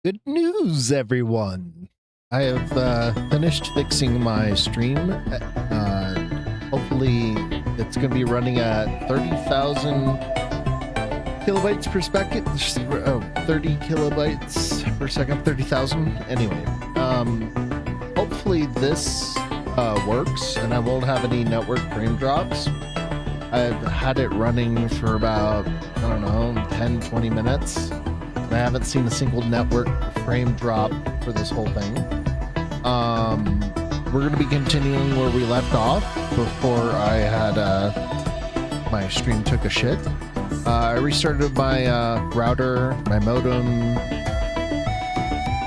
Good news, everyone! I have finished fixing my stream. Hopefully, it's going to be running at 30,000 kilobytes per second. 30 kilobytes per second, 30,000. Anyway, hopefully this works and I won't have any network frame drops. I've had it running for about, I don't know, 10, 20 minutes. I haven't seen a single network frame drop for this whole thing. We're going to be continuing where we left off before I had my stream took a shit. I restarted my router, my modem,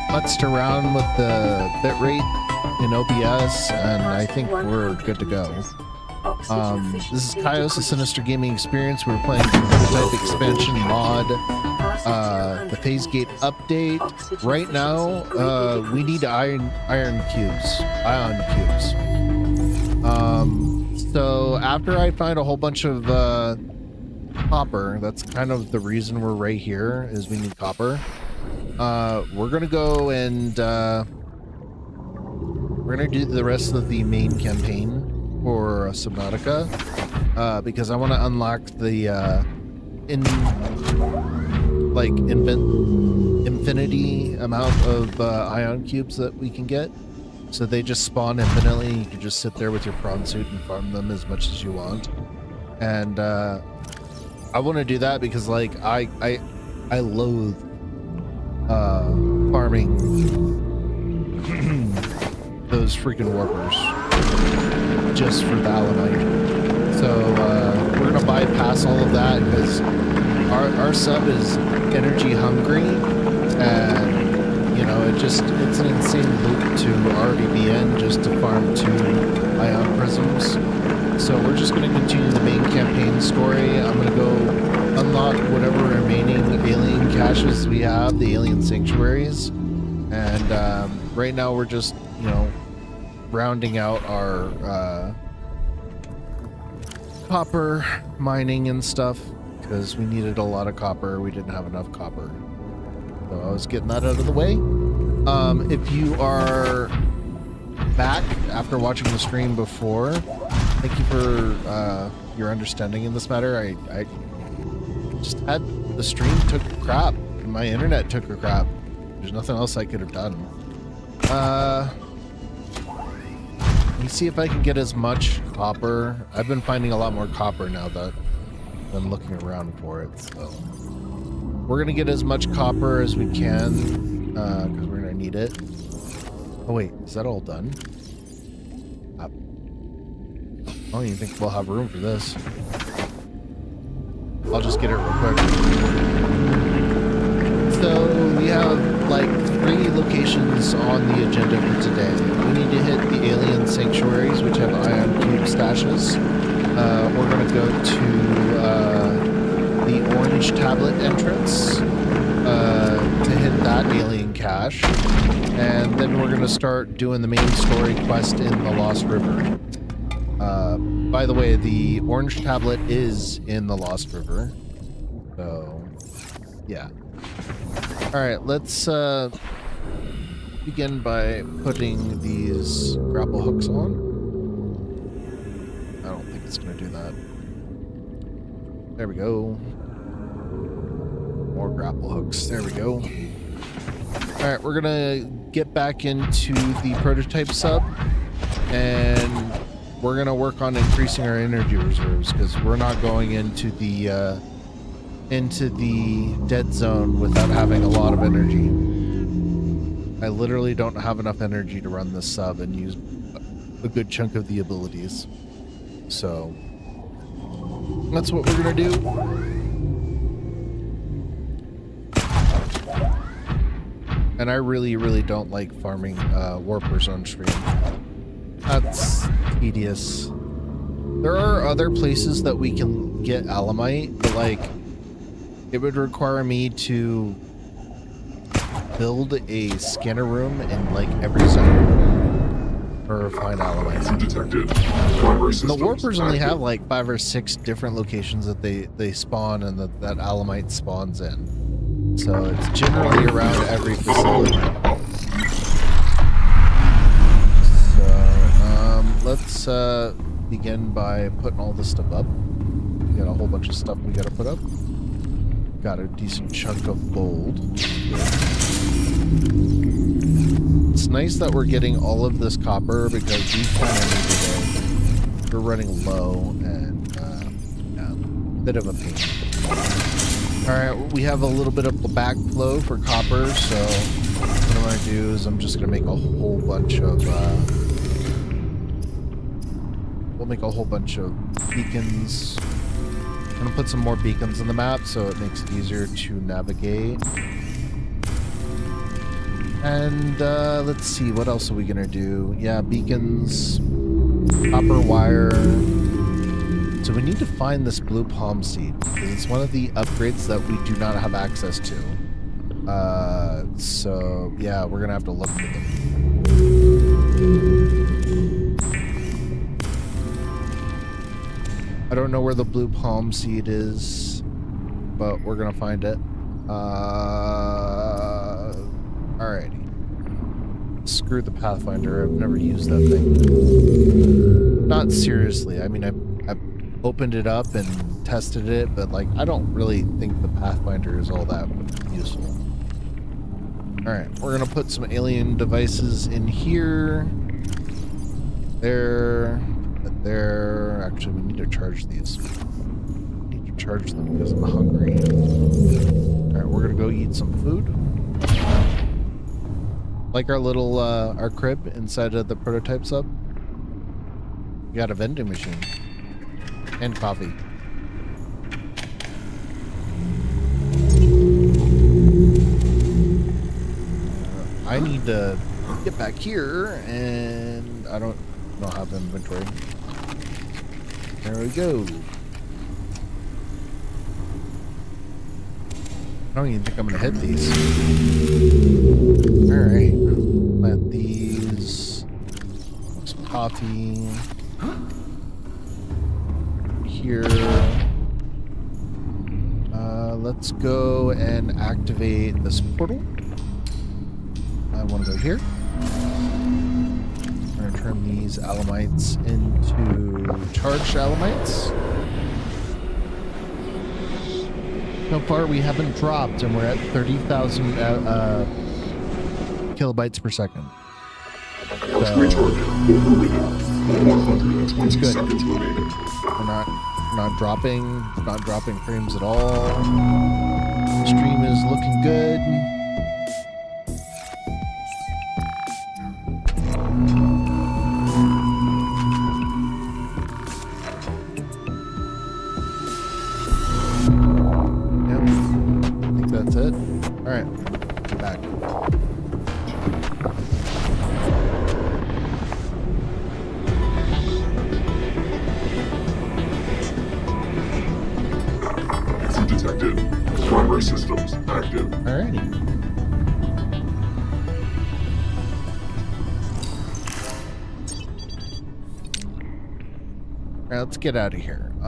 futzed around with the bitrate in OBS, and I think we're good to go. This is Kaios, a Sinister Gaming Experience. We're playing the Prototype Expansion mod, the Phase Gate update. Right now, we need ion cubes. So after I find a whole bunch of copper, that's kind of the reason we're right here, is we need copper. We're gonna go and we're gonna do the rest of the main campaign for Subnautica, because I want to unlock the infinity amount of ion cubes that we can get. So they just spawn infinitely. You can just sit there with your prawn suit and farm them as much as you want. And I want to do that because, like, I loathe farming those freaking warpers just for the Alanite. So we're gonna bypass all of that because our sub is energy hungry, and you know it's an insane loop to already be in just to farm 2 ion prisms. So we're just gonna continue the main campaign story. I'm gonna go unlock whatever remaining alien caches we have, the alien sanctuaries, and right now we're just, you know, rounding out our copper mining and stuff because we needed a lot of copper. We didn't have enough copper, so I was getting that out of the way. If you are back after watching the stream before, thank you for your understanding in this matter. I just had the stream took a crap. My internet took a crap. There's nothing else I could have done. Let me see if I can get as much copper. I've been finding a lot more copper now that I'm looking around for it. So we're gonna get as much copper as we can because we're gonna need it. Oh wait, is that all done? I don't even think we'll have room for this. I'll just get it real quick. So we have like 3 locations on the agenda for today. We need to hit the alien sanctuaries, which have ion cube stashes. We're going to go to the orange tablet entrance to hit that alien cache. And then we're going to start doing the main story quest in the Lost River. By the way, the orange tablet is in the Lost River. So, yeah. Alright, let's begin by putting these grapple hooks on. I don't think it's going to do that. There we go. More grapple hooks. There we go. Alright, we're going to get back into the prototype sub, and we're going to work on increasing our energy reserves because we're not going into the dead zone without having a lot of energy. I literally don't have enough energy to run this sub and use a good chunk of the abilities. So that's what we're gonna do. And I really don't like farming warpers on stream. That's tedious. There are other places that we can get alamite, but like it would require me to build a scanner room in like every zone for find alamite. Detected. The warpers only have like 5 or 6 different locations that they spawn and that alamite spawns in. So it's generally around every facility. So let's begin by putting all this stuff up. We got a whole bunch of stuff we gotta put up. Got a decent chunk of gold. It's nice that we're getting all of this copper because we kind of needed it. We're running low and yeah, bit of a pain. Alright, we have a little bit of backflow for copper, so what I'm going to do is I'm just going to make a whole bunch of we'll make a whole bunch of beacons. I'm going to put some more beacons on the map so it makes it easier to navigate. And let's see, what else are we going to do? Yeah, beacons, copper wire. So we need to find this blue palm seed because it's one of the upgrades that we do not have access to. So yeah, we're gonna have to look for them. I don't know where the blue palm seed is, but we're gonna find it. Alrighty. Screw the Pathfinder. I've never used that thing. Not seriously. I mean, I opened it up and tested it, but like I don't really think the Pathfinder is all that useful. Alright, we're gonna put some alien devices in here. There. Actually, we need to charge these. We need to charge them because I'm hungry. Alright, we're gonna go eat some food. Like our little our crib inside of the prototype sub. We got a vending machine. And coffee. I need to get back here, and I don't have inventory. There we go. I don't even think I'm gonna hit these. Alright. Plant these. Some coffee. Here. Let's go and activate this portal. I want to go here. I'm going to turn these alamites into charged alamites. So far we haven't dropped and we're at 30,000 kilobytes per second. So, it's good. We're not dropping frames at all. The stream is looking good. Yep, I think that's it. All right, back. Detected. Primary systems active. Alrighty. Alright, let's get out of here. You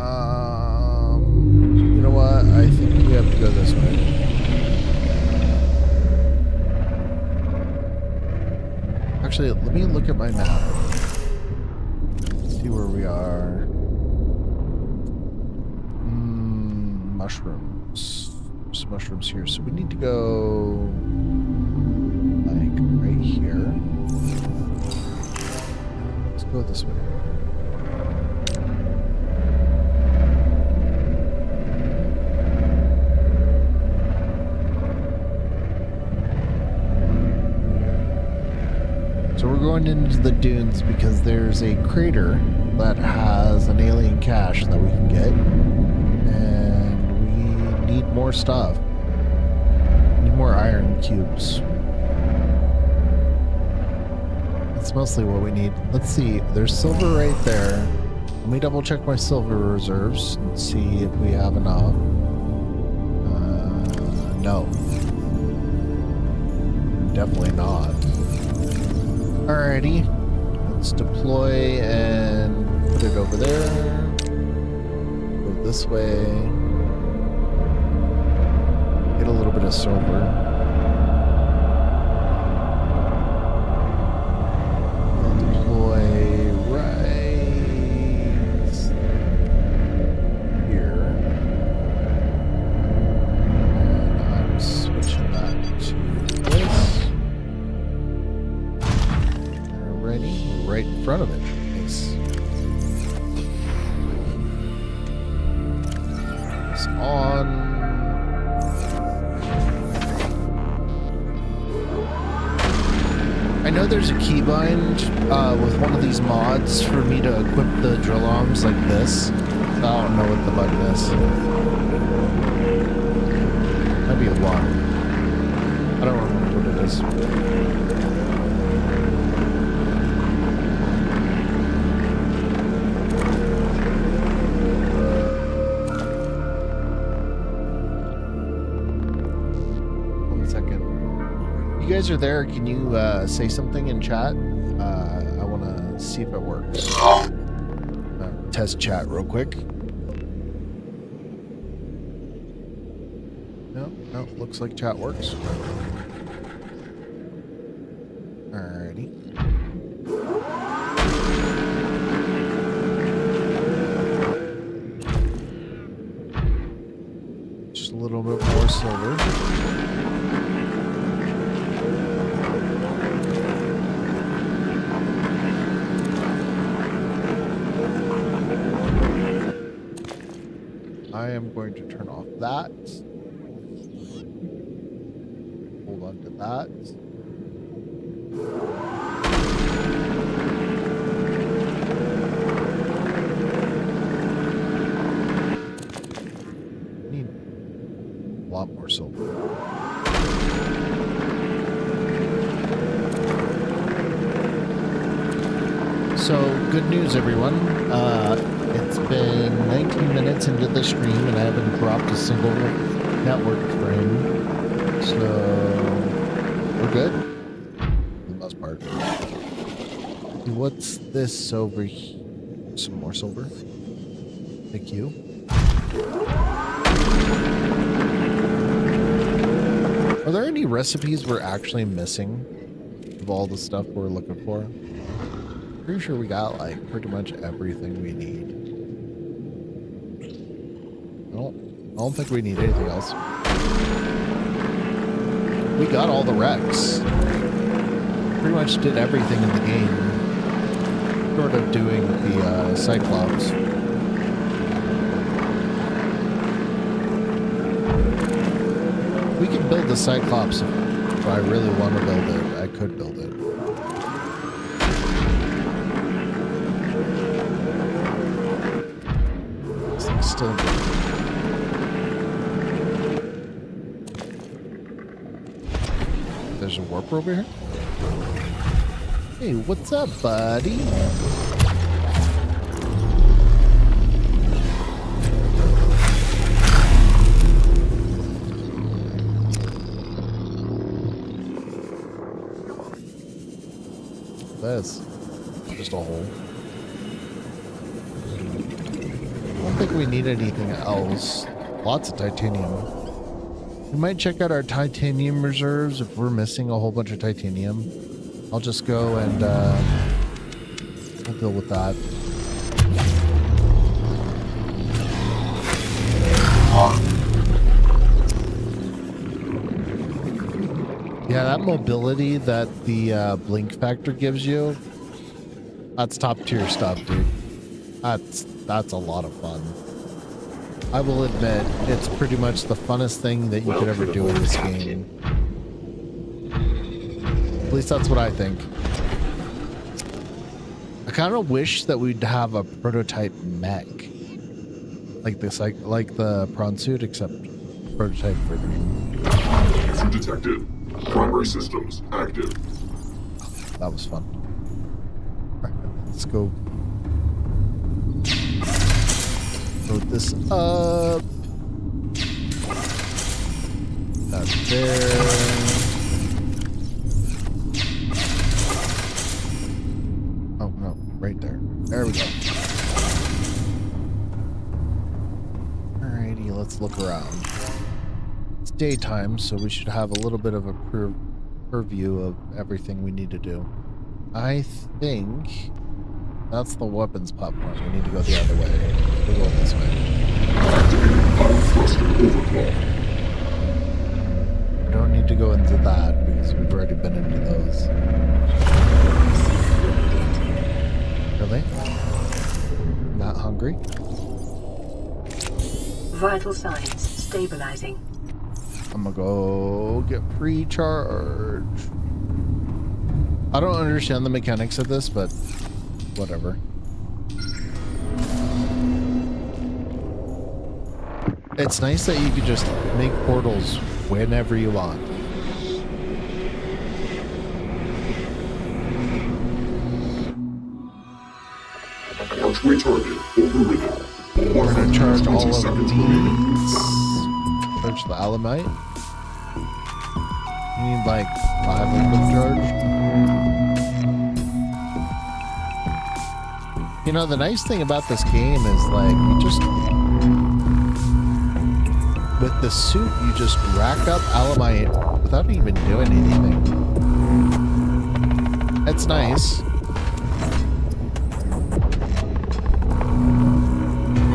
know what? I think we have to go this way. Actually, let me look at my map. See where we are. Mushrooms. There's mushrooms here. So we need to go like right here. Let's go this way. So we're going into the dunes because there's a crater that has an alien cache that we can get. And we need more stuff. We need more iron cubes. That's mostly what we need. Let's see. There's silver right there. Let me double check my silver reserves and see if we have enough. No. Definitely not. Alrighty, let's deploy and put it over there. Go this way. Get a little bit bit of silver. I'll deploy right here. And I'm switching that to this. Ready? Right in front of it. Nice. It's on. I know there's a keybind with one of these mods for me to equip the drill arms like this. I don't know what the button is. Might be a 1. I don't remember what it is. You guys are there, can you say something in chat? I want to see if it works. Test chat real quick. No, looks like chat works. Alrighty. Just a little bit more silver. I am going to turn off that. Hold on to that. Need a lot more silver. So, good news, everyone. It's been 19 minutes into the stream and I haven't dropped a single network frame. So, we're good for the most part. What's this over here? Some more silver. Thank you. Are there any recipes we're actually missing of all the stuff we're looking for? Pretty sure we got like pretty much everything we need. I don't think we need anything else. We got all the wrecks. Pretty much did everything in the game. Short of doing the Cyclops. We can build the Cyclops if I really want to build it. I could build it. This thing's still good. There's a warper over here. Hey, what's up, buddy? That's just a hole. I don't think we need anything else. Lots of titanium. We might check out our titanium reserves if we're missing a whole bunch of titanium. I'll just go and we'll deal with that. Yeah, that mobility that the blink factor gives you, that's top tier stuff, dude. That's a lot of fun. I will admit, it's pretty much the funnest thing that you could ever do in this game. At least that's what I think. I kind of wish that we'd have a prototype mech, like this, like the prawn suit, except prototype version. Intrusion detected. Primary systems active. That was fun. All right, let's go. Load this up. That's there. Oh no, right there. There we go. Alrighty, let's look around. Let's daytime, so we should have a little bit of a purview of everything we need to do. I think that's the weapons platform. We need to go the other way. We'll go this way. We don't need to go into that because we've already been into those. Really? Not hungry? Vital signs stabilizing. I'm gonna go get pre-charge. I don't understand the mechanics of this, but whatever. It's nice that you could just make portals whenever you want. Archway target overridden. We're gonna charge all of these. Charge the alamite. You need like 5 of them charged. You know, the nice thing about this game is like you just, with the suit, you just rack up alamite without even doing anything. It's nice.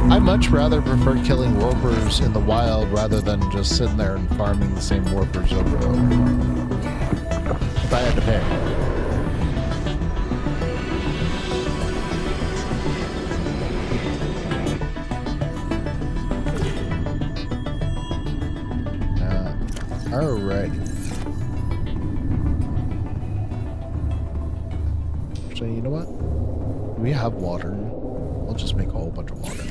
I much rather prefer killing warpers in the wild rather than just sitting there and farming the same warpers over and over. If I had to pick. Alrighty. Actually, you know what? We have water. I'll just make a whole bunch of water.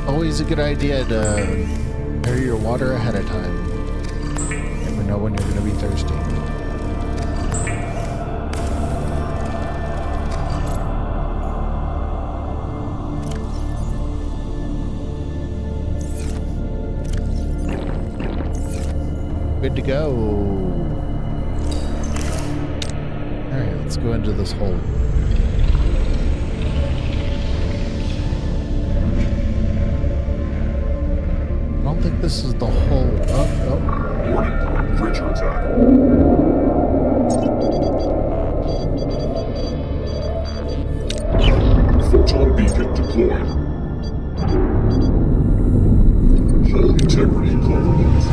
Always a good idea to air your water ahead of time. Never know when you're going to be thirsty. Good to go. Alright, let's go into this hole. I don't think this is the hole. Oh. Warning, creature attack. Photon beacon deployed. Hull integrity compromised.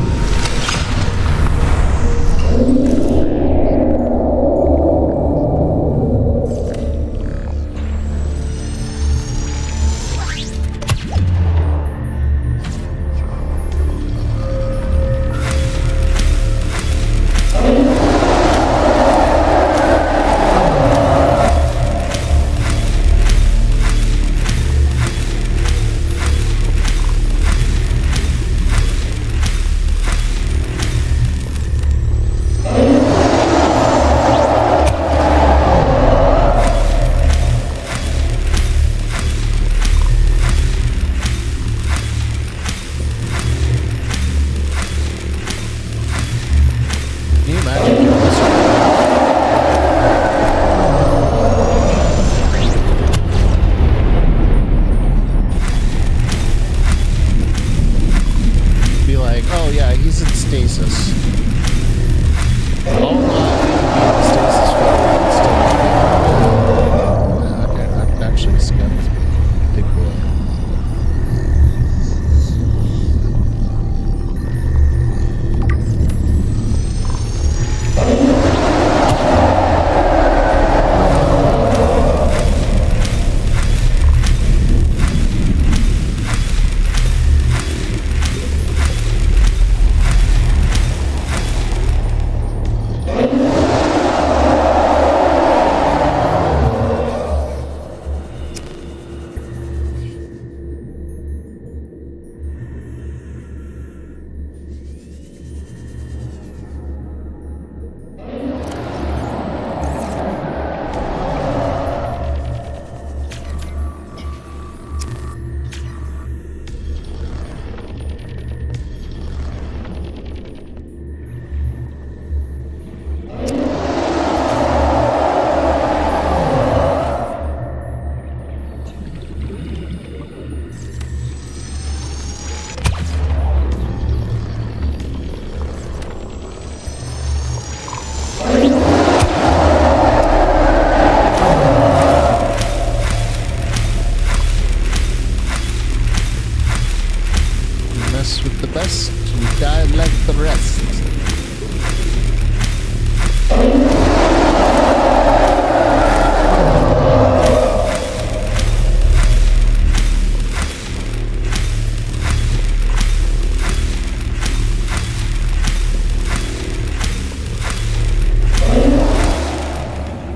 mess with the best, you die like the rest.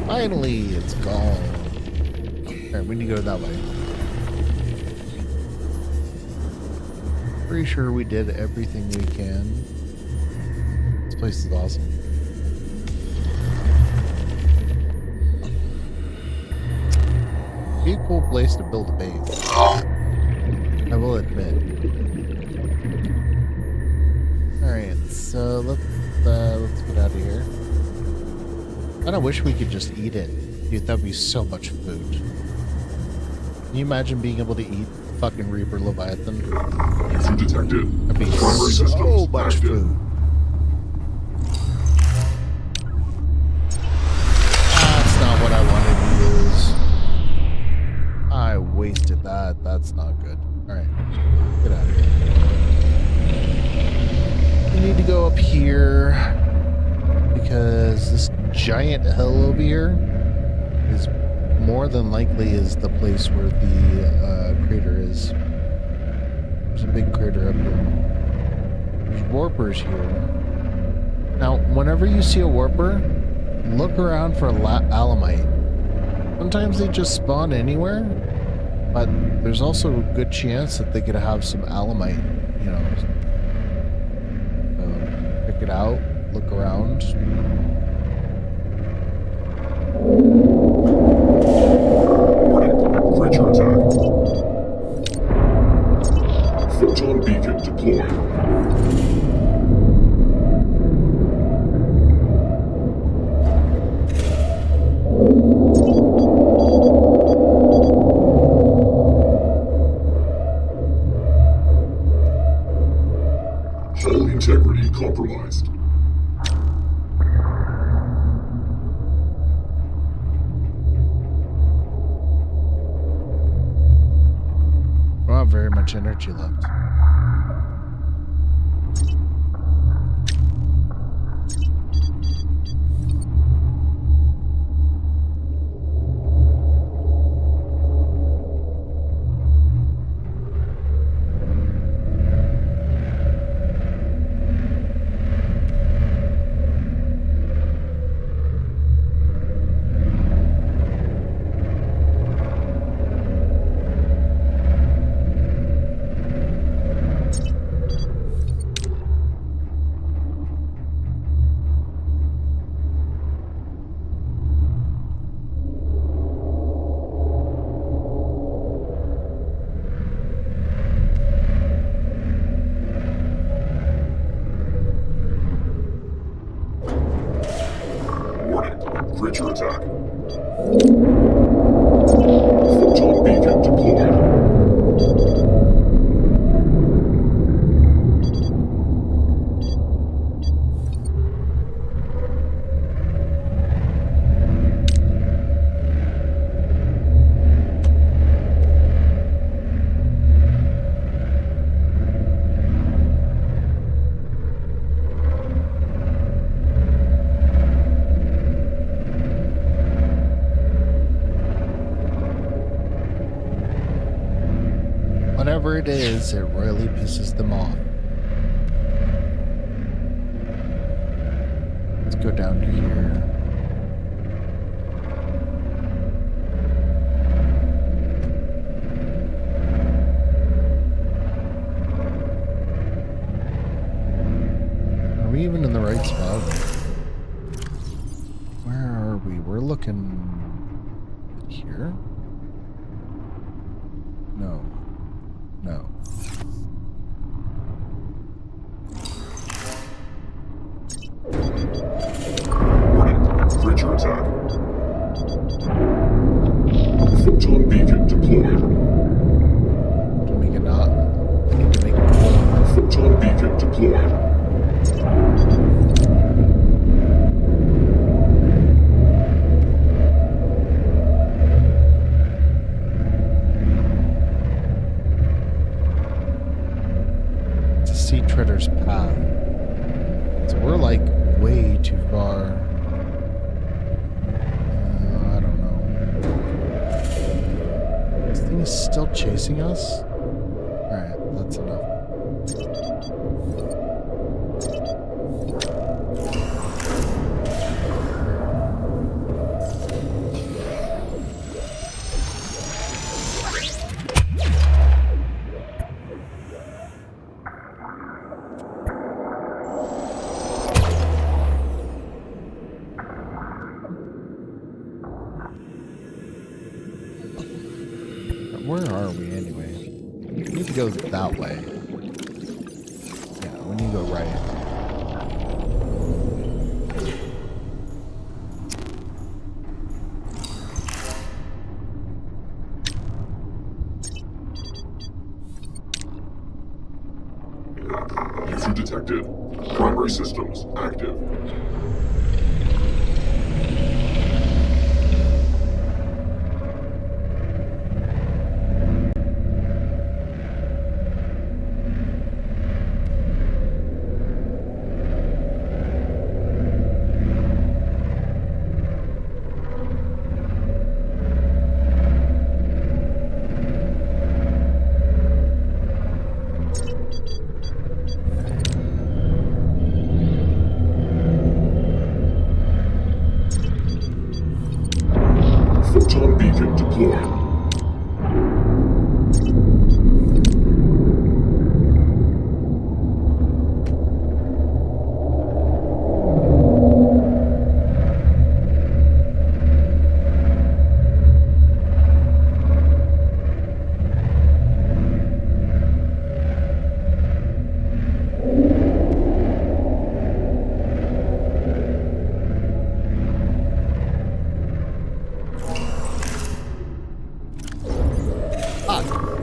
Finally, it's gone. Alright, we need to go that way. Pretty sure we did everything we can. This place is awesome. Be a cool place to build a base. I will admit. Alright, so let's get out of here. I kinda wish we could just eat it. Dude, that'd be so much food. Can you imagine being able to eat fucking Reaper Leviathan? User detected. That'd be Primary so systems much active. food. That's not what I wanted to use. I wasted that. That's not good. Alright. Get out of here. We need to go up here because this giant hill over here is more than likely is the place where the crater is. There's a big crater up here. There's warpers here. Now, whenever you see a warper, look around for alamite. Sometimes they just spawn anywhere, but there's also a good chance that they could have some alamite, you know. So, pick it out, look around. Warning. Creature attack. Photon beacon deployed. Hull integrity compromised. We don't have very much energy left. Creature attack. Photon beacon deployed. Whatever it is, it really pisses them off. Let's go down to here. Are we even in the right spot? Where are we? We're looking here? No. No. Warning. Creature attack. Photon beacon deployed. To make it not. I need to make it more. Photon beacon deployed. see Tritter's path. So we're like way too far. I don't know. This thing is still chasing us? Alright, that's enough. Where are we anyway? We need to go that way. Yeah, we need to go right. User detected. Primary systems active. Photon beacon deployed.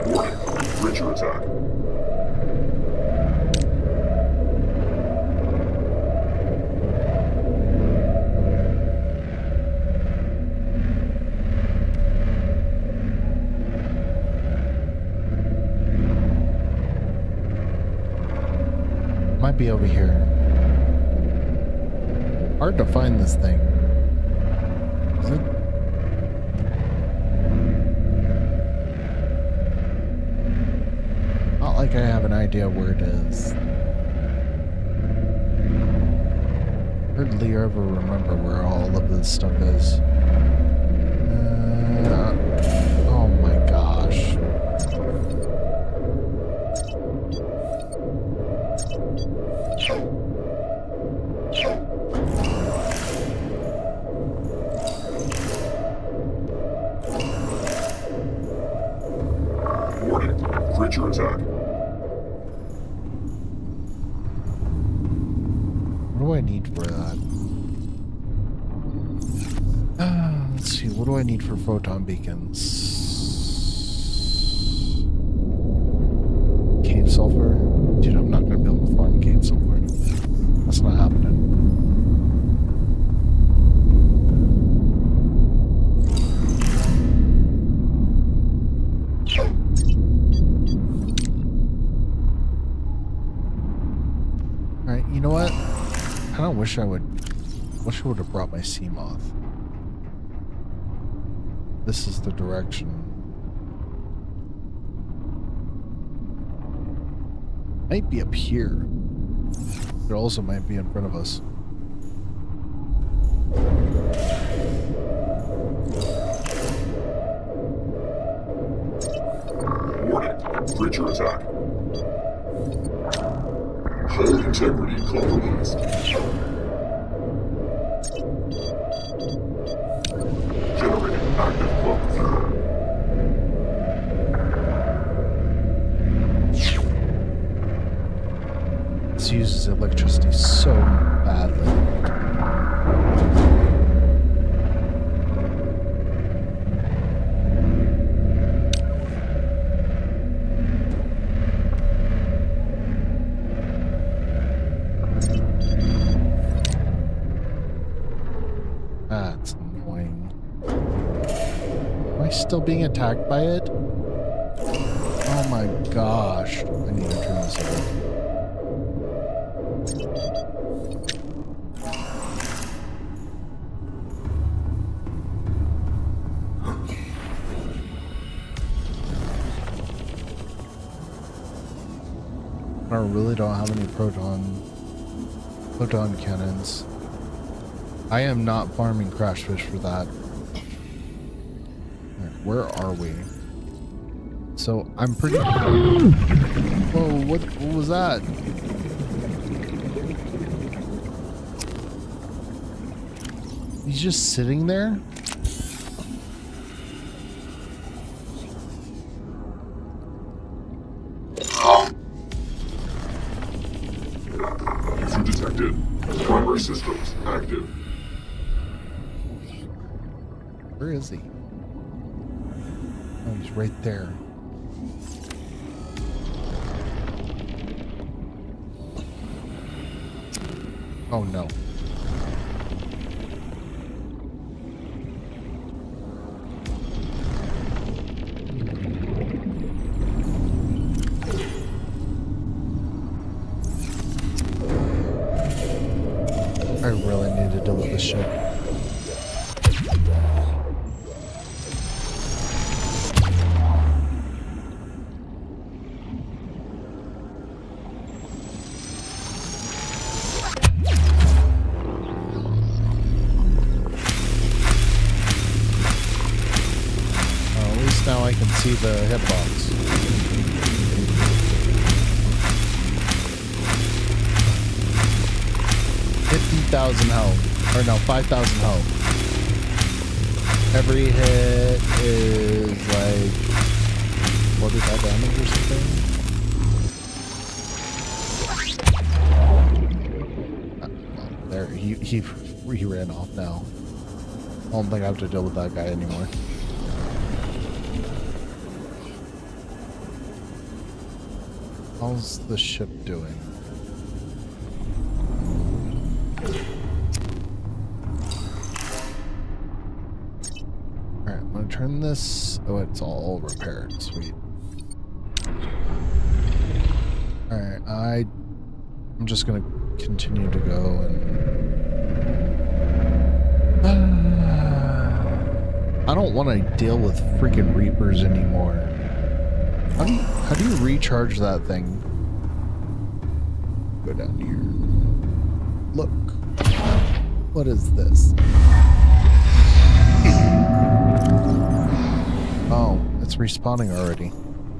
Warning. Breacher attack. Might be over here. Hard to find this thing. Is it? Not like I have an idea where it is. Hardly ever remember where all of this stuff is. Oh my gosh. Warning. Breacher attack. What do I need for that? Let's see, what do I need for photon beacons? Cave sulfur? Dude, I'm not gonna be able to farm cave sulfur. That's not happening. Alright, you know what? I kind of wish I would have brought my sea moth. This is the direction. Might be up here. It also might be in front of us. Warning. Breacher attack. Hull integrity compromised. Generating active cloak fuel. This uses electricity so badly. That's annoying. Am I still being attacked by it? Oh my gosh. I need to turn this off. I really don't have any proton cannons. I am not farming crash fish for that. Where are we? So I'm pretty. Whoa! What was that? He's just sitting there. User detected. Primary systems active. Where is he? Oh, he's right there. Oh no. I really need to deal with this ship. At least now I can see the hitbox. 50,000 health. Or no, 5,000 health. Every hit is like 45 damage or something. There, he ran off now. I don't think I have to deal with that guy anymore. How's the ship doing? Alright, I'm gonna turn this. Oh, it's all repaired. Sweet. Alright, I'm just gonna continue to go and I don't want to deal with freaking Reapers anymore. How do you recharge that thing? Go down here. Look. What is this? Oh, it's respawning already.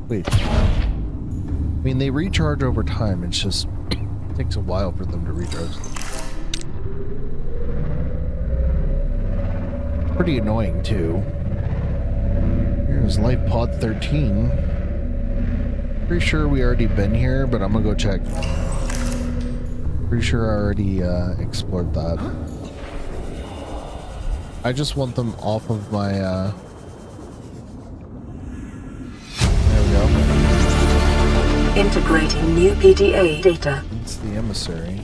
Wait. I mean, they recharge over time. It's just it takes a while for them to recharge. Pretty annoying too. Here's Life Pod 13. Pretty sure we already been here, but I'm gonna go check. Pretty sure I already explored that. I just want them off of my there we go. Integrating new PDA data. It's the emissary.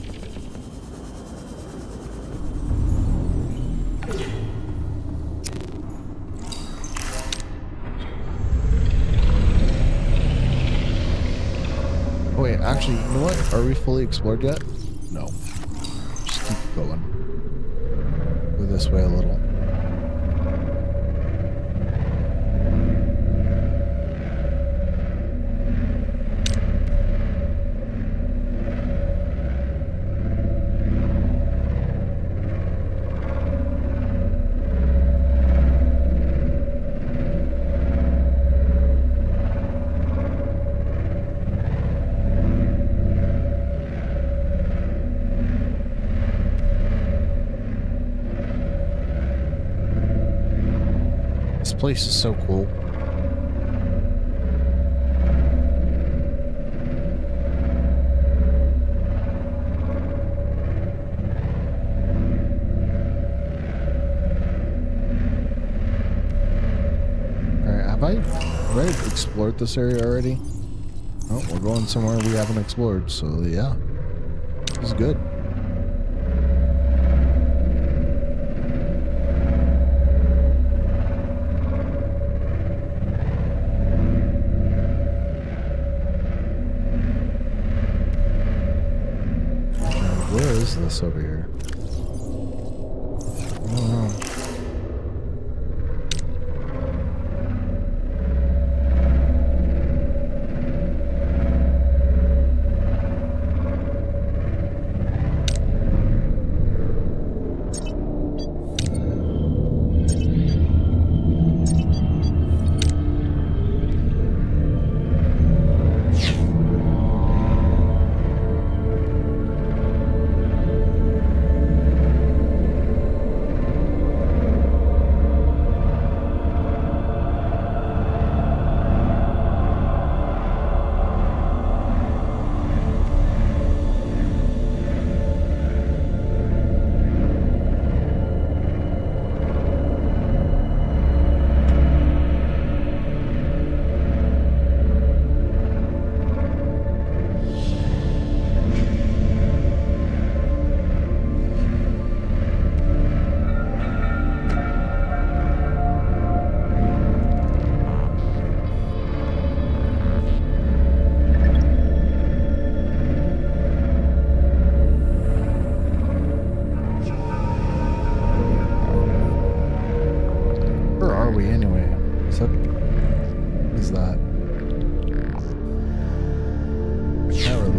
Oh wait, actually, you know what? Are we fully explored yet? No. Just keep going. Go this way a little. This place is so cool. Alright, have I explored this area already? Oh, we're going somewhere we haven't explored, so yeah. This is good. Where is this over here? I don't know.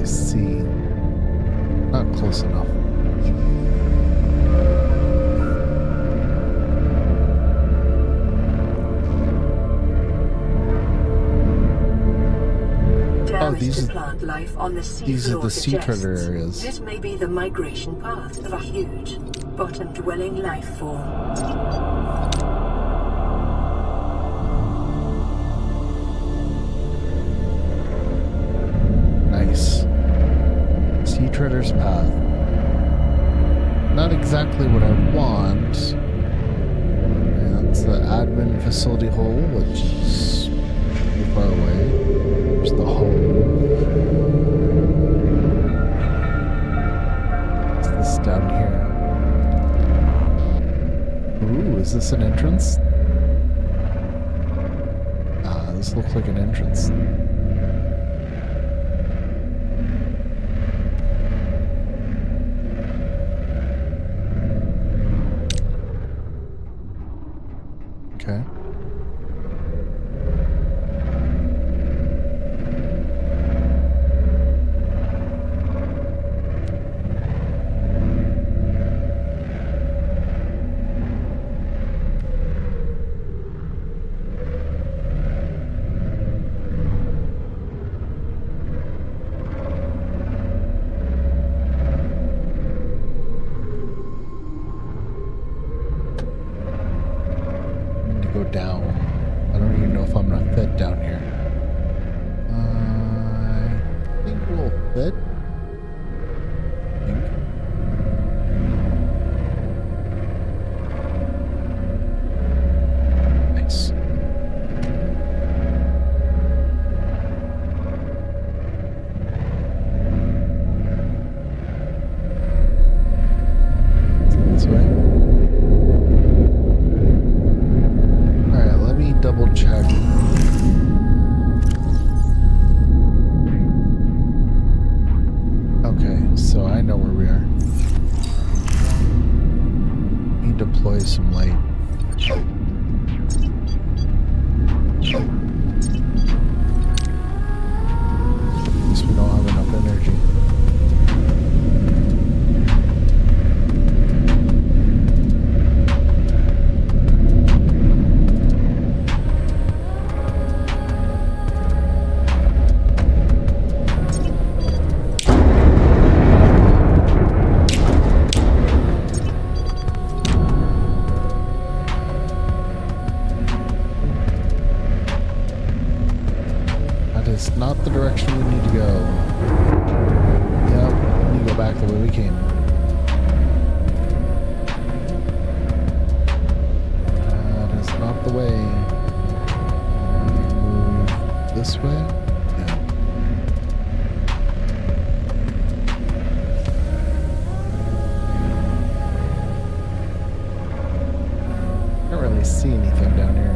really see. Not close enough. Damage to plant life on the sea these are floor the sea treader suggests areas. this may be the migration path of a huge, bottom-dwelling life form. Nice. Sea treader's path. Not exactly what I want. And that's the admin facility hole, which is pretty far away. There's the home. What's this down here? Ooh, is this an entrance? Ah, this looks like an entrance. Okay. Go down. I don't even know if I'm gonna fit down here. I think we'll fit. I think. Nice. This way. Double check. Okay, so I know where we are. Need to deploy some light. Guess we don't have enough energy. It's not the direction we need to go. Yep, we need to go back the way we came. That is not the way. Move this way? Yeah. Can't really see anything down here.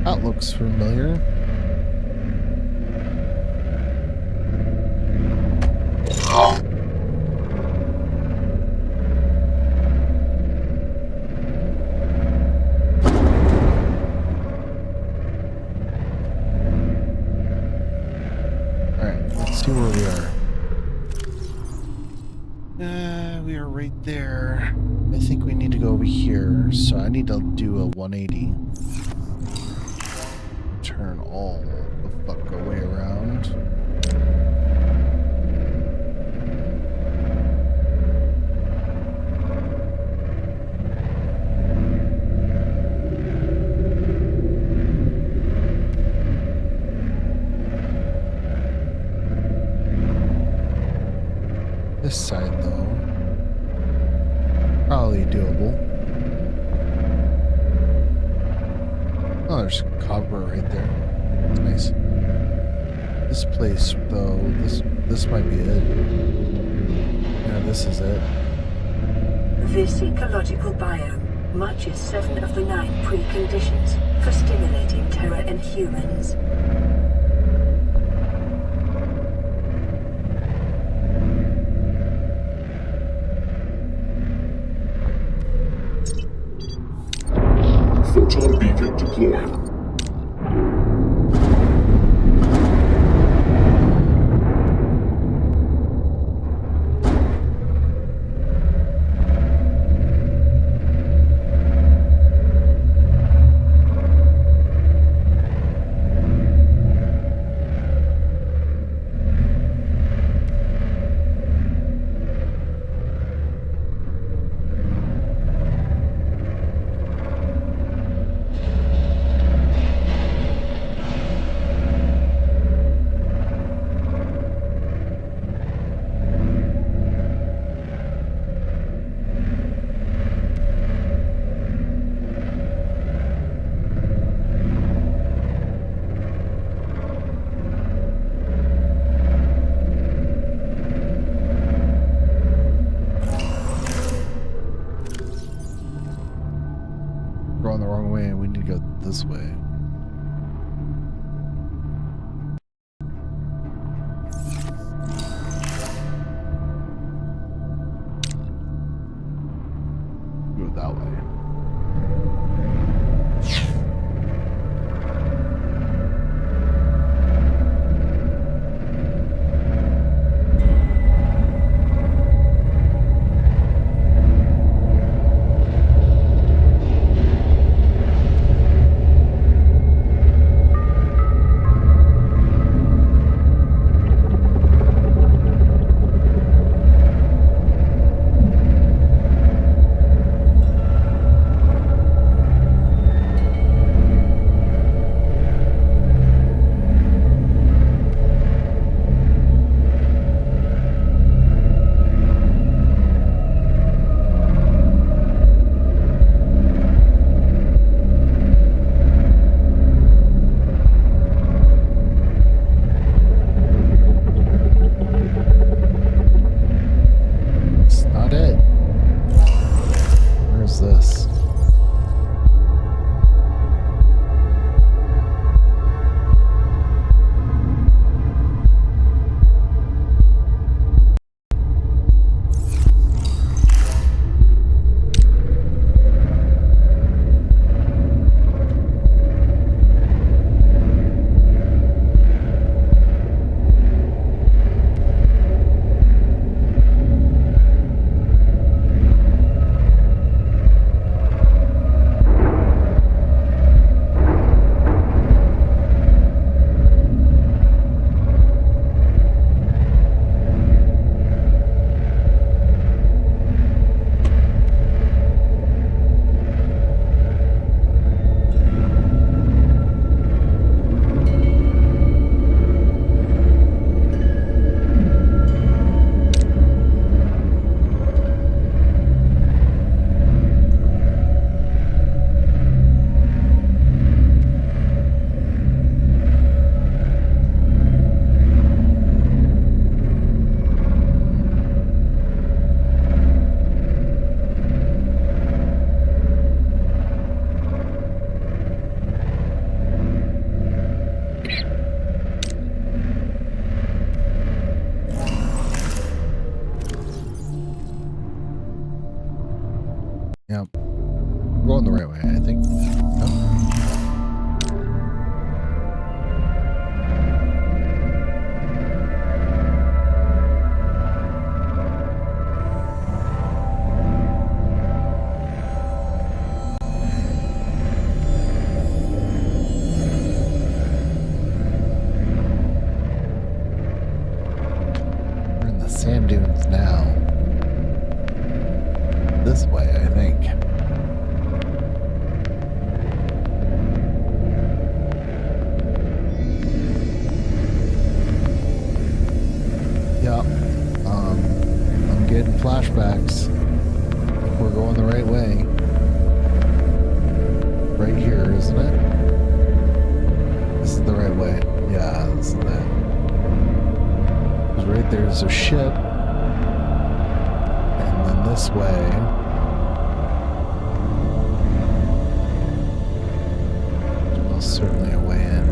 That looks familiar. Alright, let's see where we are. We are right there. I think we need to go over here, so I need to do a 180. Turn all the fuck away around. This side, though, probably doable. Oh, there's copper right there. Nice. This place, though, this might be it. Yeah, this is it. This ecological biome matches 7 of the 9 preconditions for stimulating terror in humans. Photon beacon deployed. there's a ship. And then this way. There's most certainly a way in.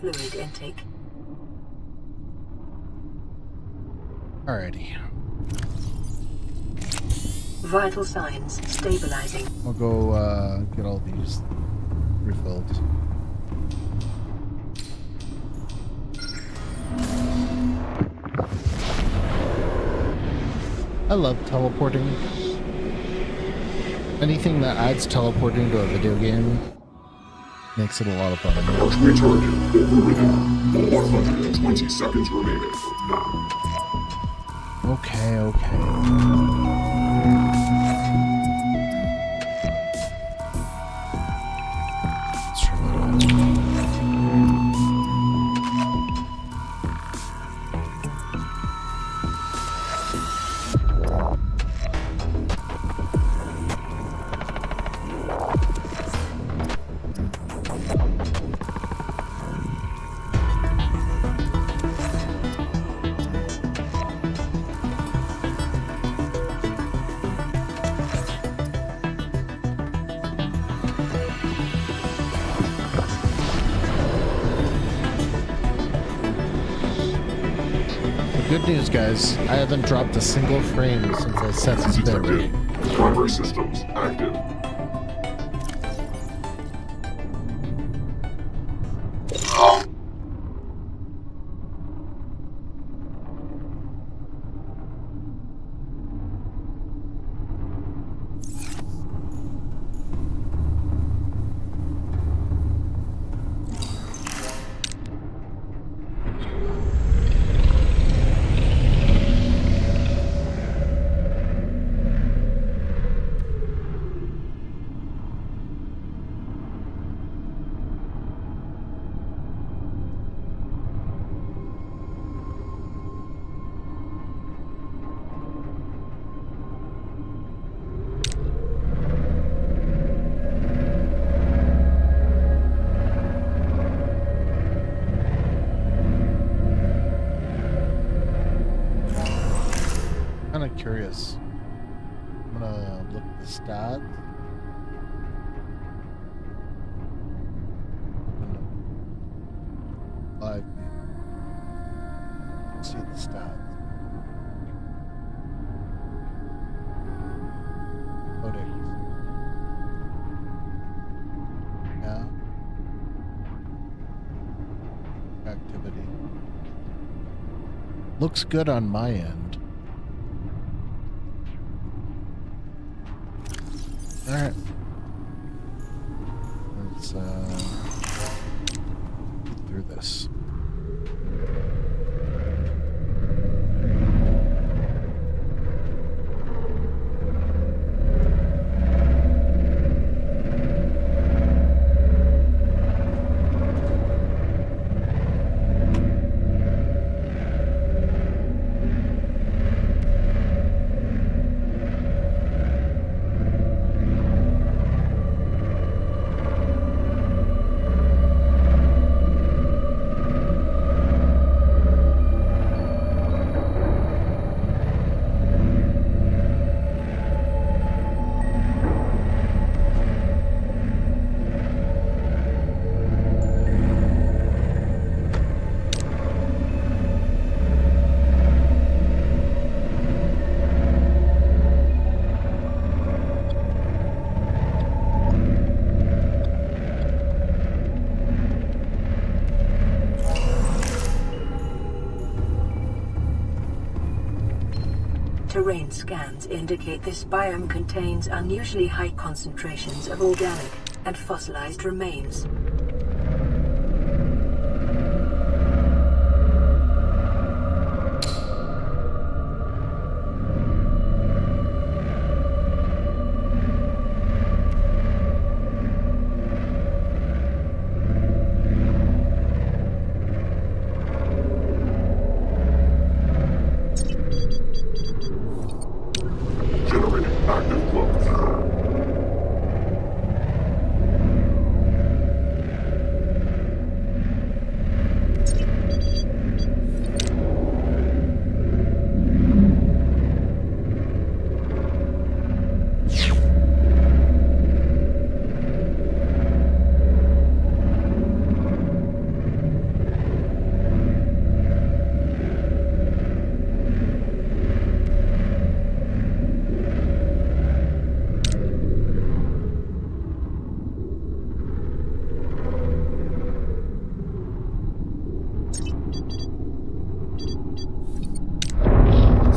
Fluid intake. Alrighty. Vital signs stabilizing. I'll go get all these refilled. I love teleporting. Anything that adds teleporting to a video game makes it a lot of fun. Archway target overridden. 120 seconds remaining. Okay. Let's try that out. Good news, guys. I haven't dropped a single frame since I set this bit rate. Primary systems active. Curious. I'm gonna look at the stats. live view. See the stats. Loading. Yeah. Activity. Looks good on my end. All right. Let's get through this. Terrain scans indicate this biome contains unusually high concentrations of organic and fossilized remains. Generating active clones.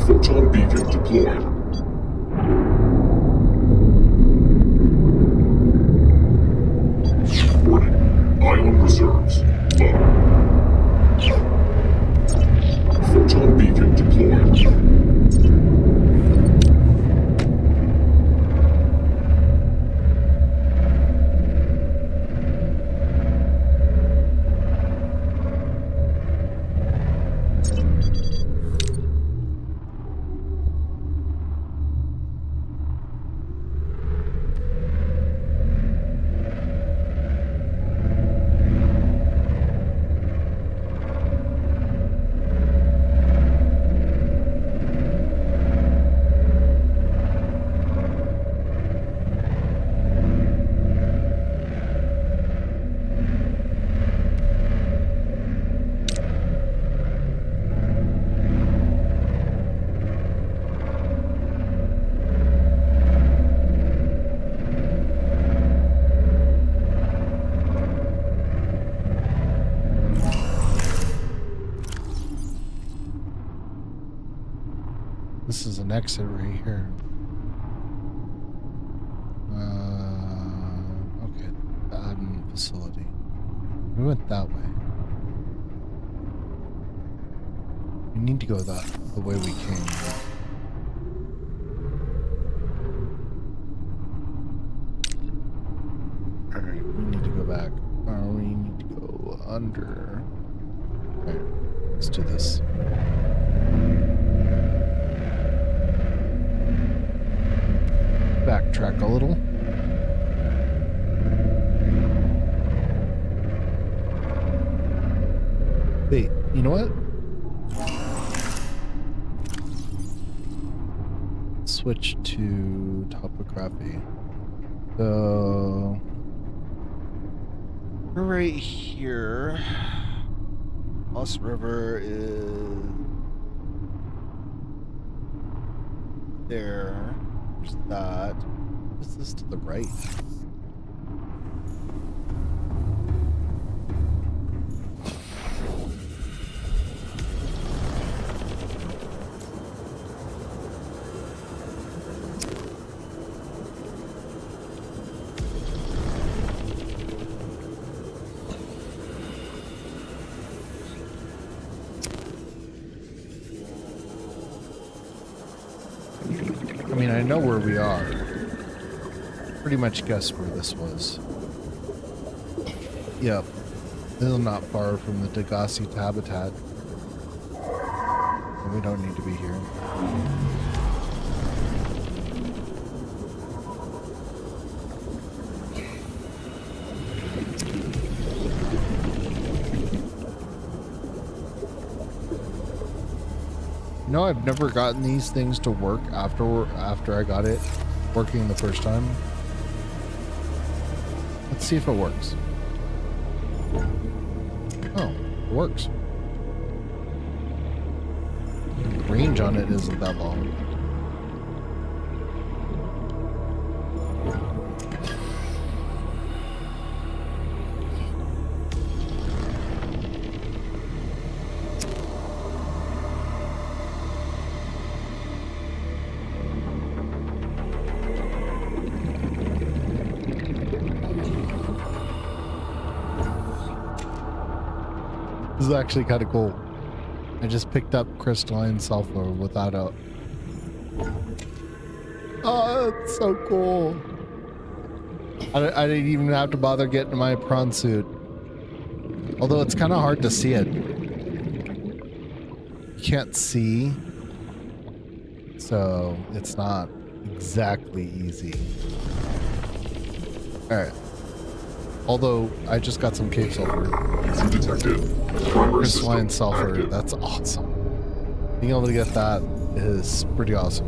Photon beacon deployed. Warning. Ion reserves low. Photon beacon deployed. This is an exit right here. Okay, the admin facility. We went that way. We need to go the way we came. Alright, we need to go back. Or we need to go under. Alright, let's do this. Backtrack a little. Wait, you know what? Switch to topography. So we're right here. Lost River is there. There's that. What's this to the right? I mean, I know where we are. Pretty much guessed where this was. Yep. This is not far from the Degassi habitat. And we don't need to be here. No, I've never gotten these things to work after I got it working the first time. Let's see if it works. Oh, it works. Range on it isn't that long. This is actually kind of cool. I just picked up crystalline sulfur without a... Oh, it's so cool. I didn't even have to bother getting my prawn suit. Although it's kind of hard to see it. You can't see. So it's not exactly easy. Alright. Although I just got some cave sulfur. Easy detected. Primary Crystalline system sulfur, active. that's awesome. Being able to get that is pretty awesome.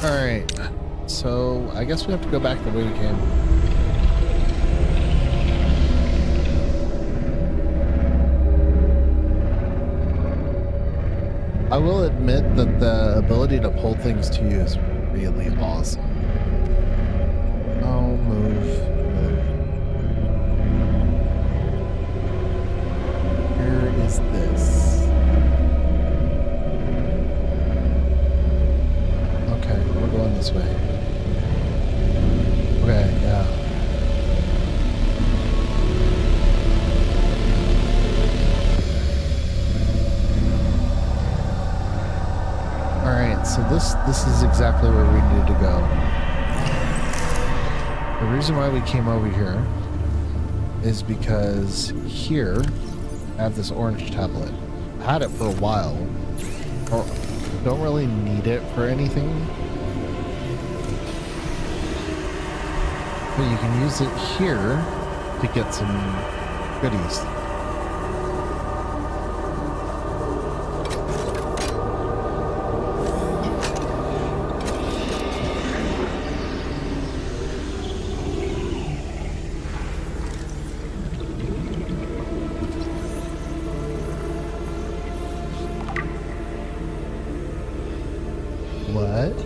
Alright, so I guess we have to go back the way we came. I will admit that the ability to pull things to you is really awesome. Oh, move. Where is this? Okay, we're going this way. Okay, yeah. Alright, so this is exactly where we need to go. The reason why we came over here is because here I have this orange tablet. I had it for a while. Or don't really need it for anything. But you can use it here to get some goodies. What?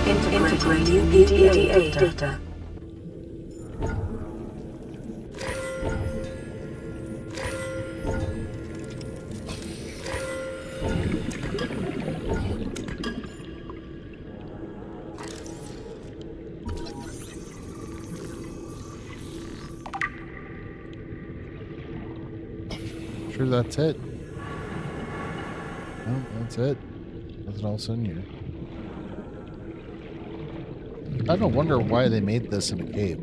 Integrating EDA data. Sure that's it. No, that's it. Nothing else in here. I don't wonder why they made this in a cave.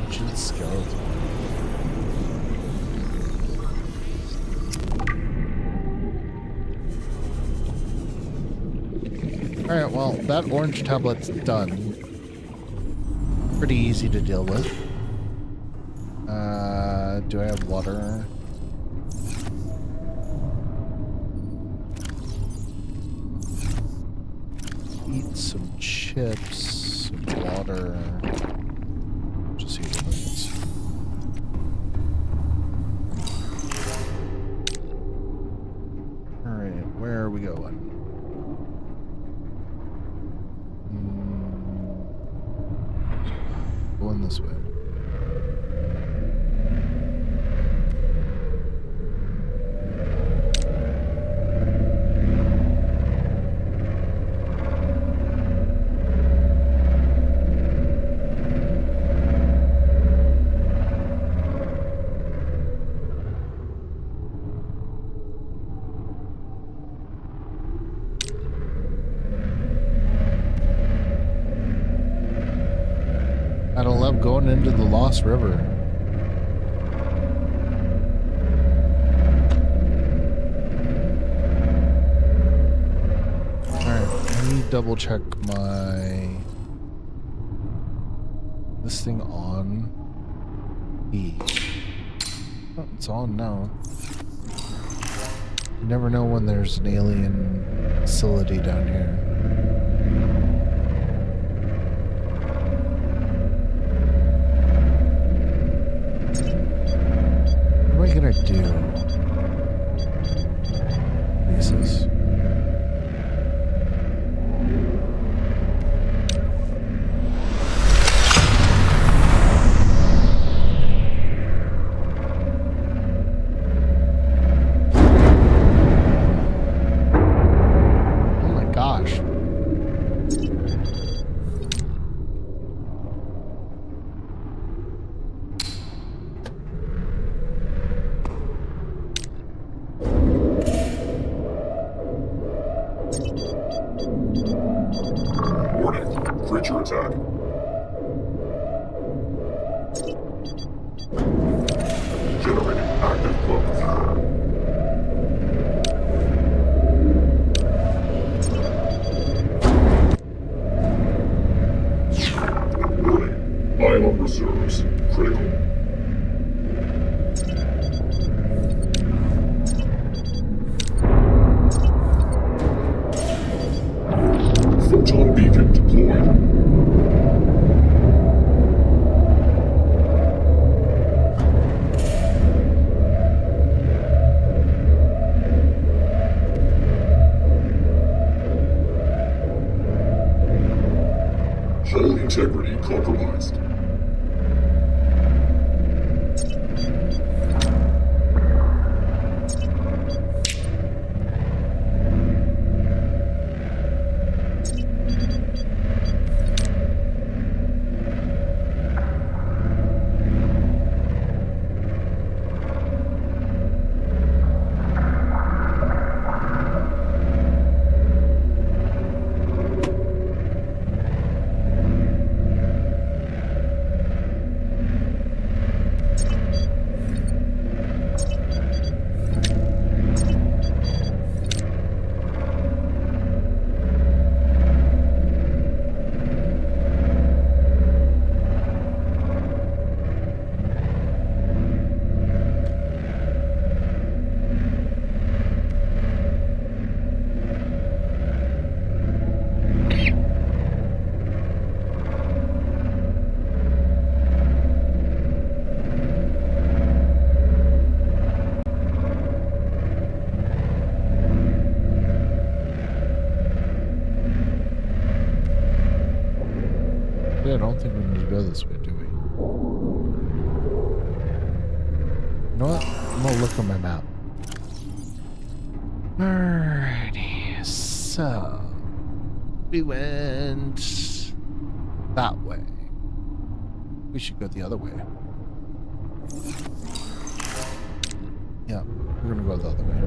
Ancient skeleton. Alright, well, that orange tablet's done. Pretty easy to deal with. Do I have water? Eat some chips, some water. Just eat things. Alright, where are we going? Going this way. I don't love going into the Lost River. Alright, let me double check this thing on E. Oh, it's on now. You never know when there's an alien facility down here. What am I gonna do? Jesus. Oh my gosh. Warning. Creature attack. Generating active cloak. Warning. Biome reserves. Critical. Photon beacon deployed. Hull integrity compromised. Yeah, I don't think we need to go this way, do we? You know what? I'm gonna look on my map. Alrighty, so we went that way. We should go the other way. Yeah, we're gonna go the other way.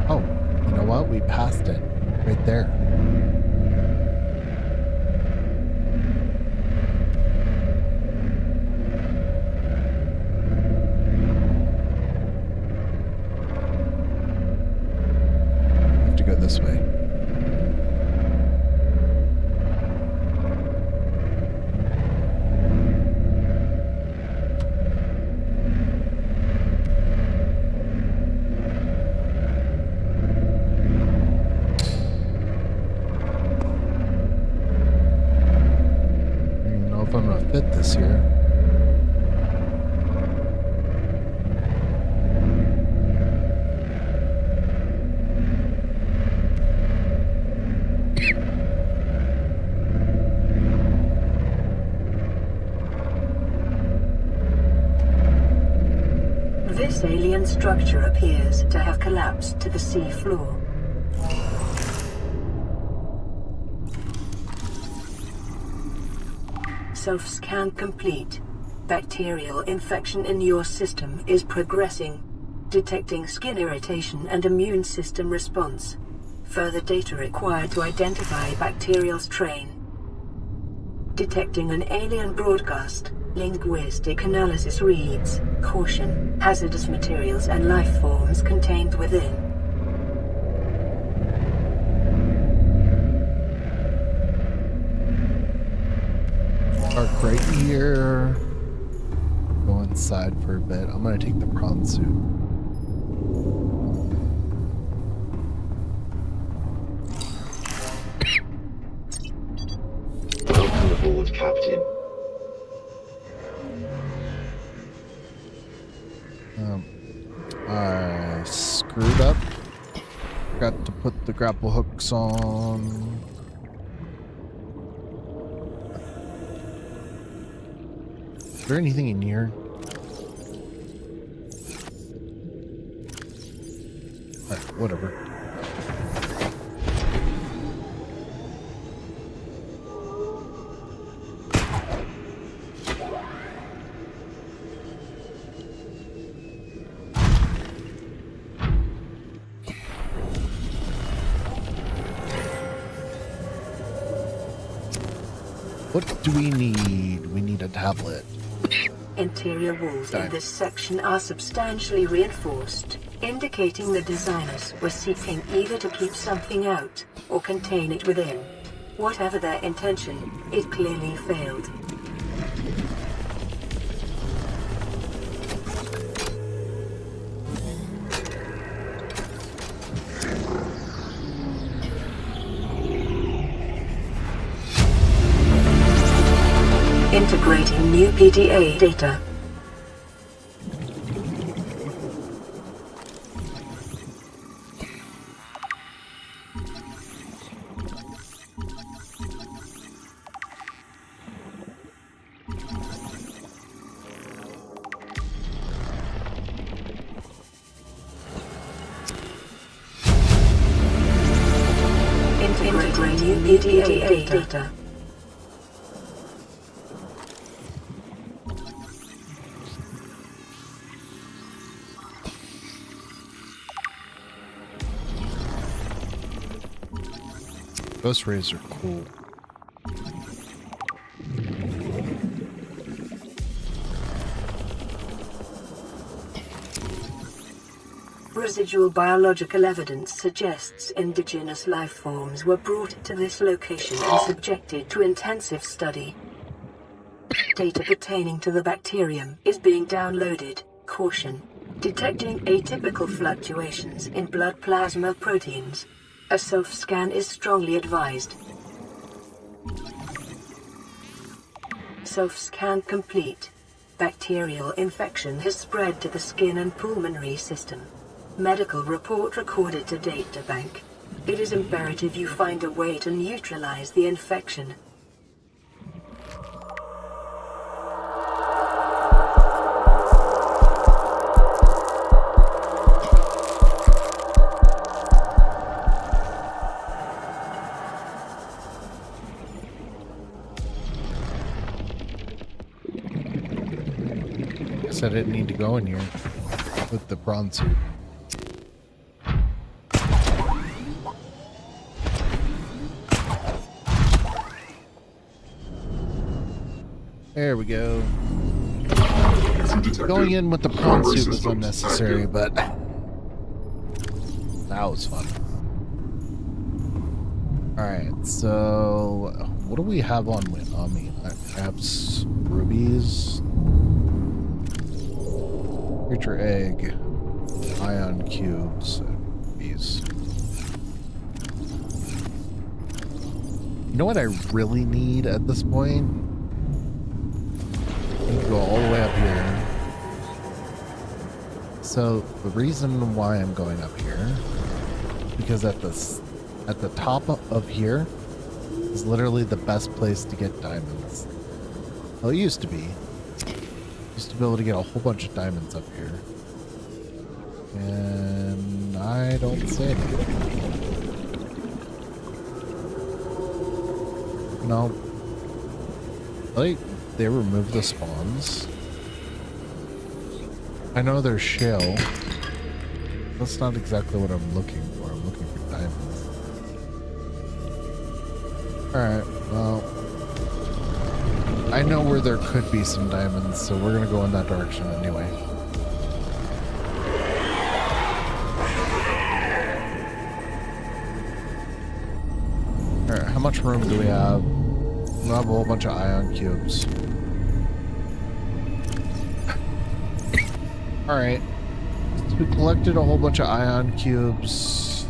Oh, you know what? We passed it right there. if I'm gonna fit this here. This alien structure appears to have collapsed to the sea floor. Self-scan complete. Bacterial infection in your system is progressing. Detecting skin irritation and immune system response. Further data required to identify bacterial strain. Detecting an alien broadcast. Linguistic analysis reads, caution, hazardous materials and life forms contained within. Park right here. Go inside for a bit. I'm gonna take the prawn suit. Welcome aboard, Captain. I screwed up. Forgot to put the grapple hooks on. Is there anything in here? Whatever. What do we need? We need a tablet. Interior walls in this section are substantially reinforced, indicating the designers were seeking either to keep something out or contain it within. Whatever their intention, it clearly failed. Integrating new PDA data. Integrating new PDA data. Ghost rays are cool. Residual biological evidence suggests indigenous life forms were brought to this location and subjected to intensive study. Data pertaining to the bacterium is being downloaded. Caution. Detecting atypical fluctuations in blood plasma proteins. A self-scan is strongly advised. Self-scan complete. Bacterial infection has spread to the skin and pulmonary system. Medical report recorded to databank. It is imperative you find a way to neutralize the infection. I didn't need to go in here with the prawn suit. There we go. Going in with the prawn suit was unnecessary, but that was fun. Alright, so what do we have on me? I have rubies. Creature egg, ion cubes, and these. You know what I really need at this point? You can go all the way up here. So the reason why I'm going up here, because at the top of here is literally the best place to get diamonds. Well, it used to be. Used to be able to get a whole bunch of diamonds up here. And I don't see any. No. Like, they removed the spawns. I know there's shale. That's not exactly what I'm looking for. I'm looking for diamonds. Alright, well, I know where there could be some diamonds, so we're gonna go in that direction anyway. Alright, how much room do we have? We'll have a whole bunch of ion cubes. Alright. So we collected a whole bunch of ion cubes.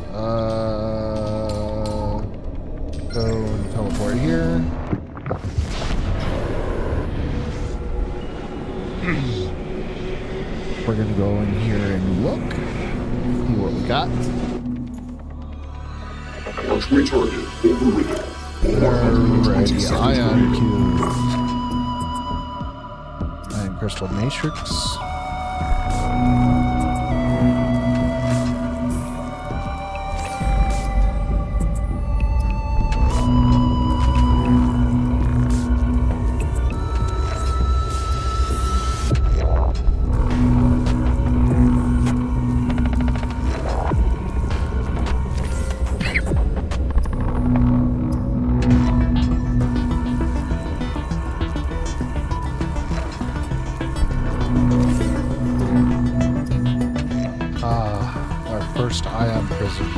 Go and teleport here. We're gonna go in here and look. See what we got. Launchway target overridden. Alrighty, ion cube. Ion crystal matrix. First ion prison.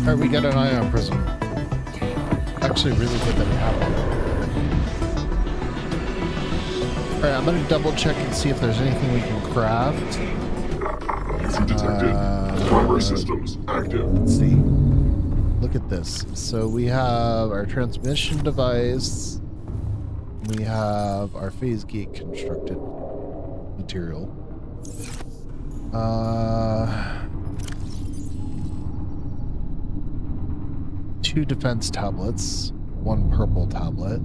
Alright, we got an ion prison. Actually, really good that we have one. Alright, I'm gonna double check and see if there's anything we can craft. Easy detected. Primary systems active. Let's see. Look at this. So we have our transmission device. We have our phase gate constructed material. 2 defense tablets, 1 purple tablet.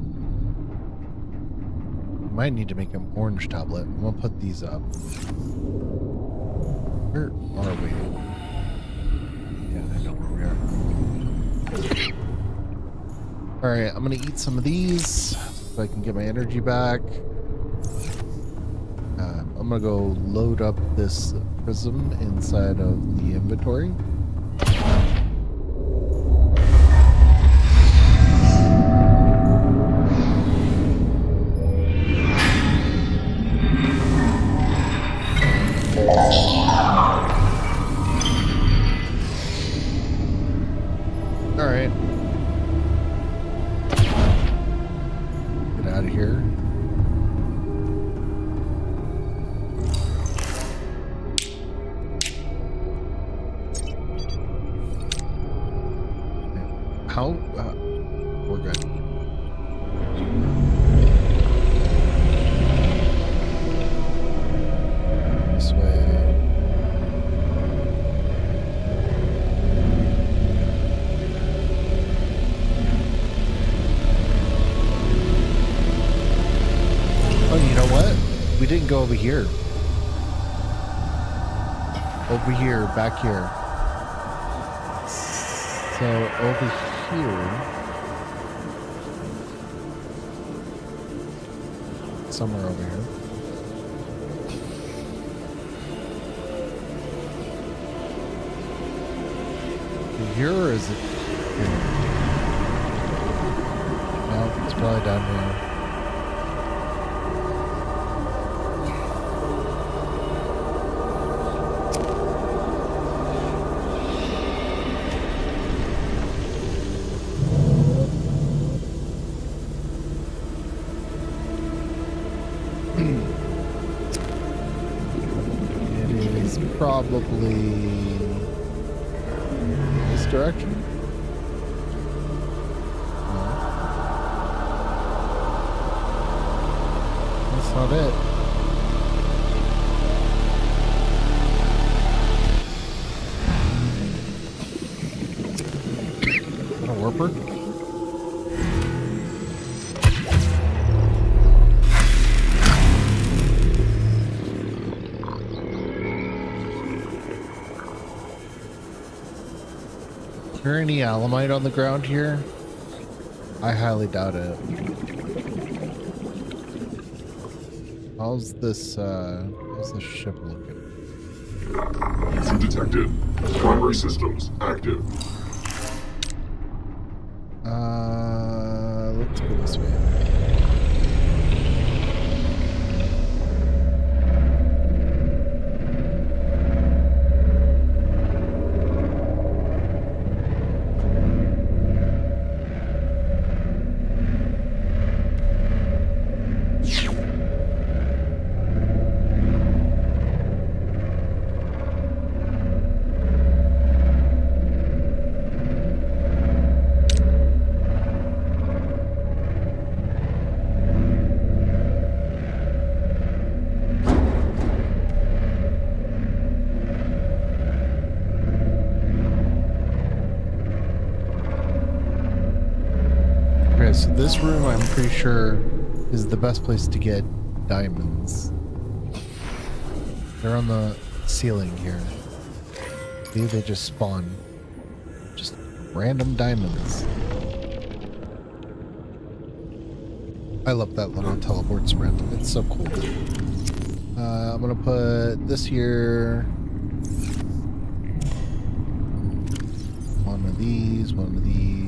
Might need to make an orange tablet. I'm gonna put these up. Where are we? Yeah, I know where we are. Alright, I'm gonna eat some of these so I can get my energy back. I'm gonna go load up this prism inside of the inventory. Alright. Get out of here. How? We're good. This way. Oh, you know what? We didn't go over here. Over here, back here. So over here, somewhere over here. Here or is it here? No, it's probably down here. probably this direction. No. That's not it. Is that a warper? Is there any alamite on the ground here? I highly doubt it. How's this ship looking? User detected. Primary systems active. Let's go this way. Okay, so this room I'm pretty sure is the best place to get diamonds. They're on the ceiling here. See, they just spawn. Just random diamonds. I love that little teleport sprint. It's so cool. I'm gonna put this here. One of these, one of these.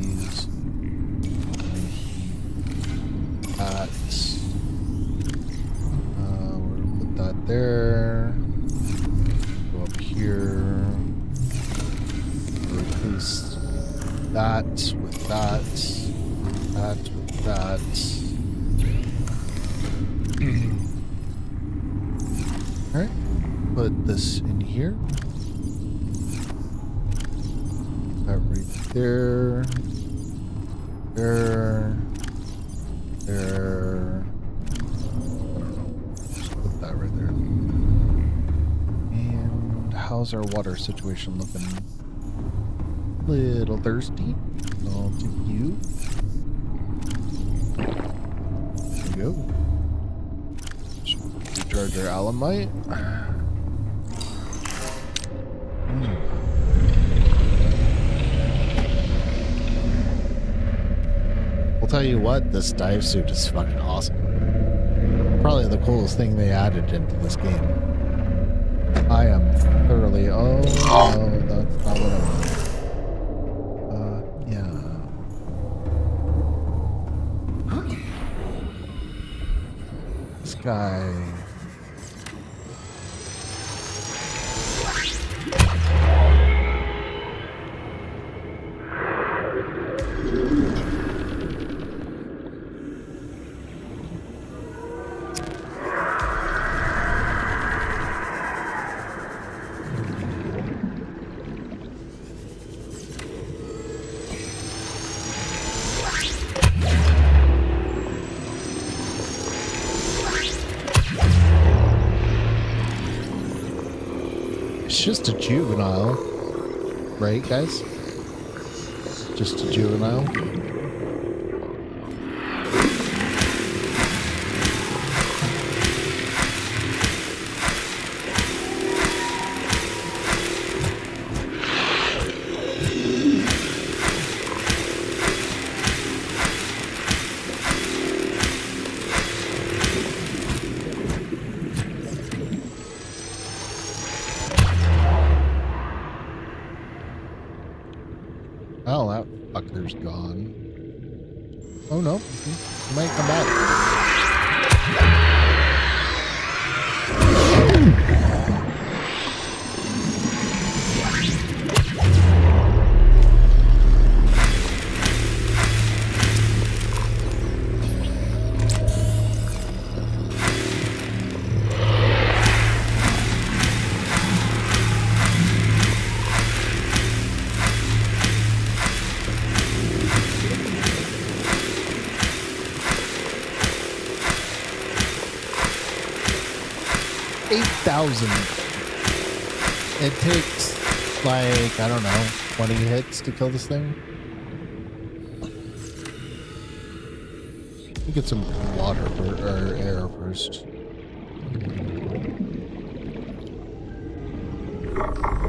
We'll put that there. Go up here. Replace that with that. That with that. Alright. Put this in here. That right there. There. There. I don't know. Just put that right there. And how's our water situation looking? Little thirsty. I'll take you. There we go. Recharge our alamite. I'll tell you what, this dive suit is fucking awesome. Probably the coolest thing they added into this game. I am thoroughly... Oh, no, that's not what I want. Yeah. This guy... It's just a juvenile, right, guys? Just a juvenile. Oh, that fucker's gone. Oh no, he might come back. 8,000. It takes, like, I don't know, 20 hits to kill this thing. Let me get some water or air first.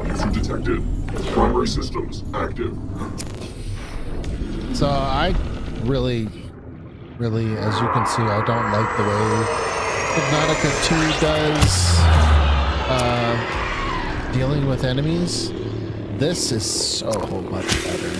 User detected. Primary systems active. So I really, as you can see, I don't like the way Subnautica 2 does dealing with enemies. This is so much better.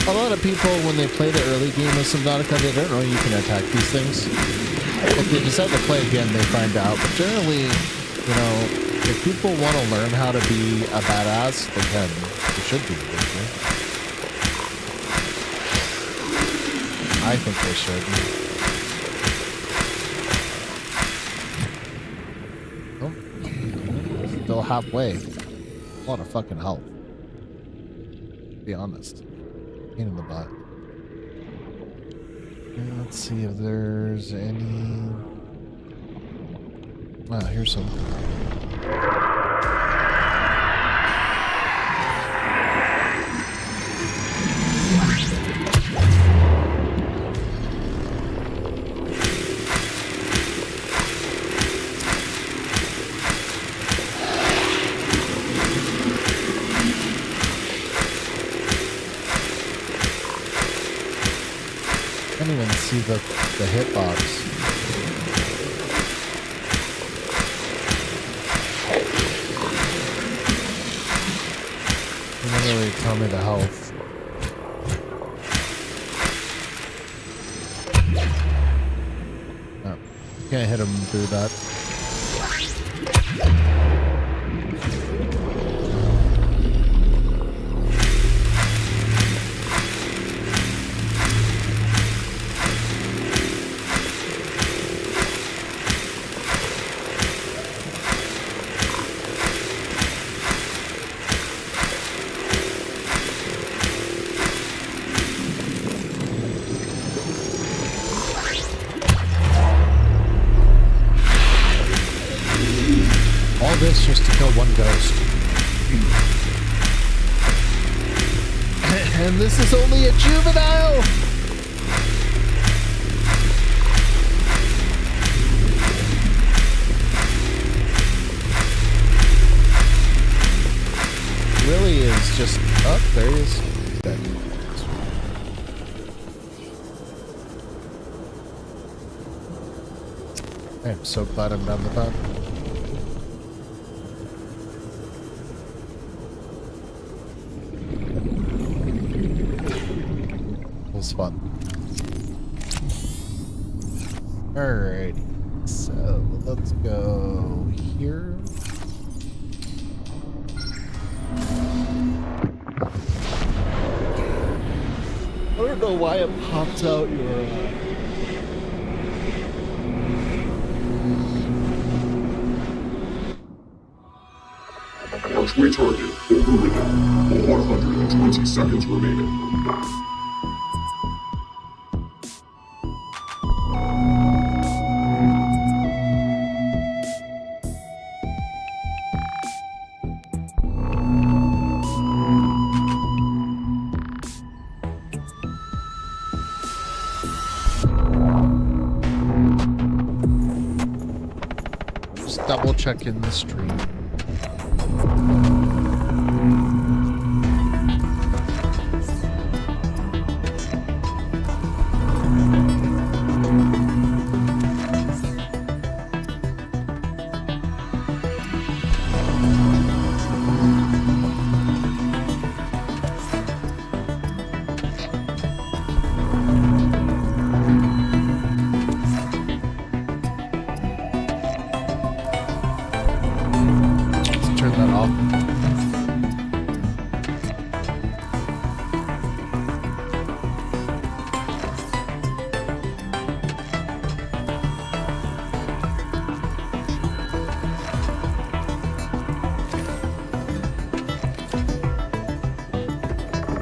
A lot of people, when they play the early game of Subnautica, they don't know you can attack these things. If they decide to play again, they find out. But generally, you know, if people want to learn how to be a badass, they can. They should be. I think they should. Oh, still halfway. A lot of fucking help. To be honest. Pain in the butt. And let's see if there's any. Ah, here's some. I can't even see the hitbox. It doesn't really tell me the health. No, can't hit him through that. This just to kill one ghost. And this is only a juvenile! Really is just... Oh, there he is. Dead. I'm so glad I'm down the path. Fun. Alright, so let's go here. I don't know why it pops out your Archway target overridden. 120 seconds remaining. double check in the stream.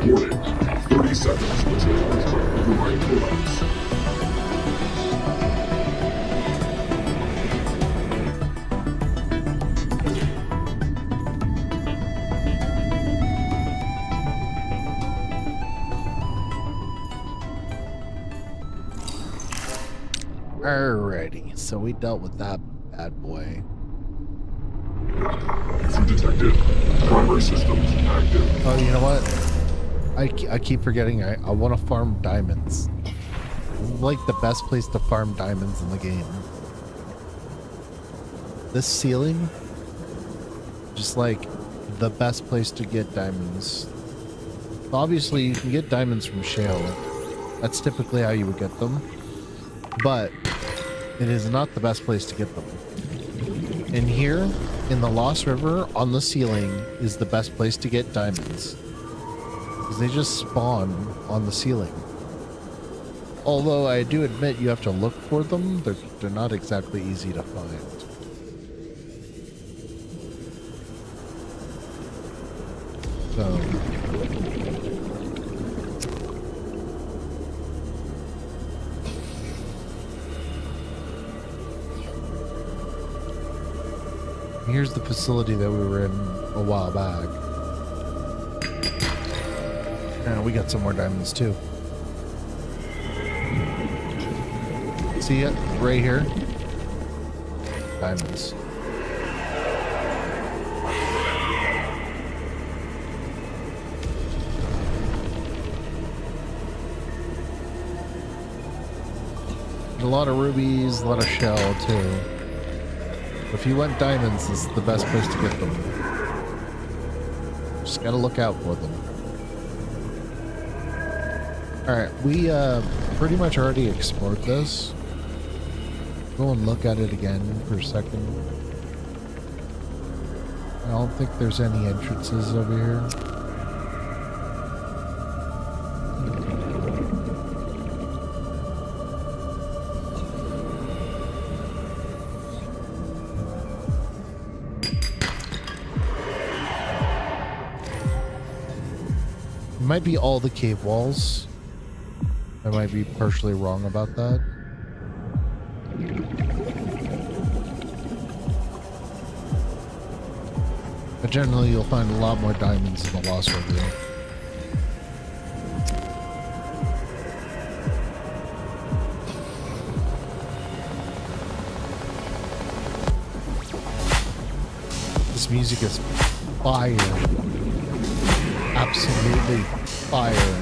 Warning, 30 seconds until override collapse. Alrighty, so we dealt with that bad boy. Intrusion detected. Primary systems active. Oh, you know what? I keep forgetting I want to farm diamonds. Like the best place to farm diamonds in the game. This ceiling, just like the best place to get diamonds. Obviously, you can get diamonds from shale. That's typically how you would get them. But it is not the best place to get them. In here, in the Lost River, on the ceiling, is the best place to get diamonds. Because they just spawn on the ceiling. Although I do admit you have to look for them, they're not exactly easy to find. So... here's the facility that we were in a while back. And we got some more diamonds too. See it? Right here. Diamonds. A lot of rubies, a lot of shell too. If you want diamonds, this is the best place to get them. Just gotta look out for them. Alright, we pretty much already explored this. Go and look at it again for a second. I don't think there's any entrances over here. It might be all the cave walls. I might be partially wrong about that. But generally you'll find a lot more diamonds in the Lost River. This music is fire. Absolutely fire.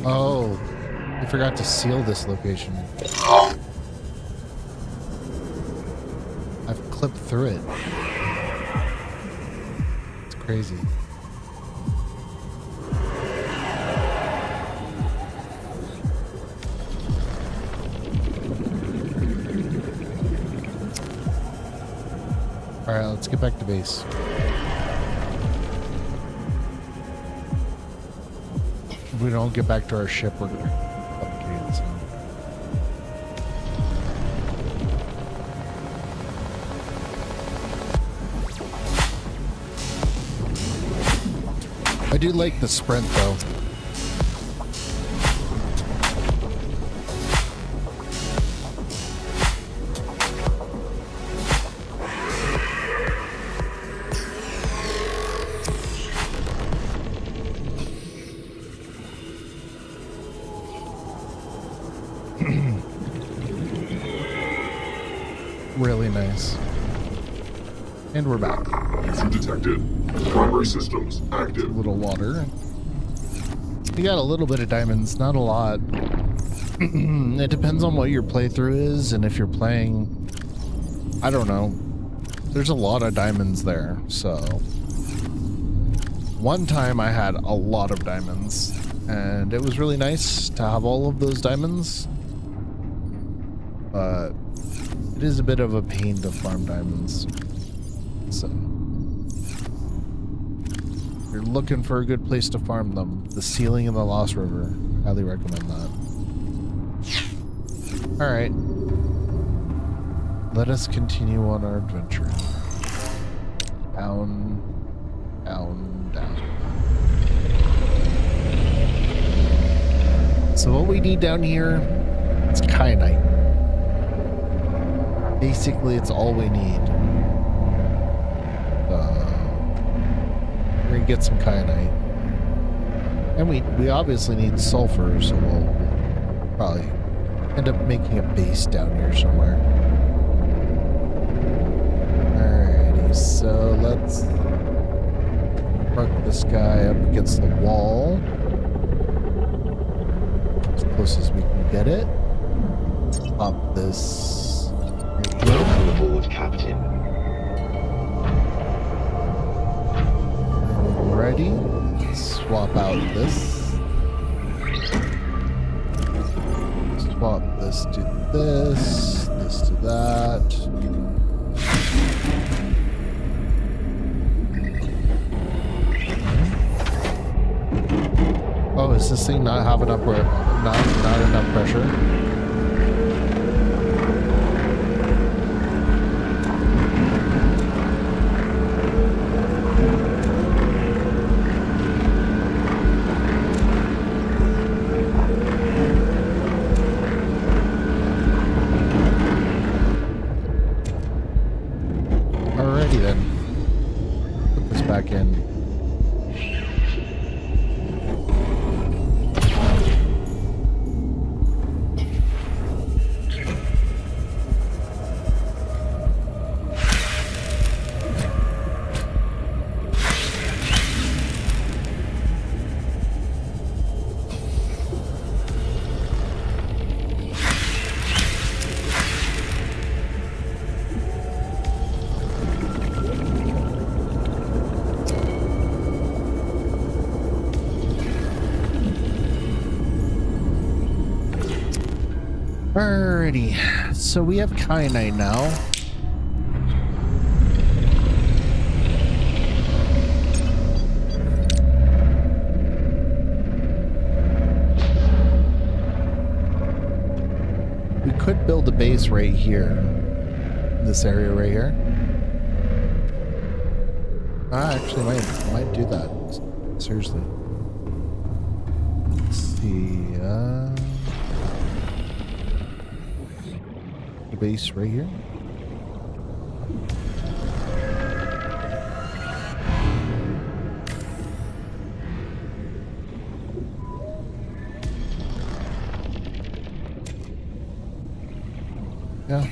Oh, I forgot to seal this location. I've clipped through it. It's crazy. All right, let's get back to base. If we don't get back to our ship, we're complicated. So. I do like the sprint though. Really nice. And we're back. Intrusion detected. Primary systems active. A little water. We got a little bit of diamonds, not a lot. It depends on what your playthrough is, and if you're playing, I don't know. There's a lot of diamonds there, so. One time I had a lot of diamonds, and it was really nice to have all of those diamonds. But it is a bit of a pain to farm diamonds. So, if you're looking for a good place to farm them, the ceiling in the Lost River. Highly recommend that. Alright. Let us continue on our adventure. Down, down, down. So what we need down here is kyanite. Basically, it's all we need. We're gonna get some kyanite. And we obviously need sulfur, so we'll probably end up making a base down here somewhere. Alrighty, so let's park this guy up against the wall. As close as we can get it. Pop this right here. Welcome aboard, Captain. Ready? Swap out this. Swap this to this. This to that. Oh, is this thing not have enough not enough pressure? Alrighty then. Put this back in. Alrighty, so we have kyanite now. We could build a base right here, in this area right here. I actually might do that. Seriously. Let's see. Base right here. Yeah.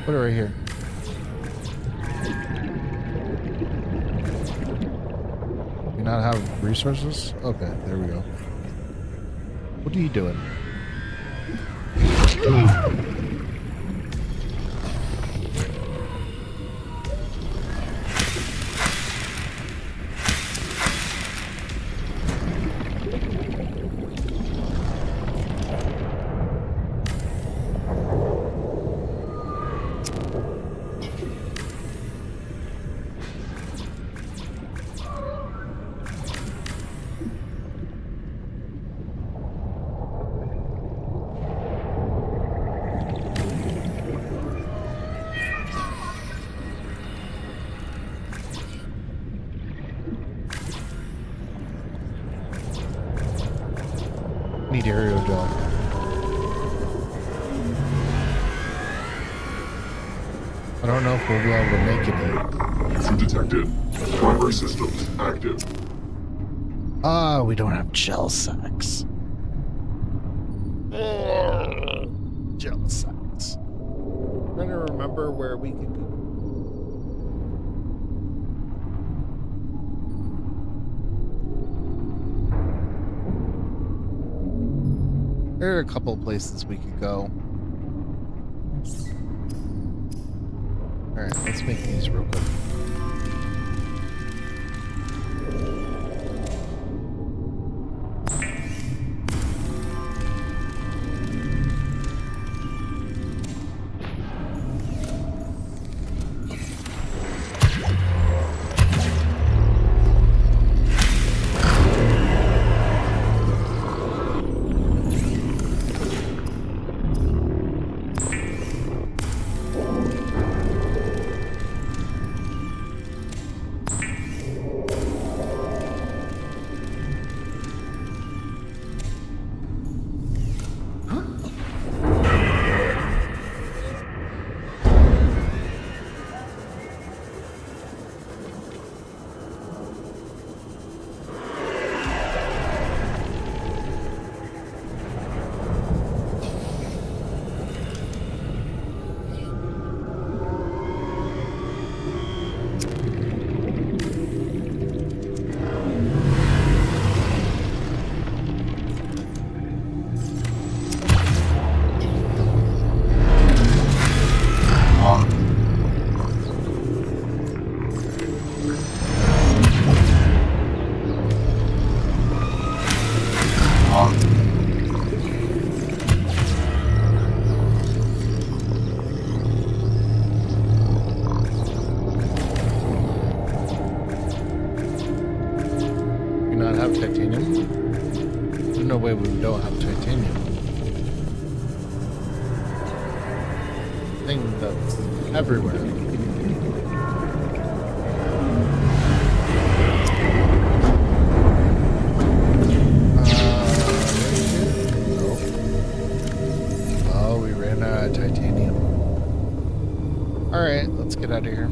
Put it right here. You not have resources? Okay, there we go. What are you doing? Need aerial gel. I don't know if we'll be able to make any. Issue detected. Primary systems active. Ah, we don't have gel sacks. Gel sacks. I'm trying to remember where we could go. There are a couple of places we could go. Alright, let's make these real quick. not have titanium? There's no way we don't have titanium. Thing that's everywhere. Nope. Oh, we ran out of titanium. Alright, let's get out of here.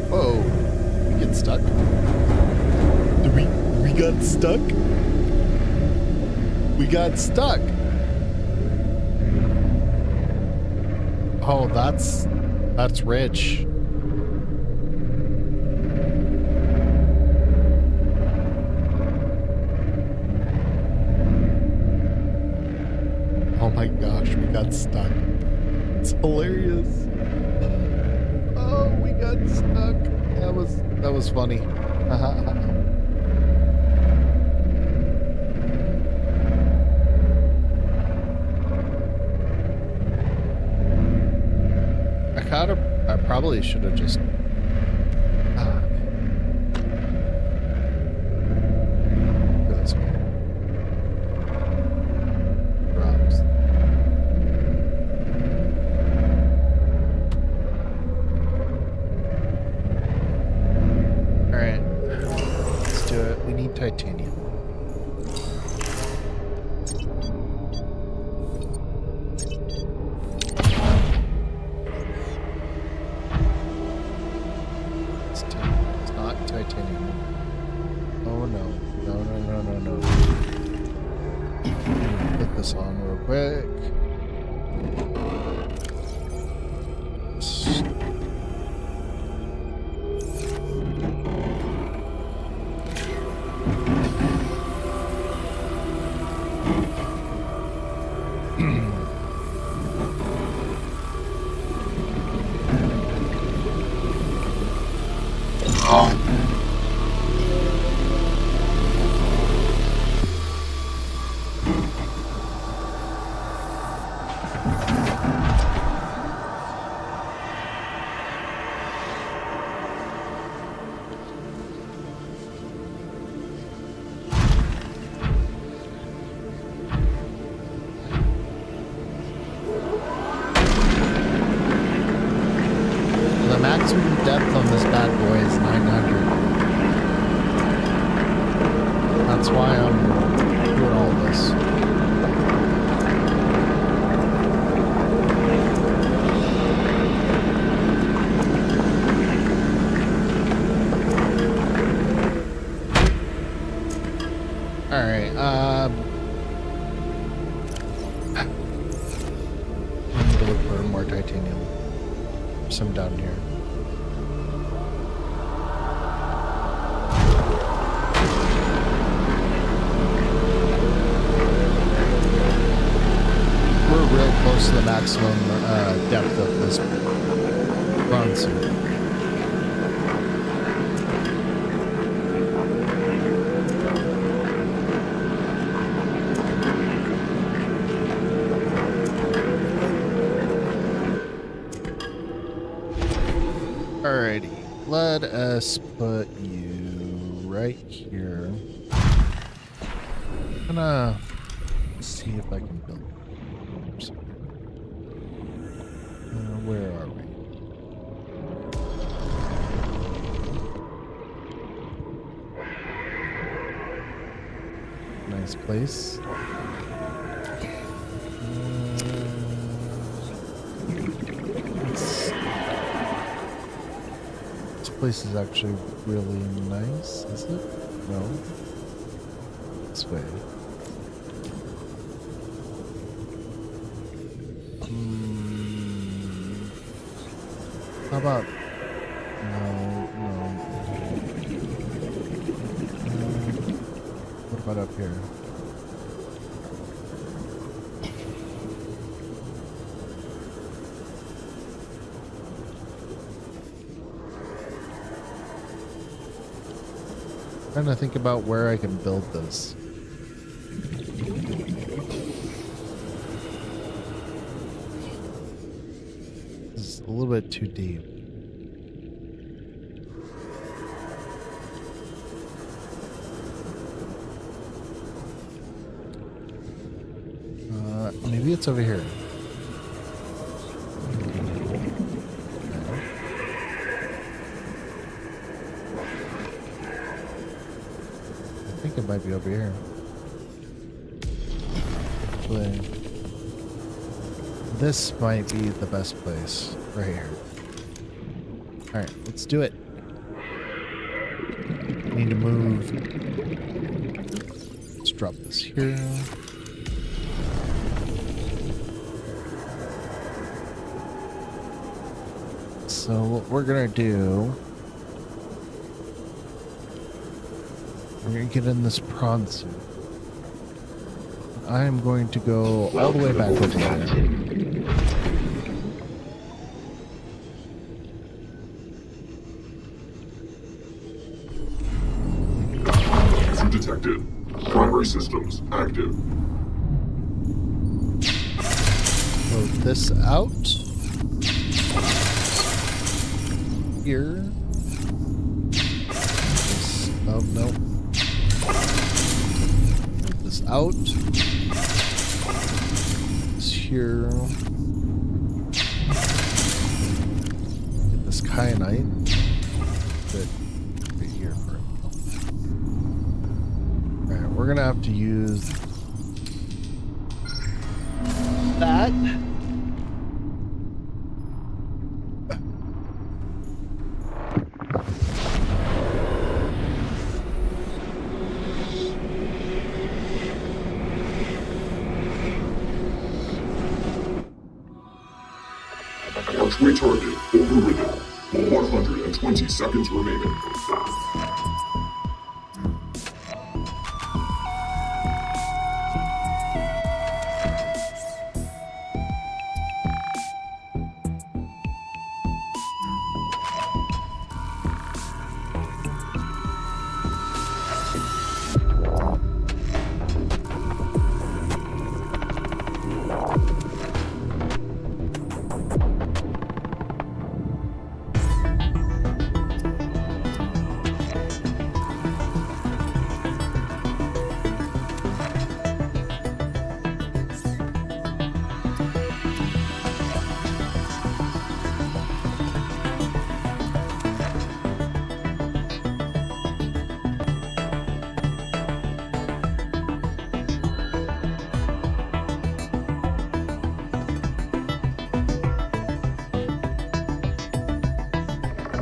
Whoa, we get stuck? We got stuck? We got stuck. Oh, that's rich. Oh my gosh, we got stuck. It's hilarious. Oh, we got stuck. That was funny. I probably should have just. Go this way. Drops. All right, let's do it. We need titanium. Quick. Maximum depth on this bad boy is 900. That's why I'm doing all this. All right. I need to look for more titanium. There's some down here. Real close to the maximum depth of this run suit. Alrighty, let us put you right here. I'm gonna see if I can build. Where are we? Nice place. This place is actually really nice, is it? No. This way. How about no. What about up here? Trying to think about where I can build this. This is a little bit too deep. Maybe it's over here. I think it might be over here. Actually, this might be the best place. Right here. Alright, let's do it. Need to move. Let's drop this here. So what we're gonna do, we're gonna get in this prawn suit. I am going to go all the way back over there. Captain. Issue detected. Primary systems active. Load this out. Here. This, oh, no. Load this out. This here. Get this kyanite. Good. Right here for it. Alright, we're gonna have to use that. Archway target overridden. 120 seconds remaining.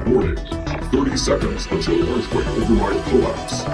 Warning. 30 seconds until earthquake override collapse.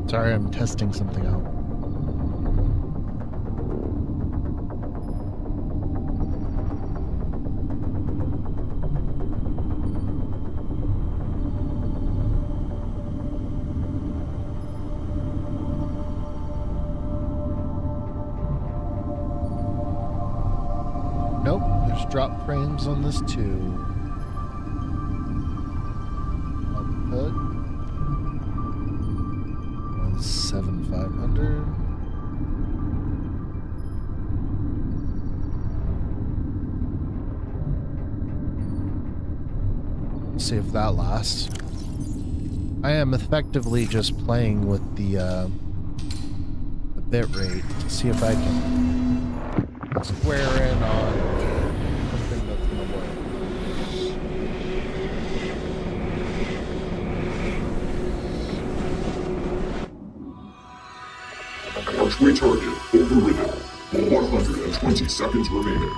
Sorry, I'm testing something out. drop frames on this too. Output was 7500. See if that lasts. I am effectively just playing with the bit rate to see if I can square in on something that's gonna work. Archway target overridden. 120 seconds remaining.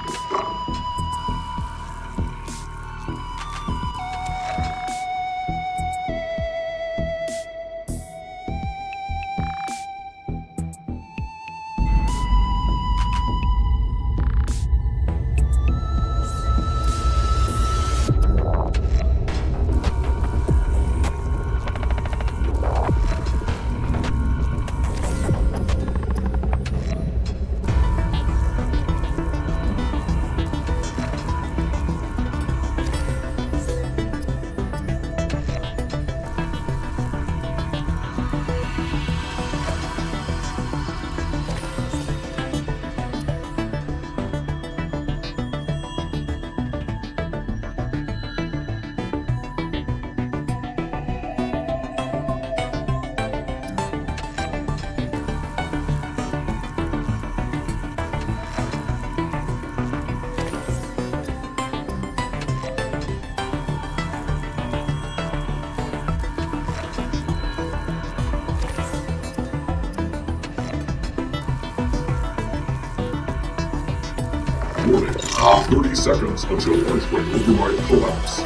Warning. 30 seconds until earthquake override collapse.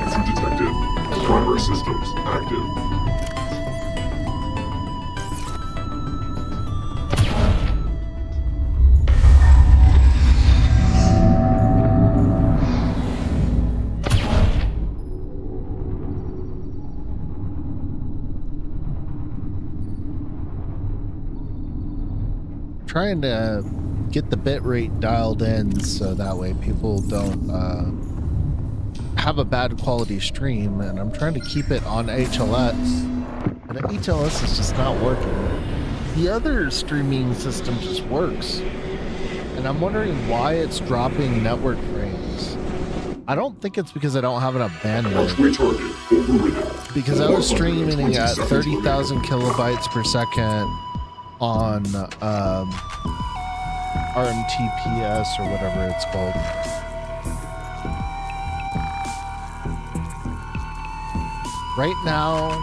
Issue detected. Primary systems active. Trying to get the bit rate dialed in so that way people don't have a bad quality stream, and I'm trying to keep it on HLX, and HLX is just not working. The other streaming system just works, and I'm wondering why it's dropping network frames. I don't think it's because I don't have enough bandwidth, because I was streaming at 30,000 kilobytes per second on RMTPS or whatever it's called. Right now,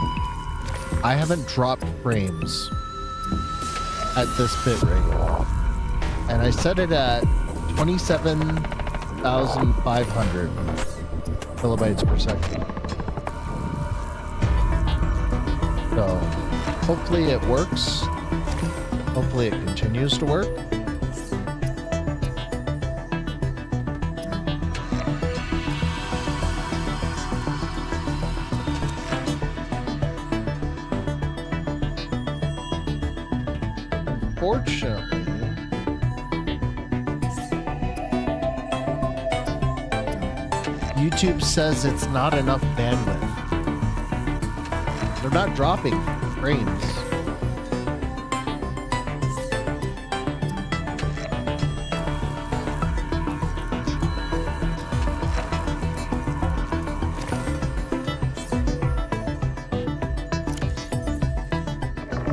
I haven't dropped frames at this bit rate, and I set it at 27,500 kilobytes per second. So hopefully it works. Hopefully it continues to work. Unfortunately, YouTube says it's not enough bandwidth. They're not dropping frames.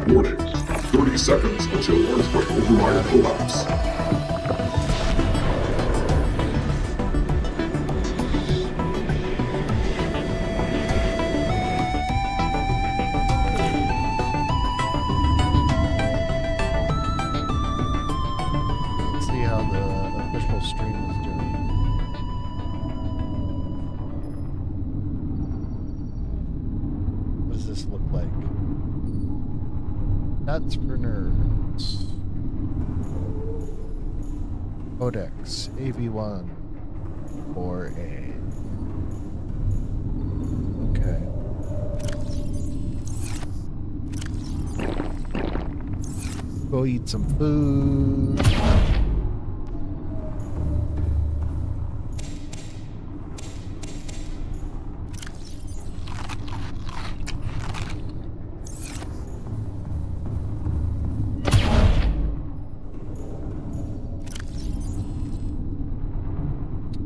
Warning. 30 seconds until earthquake override collapse. Let's see how the official stream is doing. What does this look like? That's for nerds. Codex AV1 4A. Okay. Go eat some food.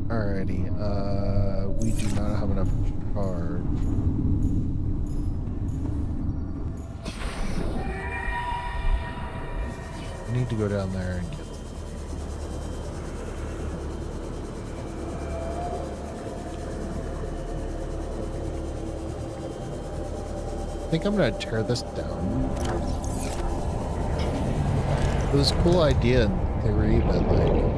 Alrighty, we do not have enough charge. I need to go down there and get them. I think I'm gonna tear this down. It was a cool idea in theory, but like...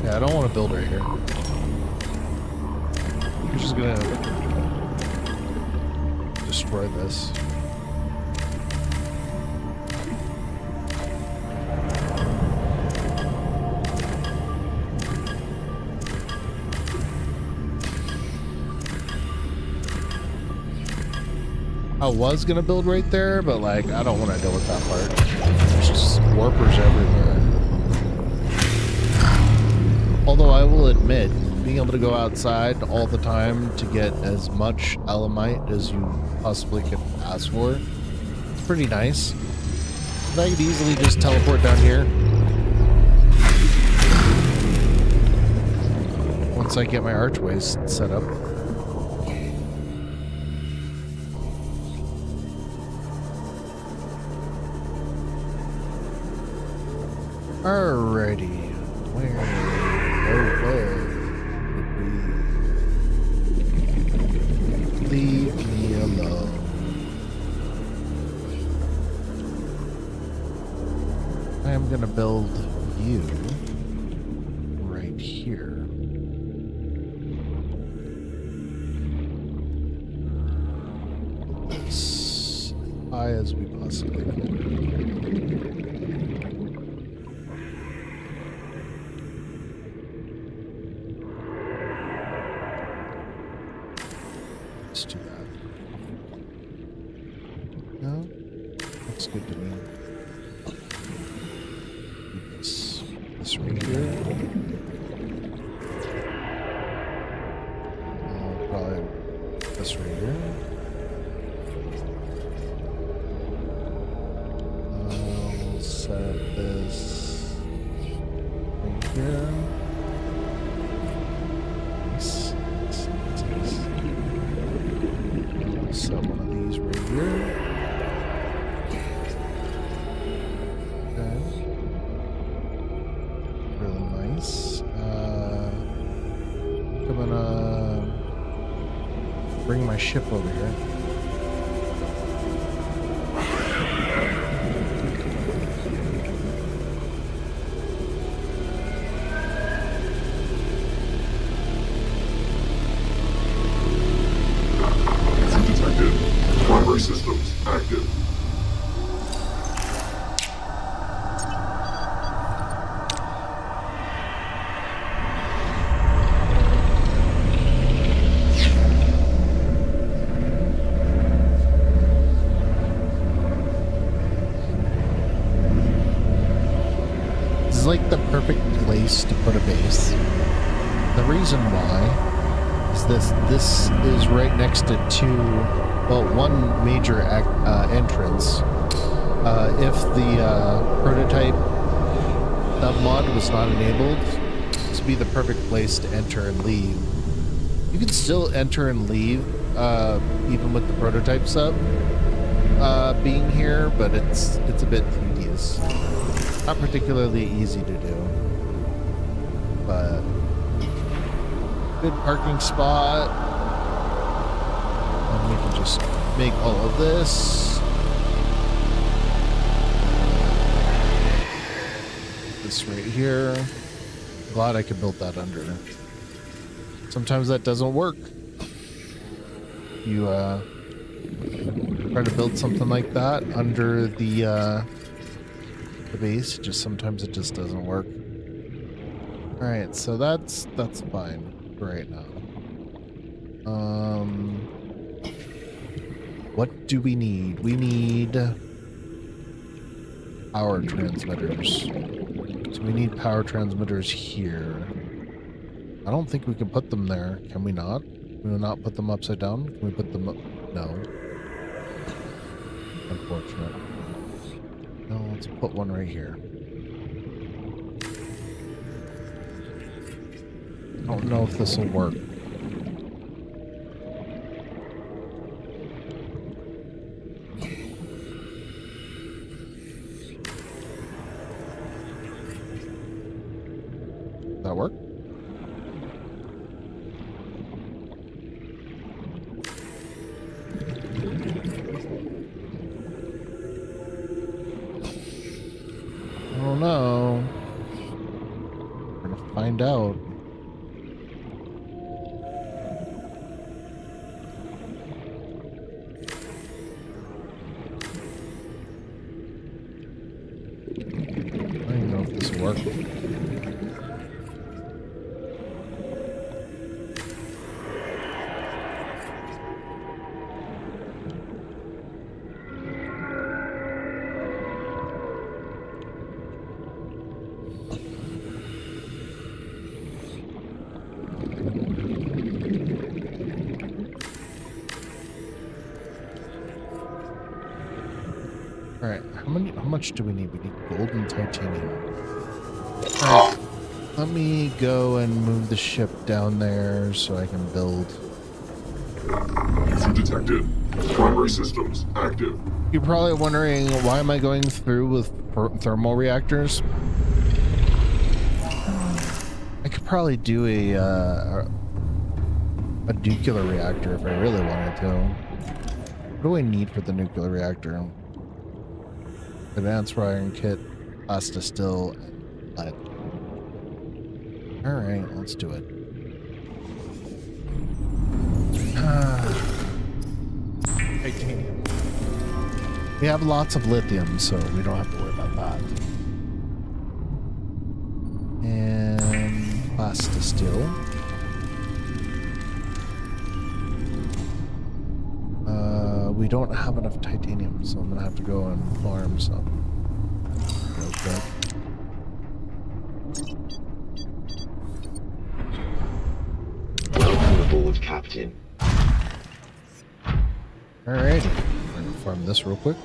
I don't want to build right here. I'm just gonna destroy this. I was gonna build right there, but like I don't want to deal with that part. There's just warpers everywhere. Although I will admit, being able to go outside all the time to get as much Elamite as you possibly can ask for, it's pretty nice. I could easily just teleport down here. Once I get my archways set up. Alrighty. Leave me alone. I am gonna build you right here. As high as we possibly can. Let's do that. No? Looks good to me. Do this. This right here. Probably this right here. I'll set this right here. Nice. Set one of these right here. Okay. Really nice. I'm gonna bring my ship over here. Detected. Primary systems active. This is like the perfect place to put a base. The reason why is this is right next to one major entrance. If the prototype mod was not enabled, this would be the perfect place to enter and leave. You can still enter and leave, even with the prototype sub being here, but it's a bit tedious. Not particularly easy to do, but good parking spot. And we can just make all of this. This right here. Glad I could build that under. Sometimes that doesn't work. You try to build something like that under the base, just sometimes it just doesn't work. All right, so that's fine for right now. What do we need? We need power transmitters. So we need power transmitters here. I don't think we can put them there. Can we not? Can we not put them upside down? Can we put them up? No. Unfortunate. No, let's put one right here. I don't know if this will work. Does that work? I don't know. We're gonna find out. I don't even know if this will work. Alright, how much do we need? We need gold and titanium. Alright, let me go and move the ship down there so I can build. User detected. Primary systems active. You're probably wondering, why am I going through with thermal reactors? I could probably do a nuclear reactor if I really wanted to. What do I need for the nuclear reactor? Advanced wiring kit, plastistill, and lead. Alright, let's do it. Titanium. We have lots of lithium, so we don't have to worry about that. And plastistill. We don't have enough titanium, so I'm gonna have to go and farm some. Okay. Welcome aboard, Captain. Alrighty, we're gonna farm this real quick.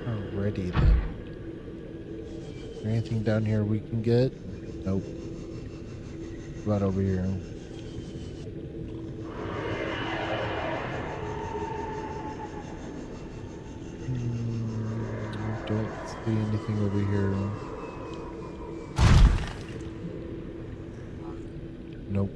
Alrighty then. Is there anything down here we can get? Nope. What about over here? I don't see anything over here. Nope.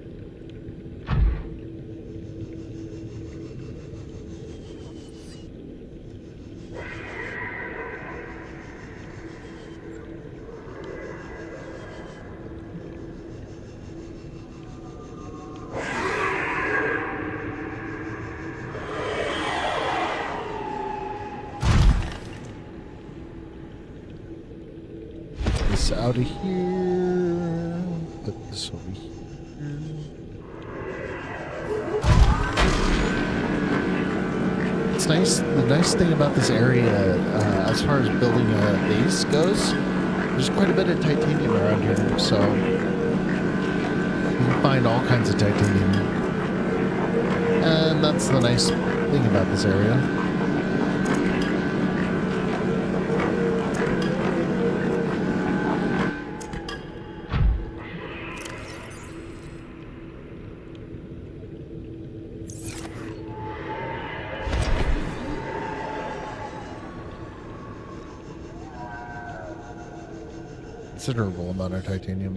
This out of here. Put this over here. It's nice. The nice thing about this area, as far as building a base goes, there's quite a bit of titanium around here, so you can find all kinds of titanium. And that's the nice thing about this area. considerable amount of titanium.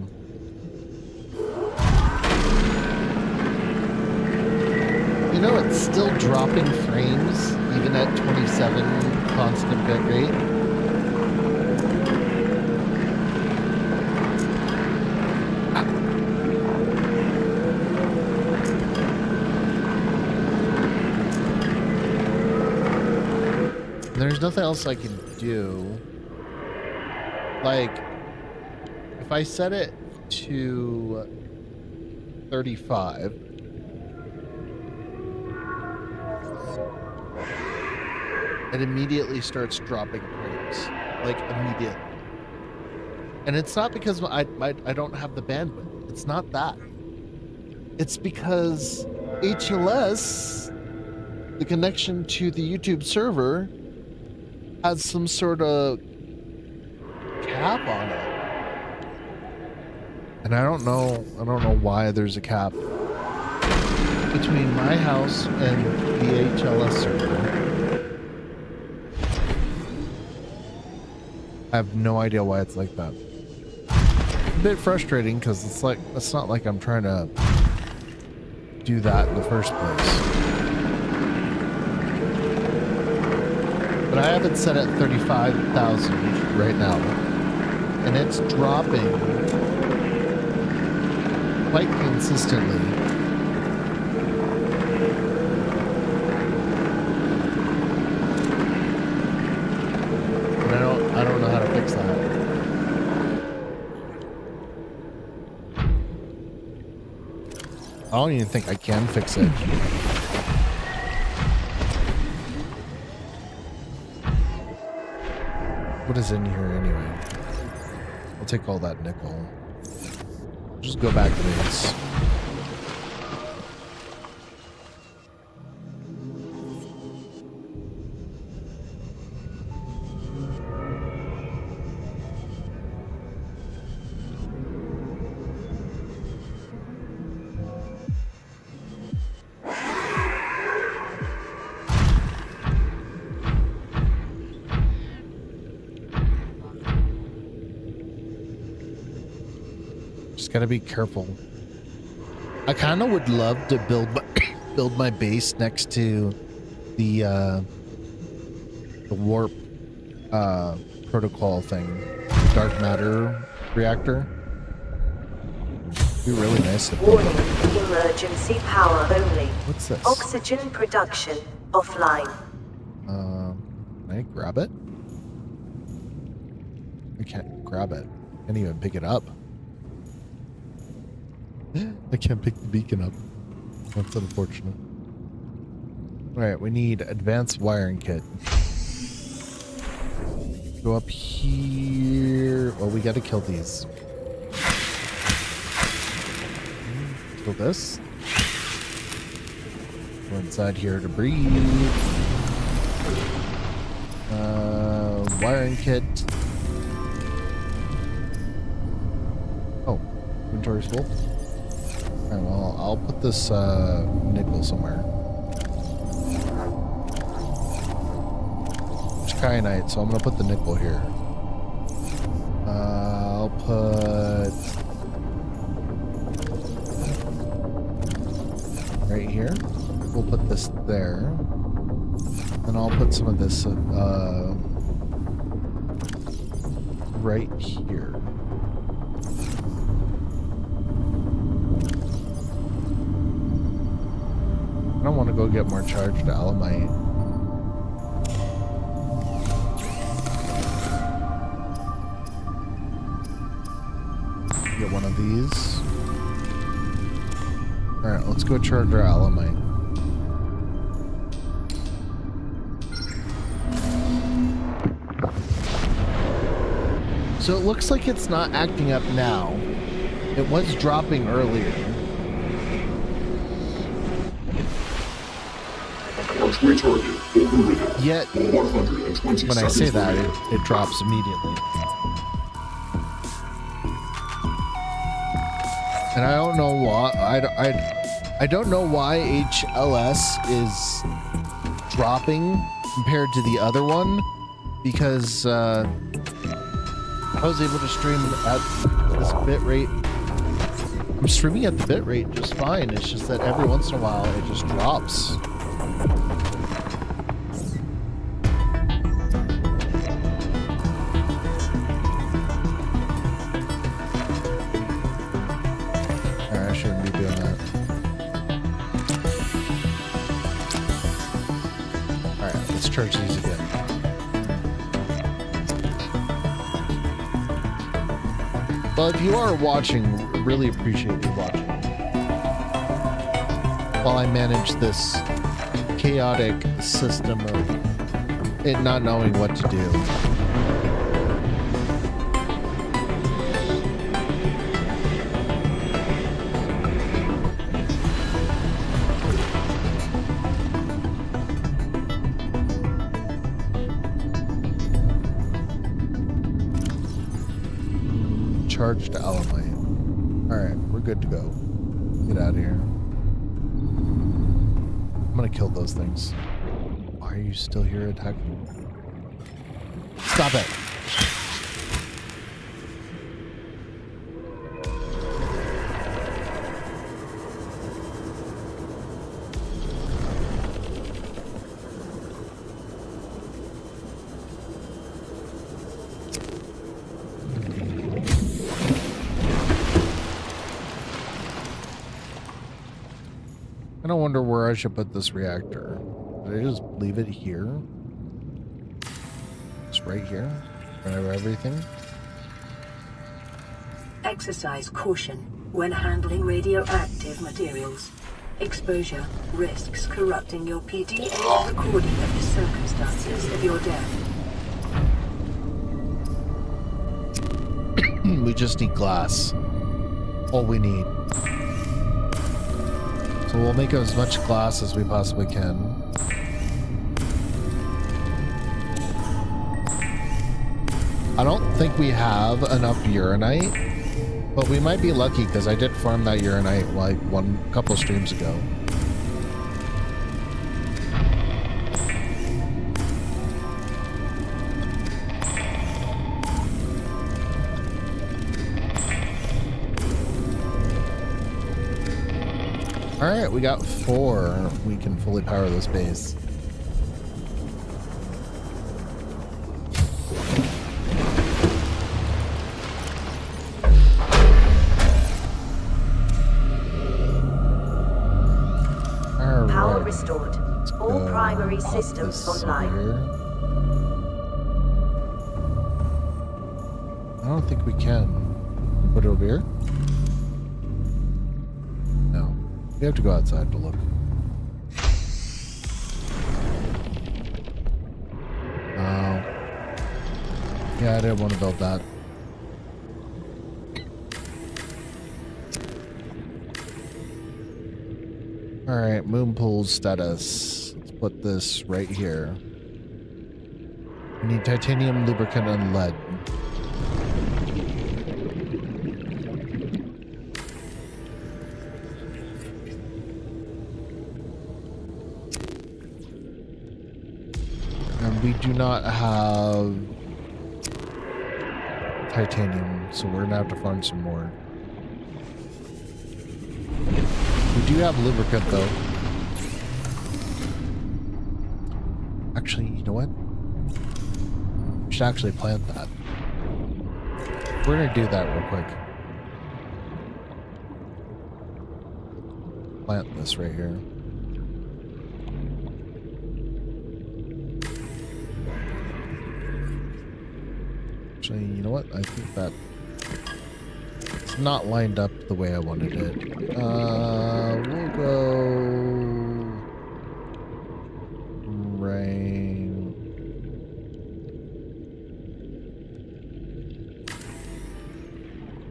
You know, it's still dropping frames even at 27 constant bit rate. There's nothing else I can do. Like, if I set it to 35, it immediately starts dropping frames. Like, immediately. And it's not because I don't have the bandwidth. It's not that. It's because HLS, the connection to the YouTube server, has some sort of cap on it. And I don't know why there's a cap between my house and the HLS server. I have no idea why it's like that. A bit frustrating because it's not like I'm trying to do that in the first place. But I have it set at 35,000 right now, and it's dropping quite consistently. And I don't know how to fix that. I don't even think I can fix it. What is in here anyway? I'll take all that nickel. Just go back to this. Gotta be careful. I kind of would love to build my base next to the warp protocol thing, dark matter reactor. It'd be really nice. Warning, emergency power only. What's this? Oxygen production offline. Can I grab it? I can't grab it. Can't even pick it up. I can't pick the beacon up. That's unfortunate. Alright, we need advanced wiring kit. Go up here. Oh, we gotta kill these. Kill this. Go inside here to breathe. Wiring kit. Oh, inventory's full. Alright, well, I'll put this nickel somewhere. It's kyanite, so I'm gonna put the nickel here. I'll put right here. We'll put this there. And I'll put some of this right here. I don't want to go get more charged alamite. Get one of these. Alright, let's go charge our alamite. So it looks like it's not acting up now. It was dropping earlier. Archway target overridden. Yet, 120 when I say seconds that, remaining. it drops immediately. And I don't know why. I don't know why HLS is dropping compared to the other one, because I was able to stream at this bit rate. I'm streaming at the bit rate just fine. It's just that every once in a while it just drops. Alright, I shouldn't be doing that. Alright, let's charge these again. Well, if you are watching, really appreciate you watching while I manage this chaotic system of it not knowing what to do. Charged alamite. Alright, we're good to go. Get out of here. I'm gonna kill those things. Why are you still here attacking? Stop it! I don't wonder where I should put this reactor. Did I just leave it here? Just right here? Right over everything? Exercise caution when handling radioactive materials. Exposure risks corrupting your PDA recording of the circumstances of your death. We just need glass. All we need. So we'll make as much glass as we possibly can. I don't think we have enough uranite, but we might be lucky because I did farm that uranite like couple streams ago. Alright, we got 4. We can fully power this base. Alright. Power restored. All primary systems online. I don't think we can. Put it over here? We have to go outside to look. Oh. Yeah, I didn't want to build that. Alright, moon pool status. Let's put this right here. We need titanium, lubricant, and lead. We do not have titanium, so we're gonna have to find some more. We do have lubricant though. Actually, you know what? We should actually plant that. We're gonna do that real quick. Plant this right here. Actually, you know what? I think that it's not lined up the way I wanted it. We'll go right.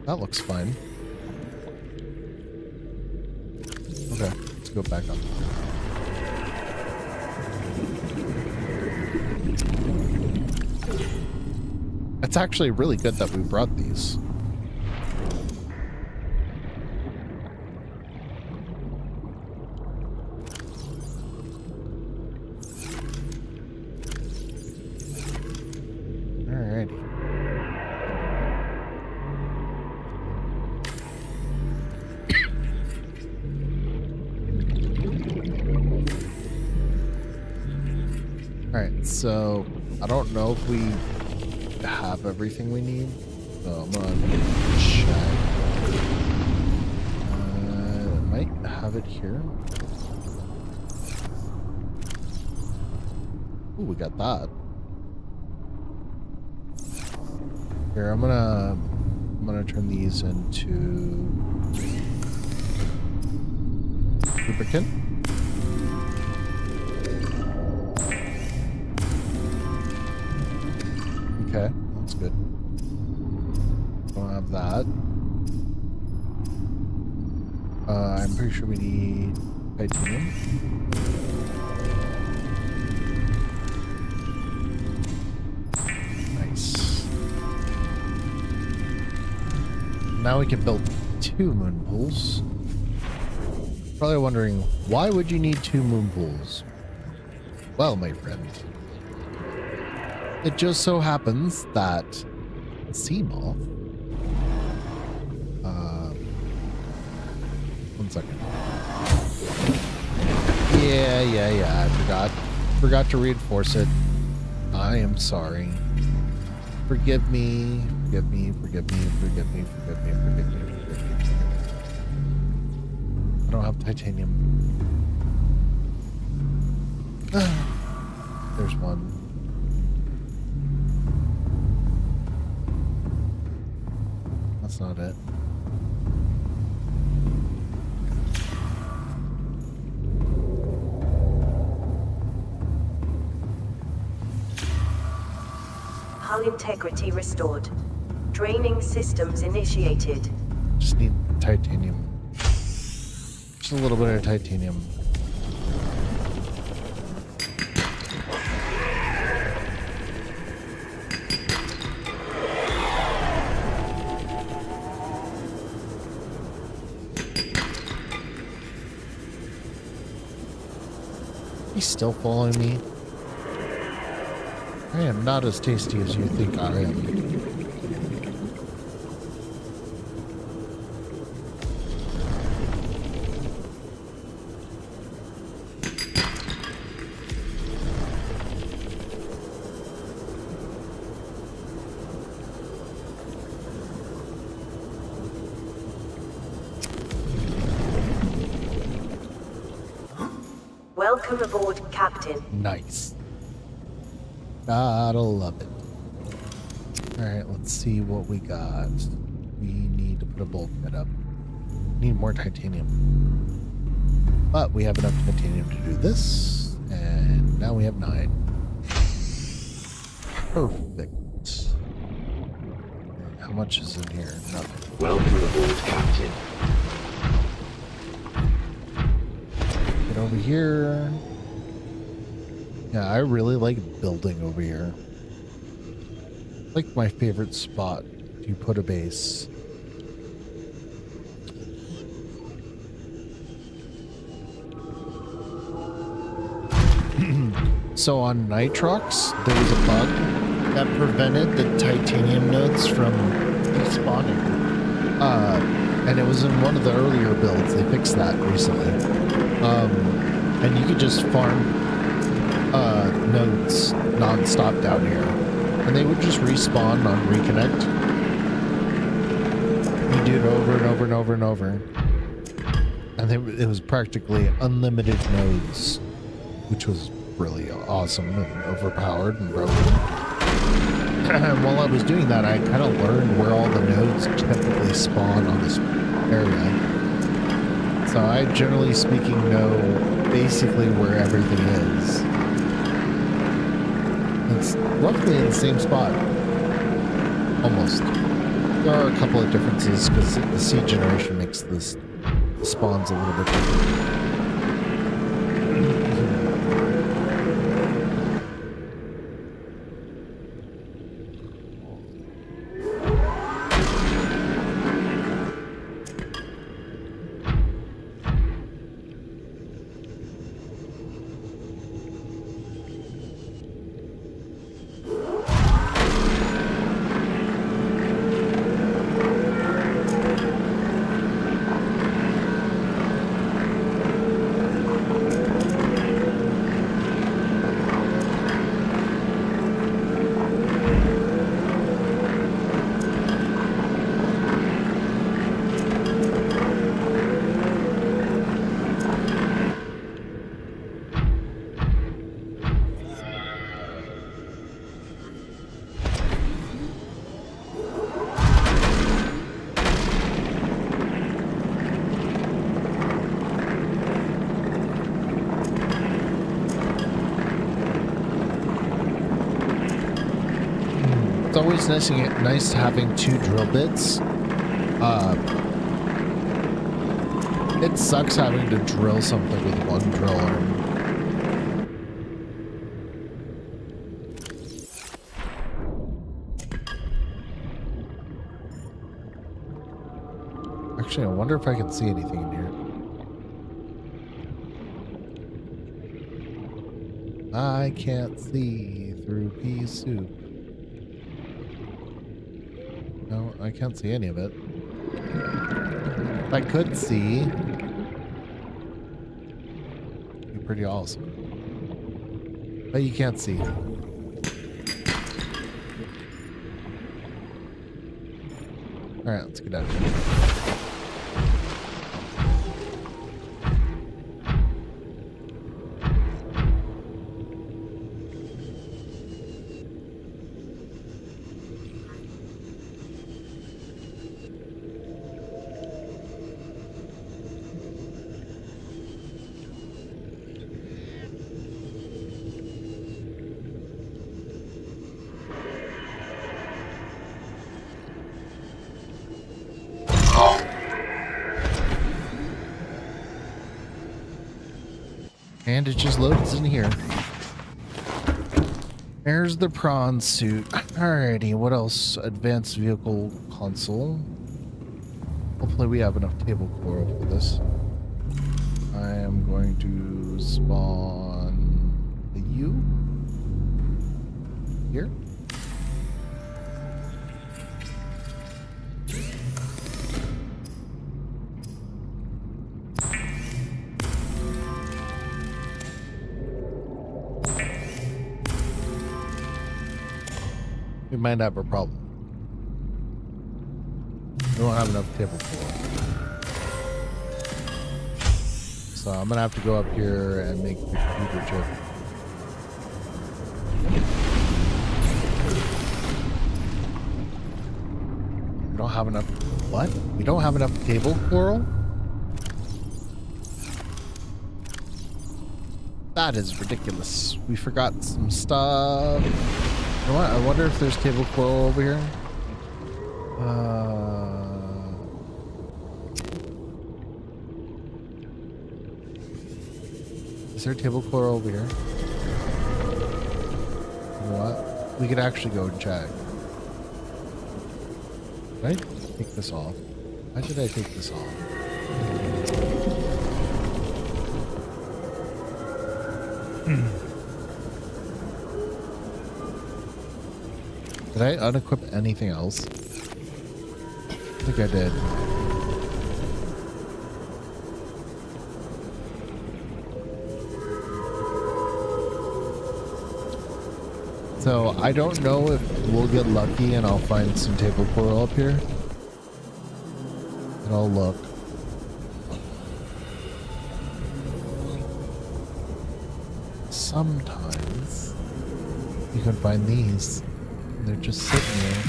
That looks fine. Okay, let's go back up. It's actually really good that we brought these. Alrighty. So I don't know if we have everything we need. So I'm gonna check. Might have it here. Ooh, we got that. Here, I'm gonna turn these into lubricant. Okay, that's good. Don't have that. I'm pretty sure we need titanium. Nice. Now we can build 2 moon pools. Probably wondering, why would you need 2 moon pools? Well, my friend, it just so happens that sea moth. One second. Yeah. I forgot to reinforce it. I am sorry. Forgive me. I don't have titanium. There's one. That's not it. Hull integrity restored. Draining systems initiated. Just need titanium. Just a little bit of titanium. He's still following me. I am not as tasty as you think I am. Welcome aboard, Captain. Nice. Gotta love it. Alright, let's see what we got. We need to put a bulkhead up. Need more titanium. But we have enough titanium to do this. And now we have 9. Perfect. How much is in here? Nothing. Welcome aboard, Captain. Get over here. Yeah, I really like building over here. Like my favorite spot to put a base. So on Nitrox, there was a bug that prevented the titanium nodes from spawning. And it was in one of the earlier builds. They fixed that recently. And you could just farm nodes non-stop down here, and they would just respawn on reconnect. You do it over and over and over and over, and it was practically unlimited nodes, which was really awesome and overpowered and broken. And while I was doing that, I kind of learned where all the nodes typically spawn on this area. So I, generally speaking, know basically where everything is. It's roughly in the same spot. Almost. There are a couple of differences because the seed generation makes this spawns a little bit different. always nice having 2 drill bits. It sucks having to drill something with 1 drill arm. Actually, I wonder if I can see anything in here. I can't see through pea soup. No, I can't see any of it. If I could see, it'd be pretty awesome. But you can't see. Alright, let's get out of here. And it just loads in here. There's the prawn suit. Alrighty, what else? Advanced vehicle console. Hopefully we have enough table coral for this. I am going to spawn the U here. We might have a problem. We don't have enough table coral. So I'm gonna have to go up here and make the computer chip. We don't have enough. What? We don't have enough table coral? That is ridiculous. We forgot some stuff. You know what? I wonder if there's table coral over here. Is there table coral over here? You know what? We could actually go and check. Did I take this off? Why did I take this off? Did I unequip anything else? I think I did. So I don't know if we'll get lucky and I'll find some table coral up here. And I'll look. Sometimes you can find these. They're just sitting there.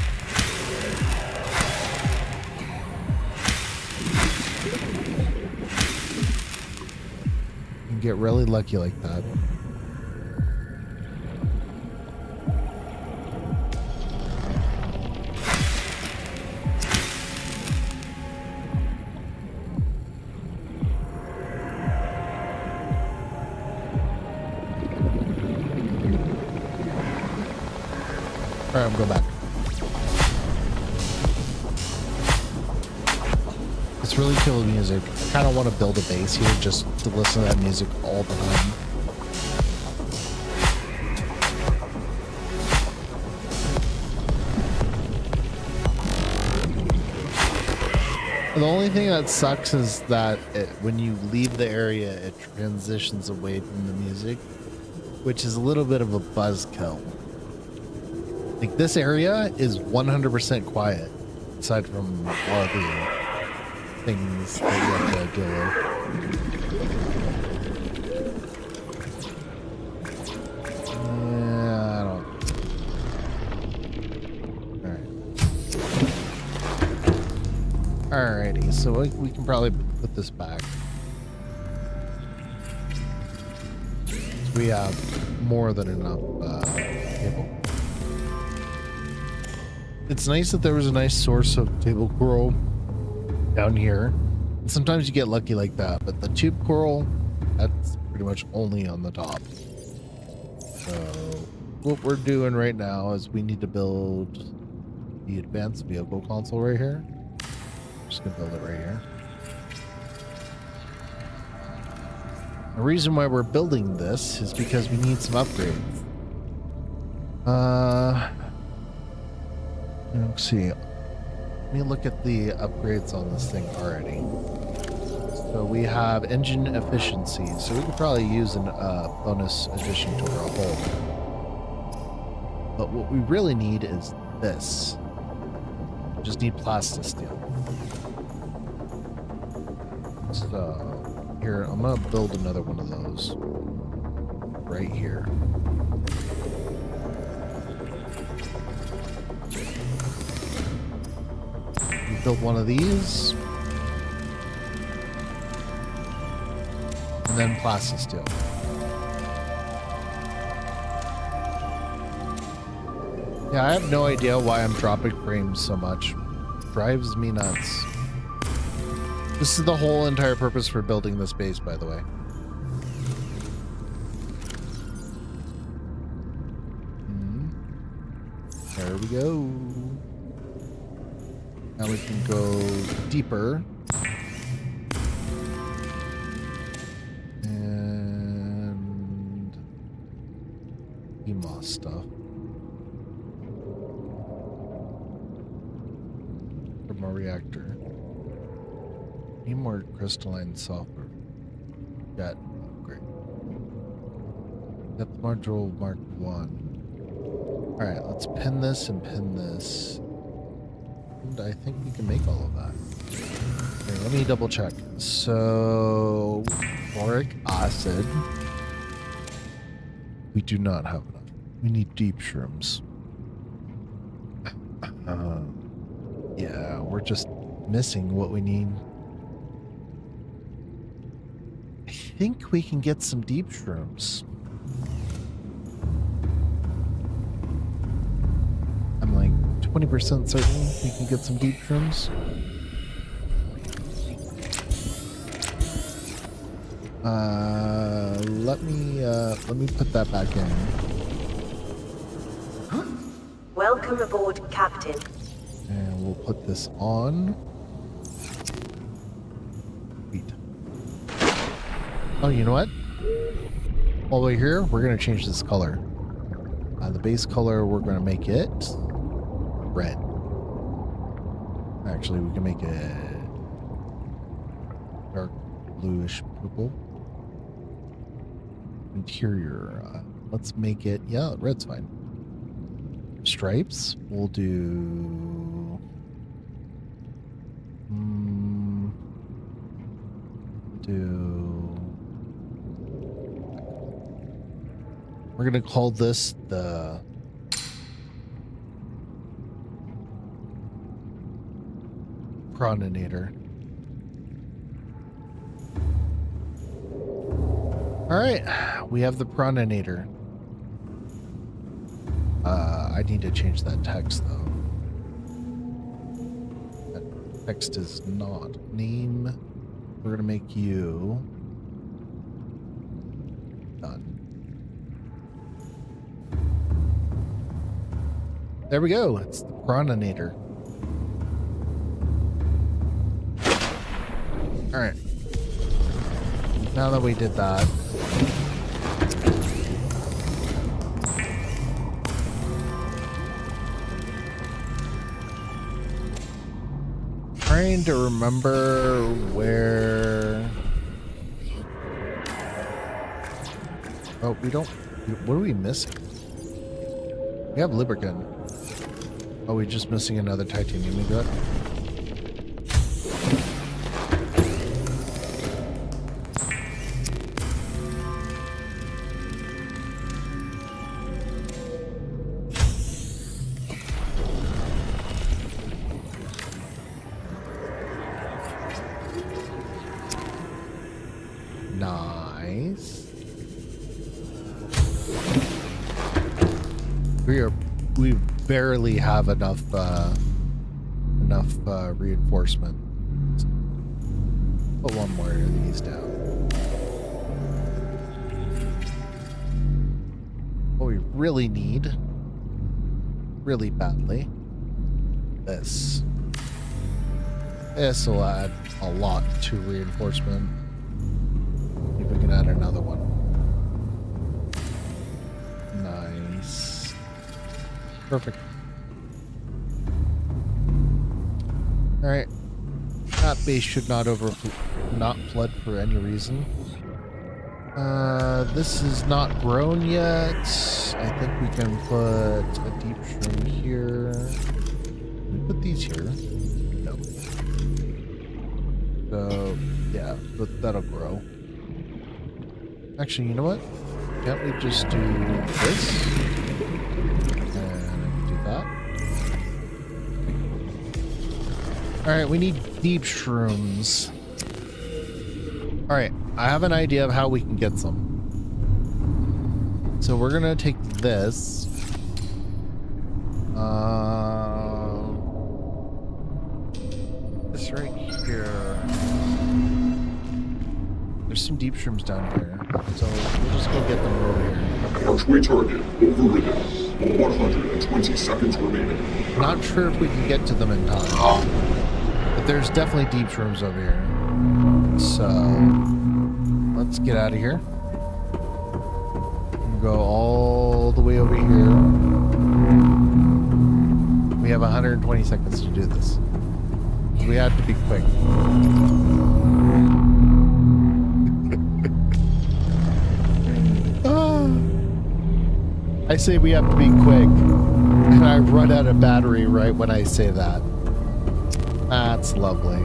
You can get really lucky like that. Alright, I'm going back. It's really cool music. I kind of want to build a base here just to listen to that music all the time. The only thing that sucks is that when you leave the area, it transitions away from the music, which is a little bit of a buzzkill. Like, this area is 100% quiet, aside from all the things that you have to deal with. Yeah, I don't... Alright. Alrighty, so we can probably put this back. We have more than enough table. It's nice that there was a nice source of table coral down here. And sometimes you get lucky like that, but the tube coral, that's pretty much only on the top. So what we're doing right now is we need to build the advanced vehicle console right here. I'm just gonna build it right here. The reason why we're building this is because we need some upgrades. Let's see. Let me look at the upgrades on this thing already. So we have engine efficiency, so we could probably use a bonus addition to our hull. But what we really need is this. We just need plastisteel. So here, I'm gonna build another one of those right here. Build one of these, and then plastisteel. Yeah, I have no idea why I'm dropping frames so much. Drives me nuts. This is the whole entire purpose for building this base, by the way. There we go. Now we can go deeper. And EMOS stuff. From a reactor. Need more crystalline software. Jet upgrade. Depth module Mark 1. Alright, let's pin this and pin this. And I think we can make all of that. Okay, let me double check. So, boric acid. We do not have enough. We need deep shrooms. Yeah, we're just missing what we need. I think we can get some deep shrooms. I'm like 20% certain we can get some deep shrooms. Let me put that back in. Welcome aboard, Captain. And we'll put this on. Sweet. Oh, you know what? While we're here, we're gonna change this color. The base color, we're gonna make it red. Actually, we can make it dark bluish purple. Interior, let's make it, yeah, red's fine. Stripes, we'll do we're gonna call this the Proninator. All right, we have the Proninator. I need to change that text though. That text is not name. We're gonna make you done. There we go. It's the Proninator. All right. Now that we did that, trying to remember where. Oh, we don't. What are we missing? We have lubricant. Oh, we're just missing another titanium ingot. Nice. We've barely have enough reinforcement. Put one more of these down. What we really need, really badly, this. This will add a lot to reinforcement. See if we can add another one. Nice. Perfect. All right. That base should not flood for any reason. This is not grown yet. I think we can put a deep shroom here. Can we put these here? No. So, yeah, but that'll grow. Actually, you know what? Can't we just do this? And do that. Alright, we need deep shrooms. Alright, I have an idea of how we can get some. So we're gonna take this. This right here. There's some deep shrooms down here. So we'll just go get them over here. Archway target overridden. 120 seconds remaining. Not sure if we can get to them in time. But there's definitely deep shrooms over here. So let's get out of here. We'll go all the way over here. We have 120 seconds to do this. We have to be quick. I say we have to be quick, and I run out of battery right when I say that. That's lovely.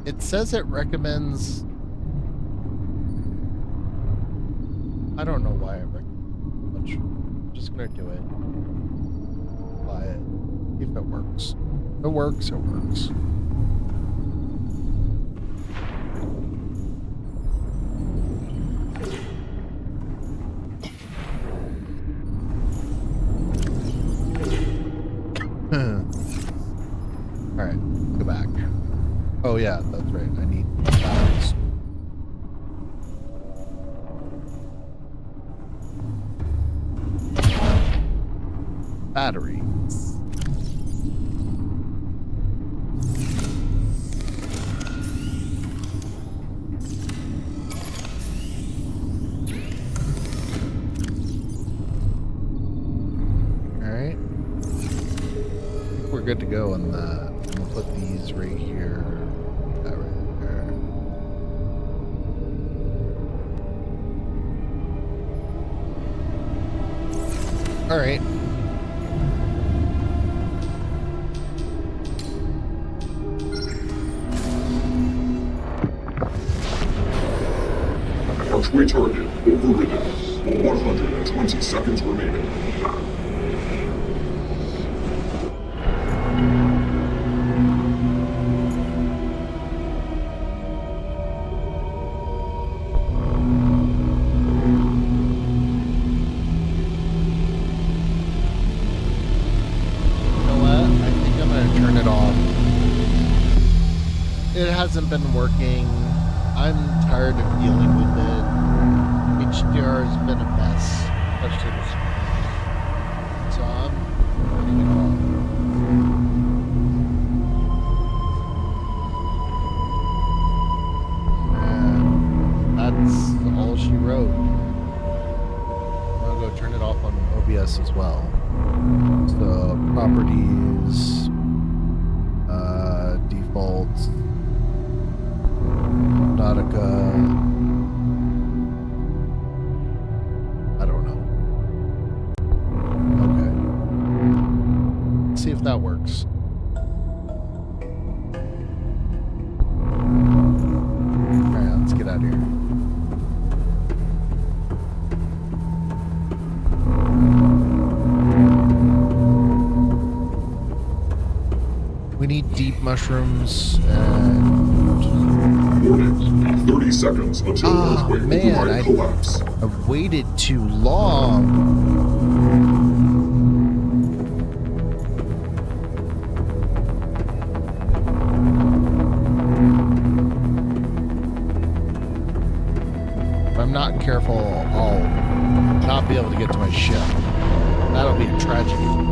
It says it recommends. I don't know why it recommends much. I'm just gonna do it. Buy it. See if it works. If it works, it works. Alright, go back. Oh yeah, that's right. I need batteries. Batteries. Alright. I think we're good to go on that. I'm gonna put these right here. That right there. Alright. Archway target overridden. 120 seconds remaining. It hasn't been working. I'm tired of dealing with it. HDR has been a mess, especially this one. So I'm turning it off. And that's all she wrote. I'm gonna go turn it off on OBS as well. So properties, defaults. Nautica. I don't know. Okay. Let's see if that works. out of here. We need deep mushrooms and... Warning. 30 seconds until earthquake override collapse. I've waited too long. If I'm not careful, I'll not be able to get to my ship. That'll be a tragedy.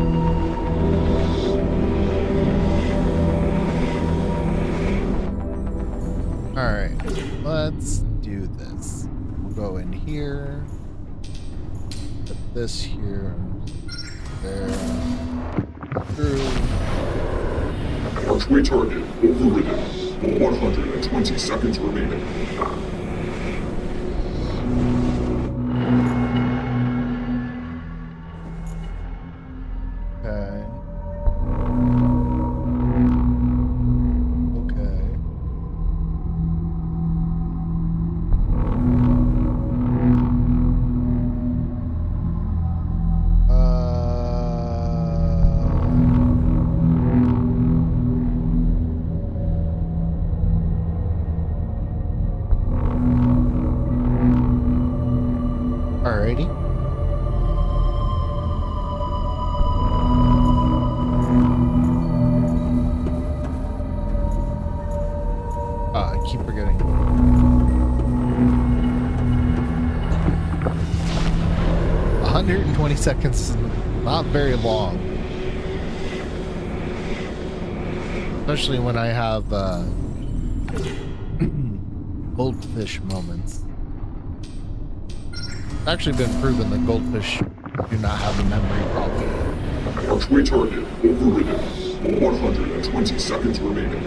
Alright, let's do this. We'll go in here. Put this here. There. Through. Archway target overridden. 120 seconds remaining. Okay. Okay. Alrighty. I keep forgetting. 120 seconds is not very long. Especially when I have goldfish moments. It's actually been proven that goldfish do not have a memory problem. Archway target overridden. 120 seconds remaining.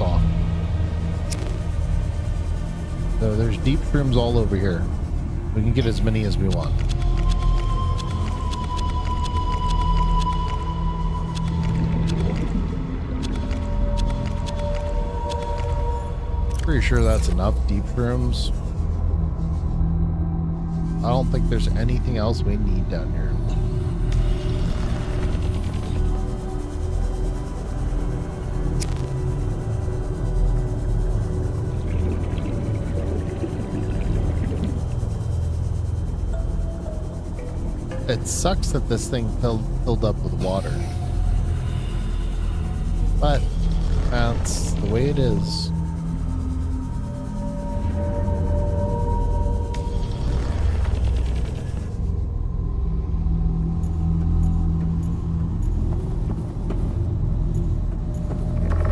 Off. So there's deep shrooms all over here. We can get as many as we want. Pretty sure that's enough deep shrooms. I don't think there's anything else we need down here. It sucks that this thing filled up with water. But that's the way it is.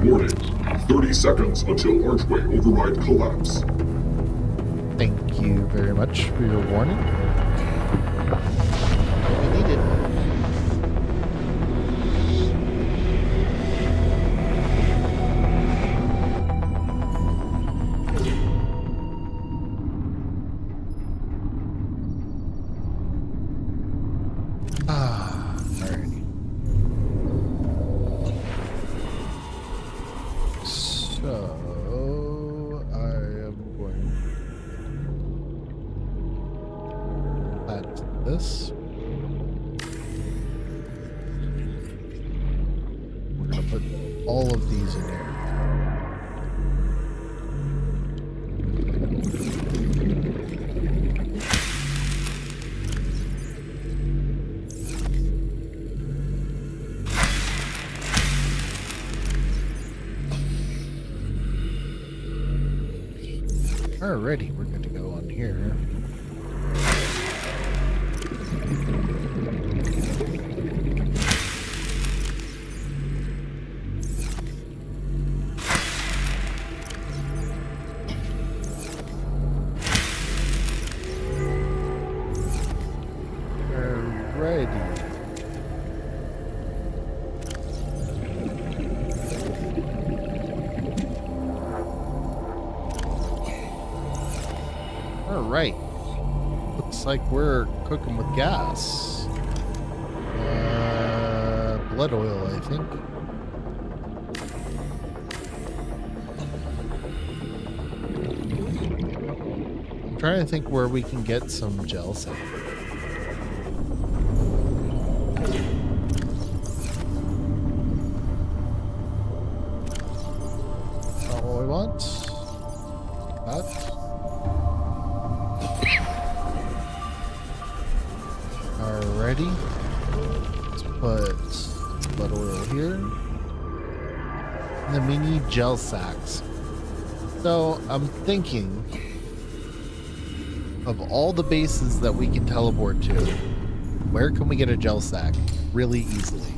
Warning. 30 seconds until archway override collapse. Thank you very much for your warning. We need it. Alrighty. So I am going at this. We're gonna put all of these in here. Alrighty, we're going to go on here. All right. Looks like we're cooking with gas. Blood oil, I think. I'm trying to think where we can get some gel sack. Not what we want. That. Alrighty. Let's put blood oil here. And then we need gel sacks. So I'm thinking of all the bases that we can teleport to, where can we get a gel sack really easily?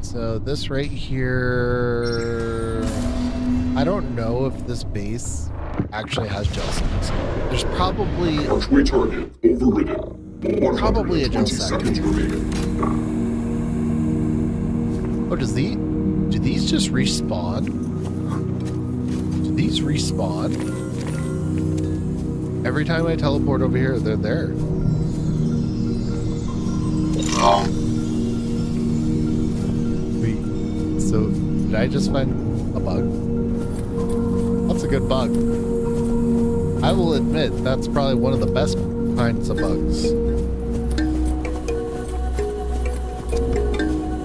So this right here, I don't know if this base actually has gel sacks. There's probably Archway target overridden. Probably a gel 120 sack. seconds remaining. Oh, do these just respawn? Do these respawn? Every time I teleport over here, they're there. Wait, so did I just find a bug? That's a good bug. I will admit, that's probably one of the best kinds of bugs.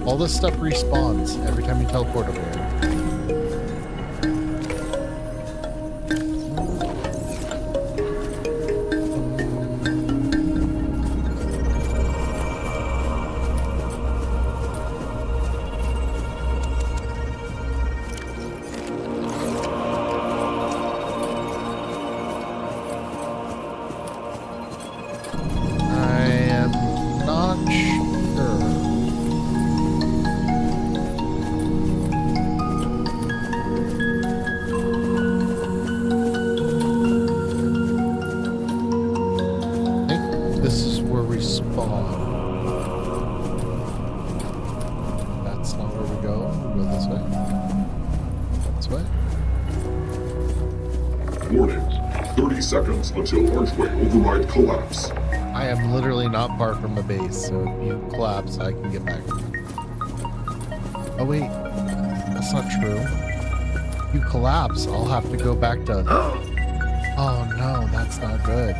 All this stuff respawns every time you teleport over here. Warning. 30 seconds until archway override collapse. I am literally not far from the base, so if you collapse, I can get back. Oh wait, that's not true. If you collapse, I'll have to go back to... Oh no, that's not good.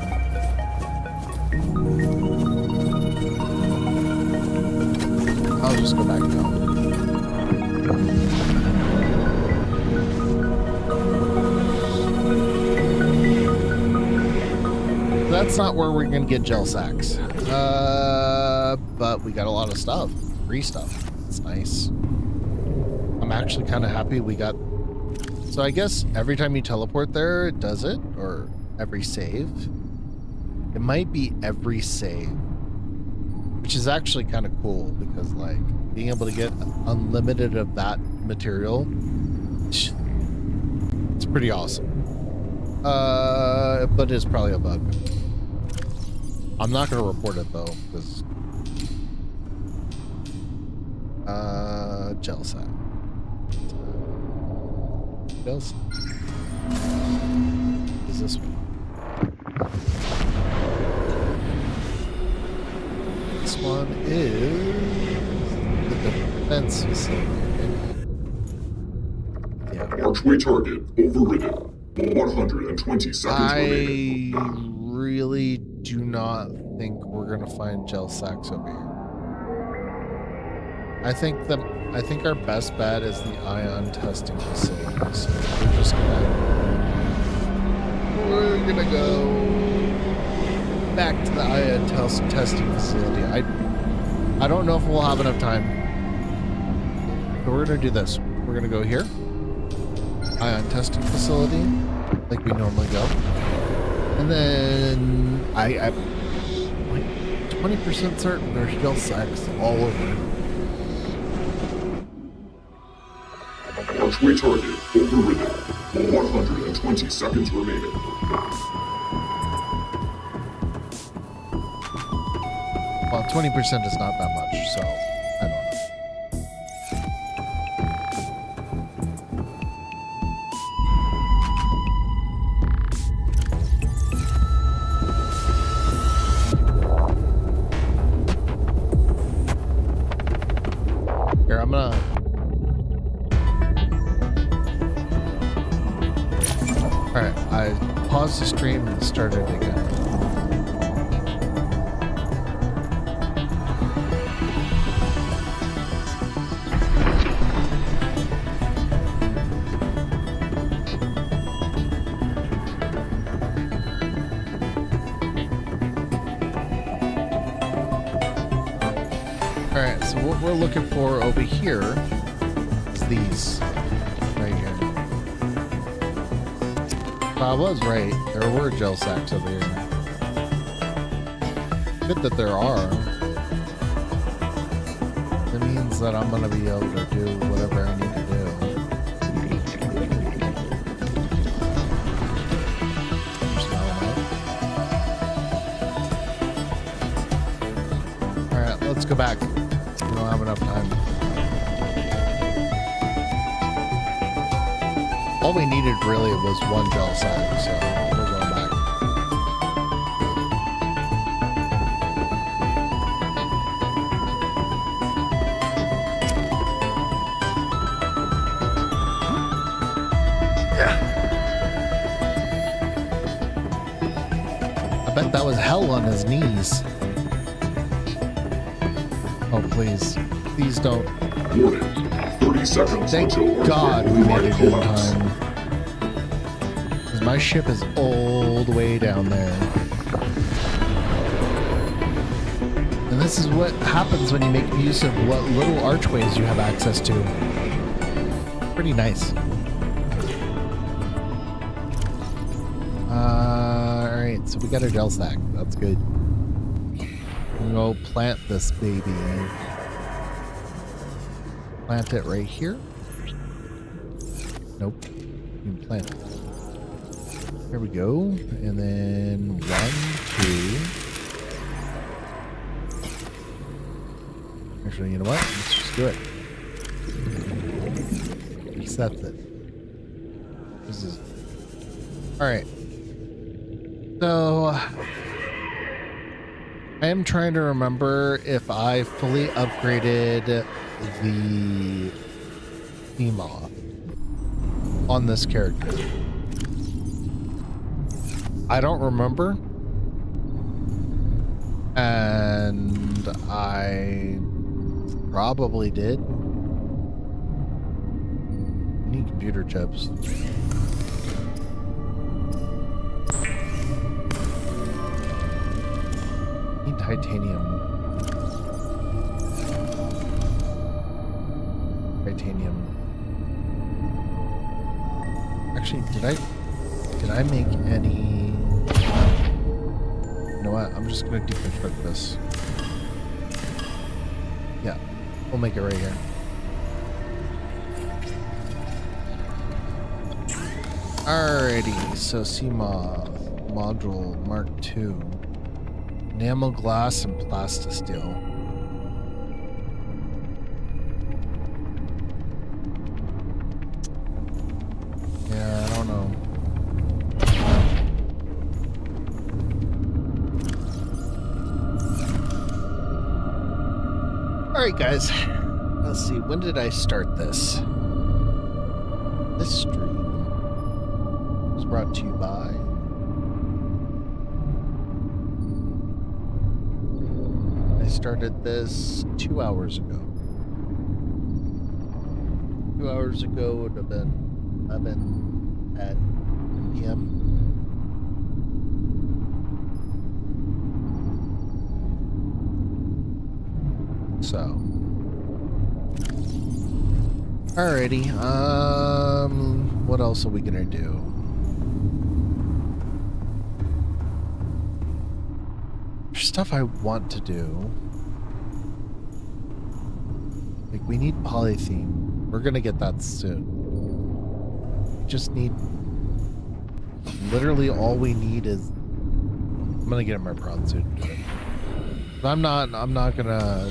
I'll just go back now. That's not where we're gonna get gel sacks. But we got a lot of stuff. Free stuff. It's nice. I'm actually kind of happy we got... So I guess every time you teleport there, it does it? Or every save? It might be every save. Which is actually kind of cool, because like, being able to get unlimited of that material, it's pretty awesome. But it's probably a bug. I'm not going to report it though, because gel sack. Gel sack. Is this one? This one is the defense facility. Yeah. Archway target overridden. 120 seconds remaining. I really do not think we're gonna find gel sacks over here. I think our best bet is the ion testing facility. So we're gonna go back to the ion testing facility. I don't know if we'll have enough time. So we're gonna do this. We're gonna go here. Ion testing facility, like we normally go. And then I'm like 20% certain there's gel sacks all over. Archway target overridden. 120 seconds remaining. Well, 20% is not that much, so I don't know. Alright, I paused the stream and started again. Alright, so what we're looking for over here is these right here. I was right. There were gel sacks over here. Good that there are. That means that I'm gonna be able to do whatever I need to do. Alright, let's go back. We don't have enough time. All we needed really was one gel sack, so we're going back. Yeah. I bet that was hell on his knees. Oh, please. Please don't. Warning. 30 seconds Thank until God we made it in collapse. time. Because my ship is all the way down there. And this is what happens when you make use of what little archways you have access to. Pretty nice. Alright, so we got a gel sack. That's good. We'll plant this baby. Plant it right here. Nope. You can plant it. There we go. And then 1, 2. Actually, you know what? Let's just do it. Reset it. This is. Alright. So. I am trying to remember if I fully upgraded the mod on this character. I don't remember. And I probably did. I need computer chips. Need titanium. Titanium. Actually, did I make any? You know what? I'm just gonna deconstruct this. Yeah, we'll make it right here. Alrighty, so CMOD module Mark II. Enamel glass and plastisteel. Yeah, I don't know. Alright guys, let's see, when did I start this? This stream was brought to you by I started this 2 hours ago. 2 hours ago would have been 11 at p.m. So. Alrighty, what else are we gonna do? There's stuff I want to do. Like, we need polythene. We're gonna get that soon. We just need... Literally all we need is... I'm gonna get in my prawn suit and do it. But I'm not gonna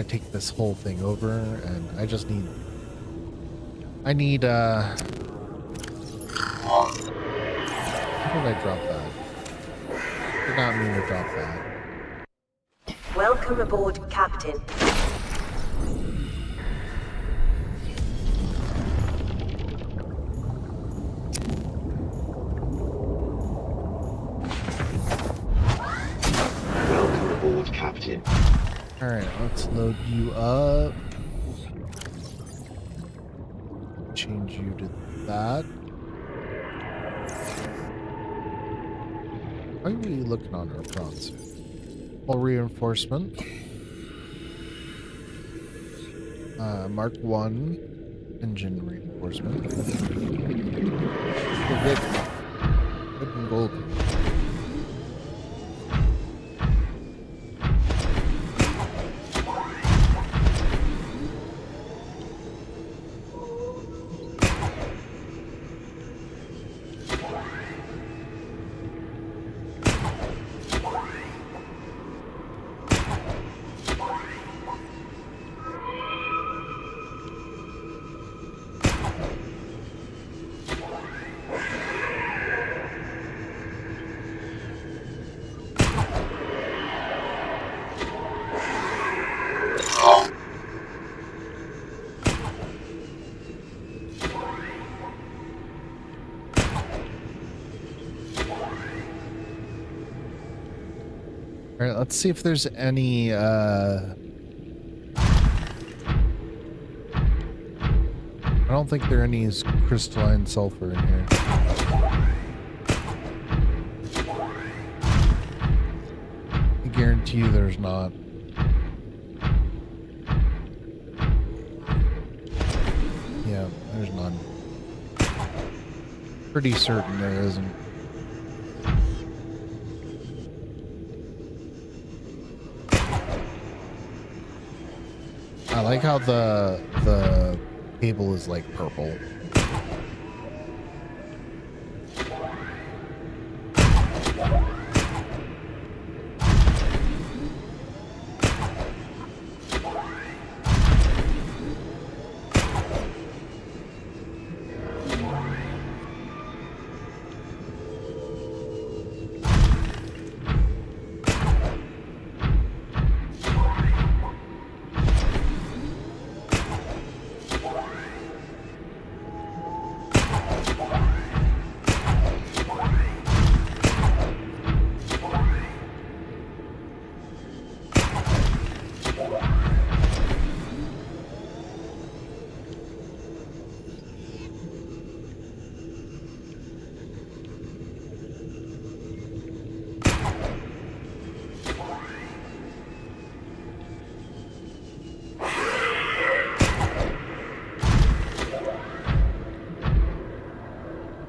take this whole thing over, and I just need... How did I drop that? Did not mean to drop that. Welcome aboard, Captain. Captain. Alright, let's load you up. Change you to that. How are we looking on our prompts? Full reinforcement. Mark 1 engine reinforcement. Oh, good. Good and golden. All right, let's see if there's any I don't think there any is crystalline sulfur in here. I guarantee you there's not. Yeah, there's none. Pretty certain there isn't. I like how the cable is like purple.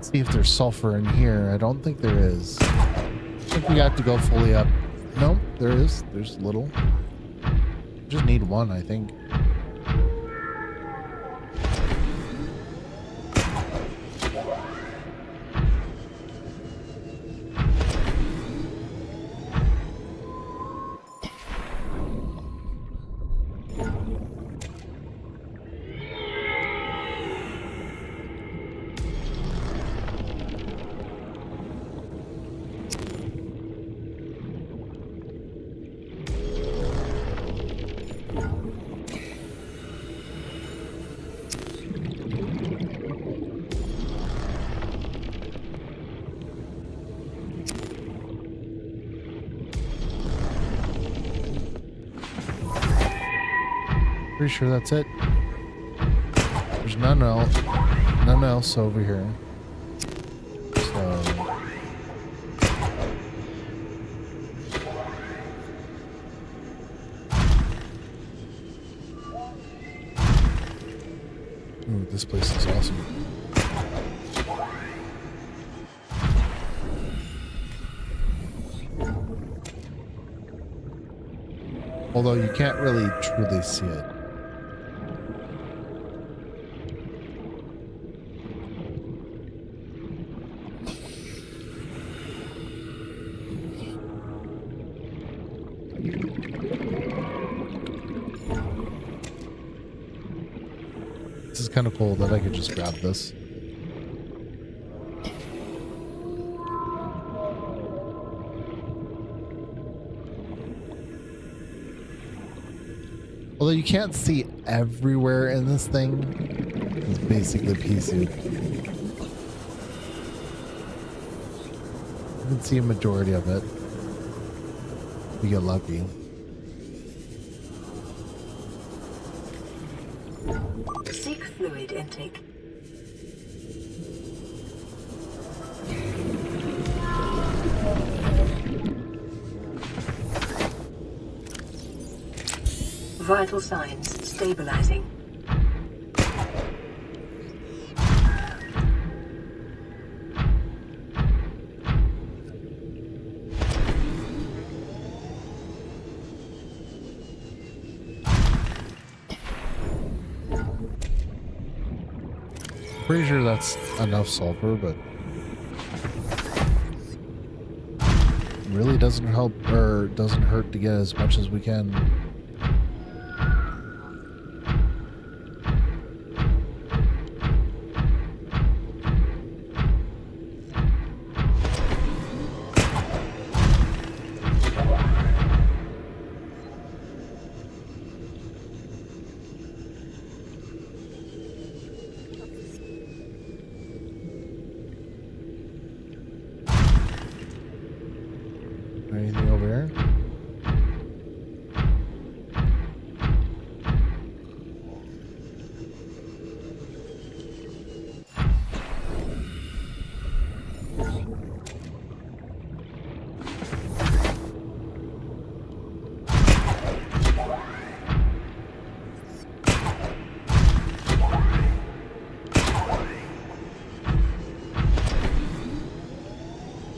See if there's sulfur in here. I don't think there is. I think we have to go fully up. Nope, there is. There's little. Just need one, I think. Pretty sure that's it. There's none else over here. So ooh, this place is awesome. Although you can't really truly see it. This is kind of cool that I could just grab this. Although you can't see everywhere in this thing. It's basically pea soup. You can see a majority of it. You get lucky. fluid intake. Vital signs stabilizing. Pretty sure that's enough sulfur, but really doesn't help or doesn't hurt to get as much as we can. Anything over here?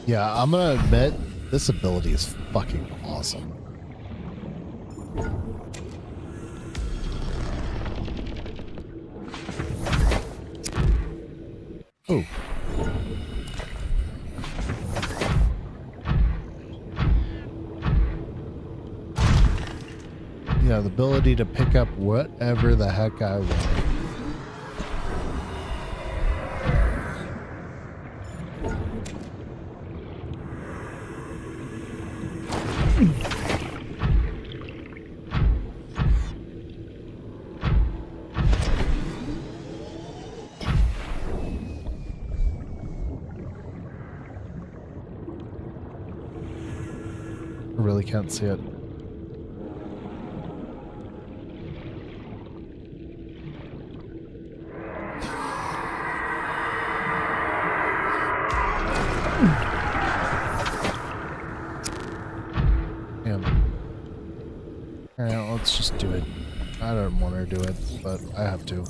Yeah, I'm gonna admit this ability is fucking awesome. Oh. Yeah, the ability to pick up whatever the heck I want. I really can't see it. Damn. Alright, let's just do it. I don't want to do it, but I have to.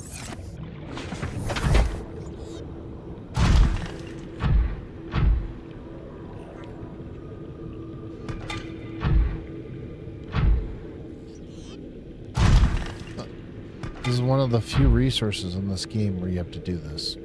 This is one of the few resources in this game where you have to do this.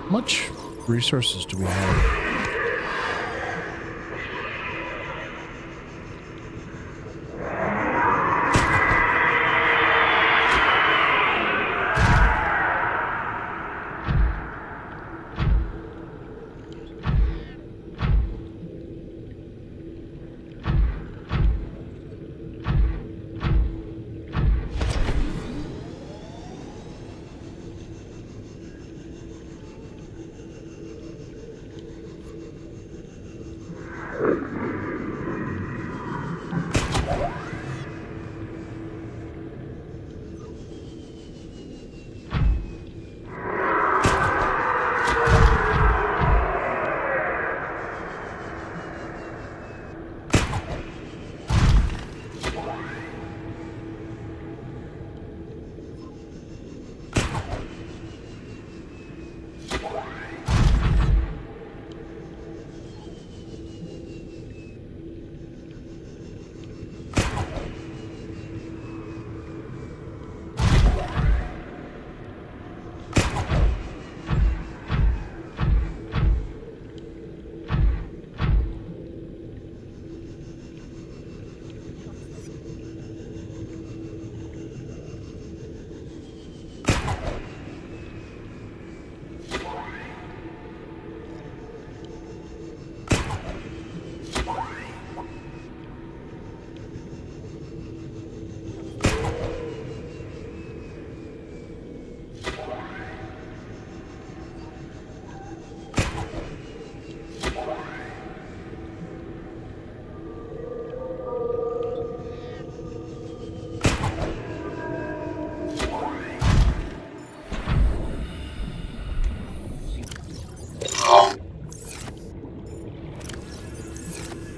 How much resources do we have?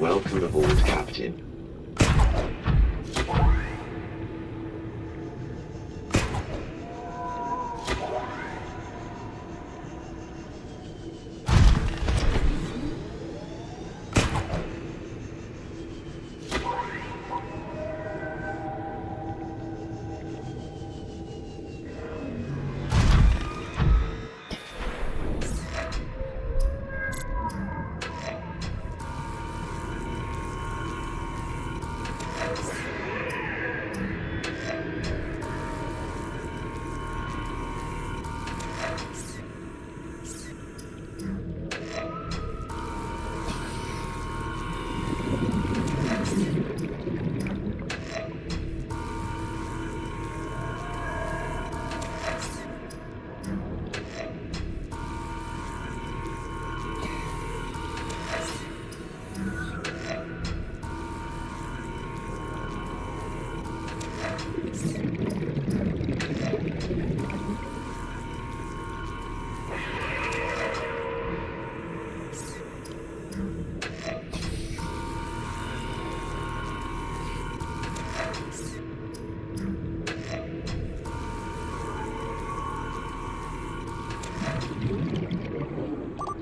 Welcome aboard, Captain.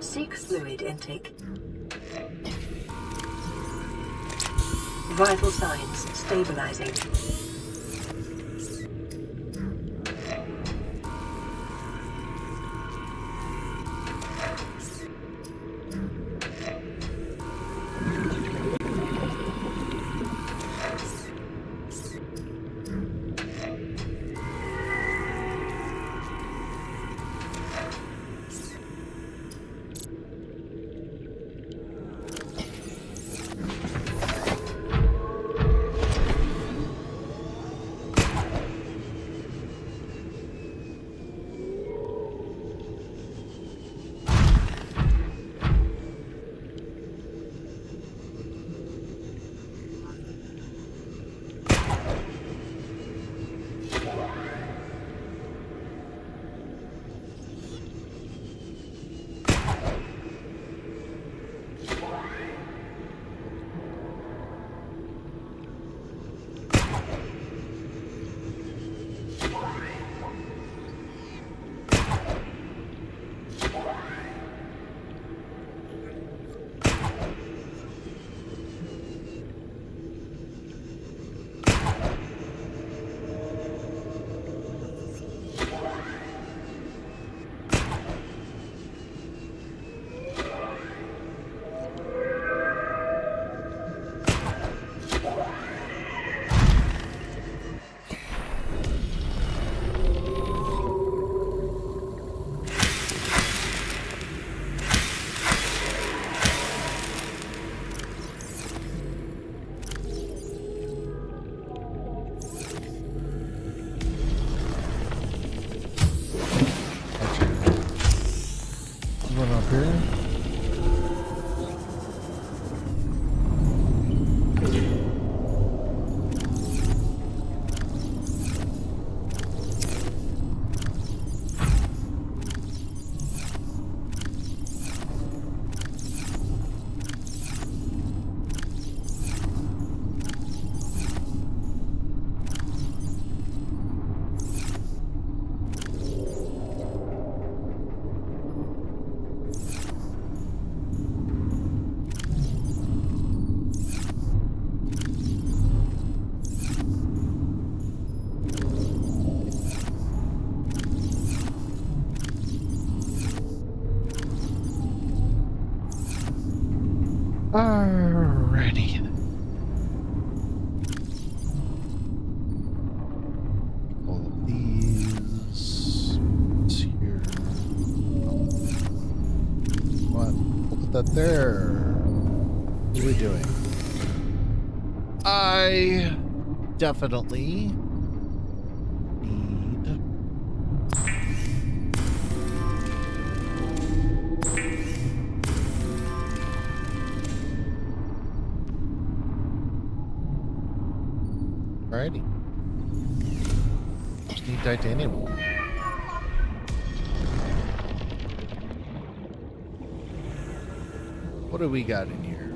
Seek fluid intake. Vital signs stabilizing. One up here. Alrighty. All of these. What's here? What? We'll put that there. What are we doing? I definitely need alrighty. Just need titanium. What do we got in here?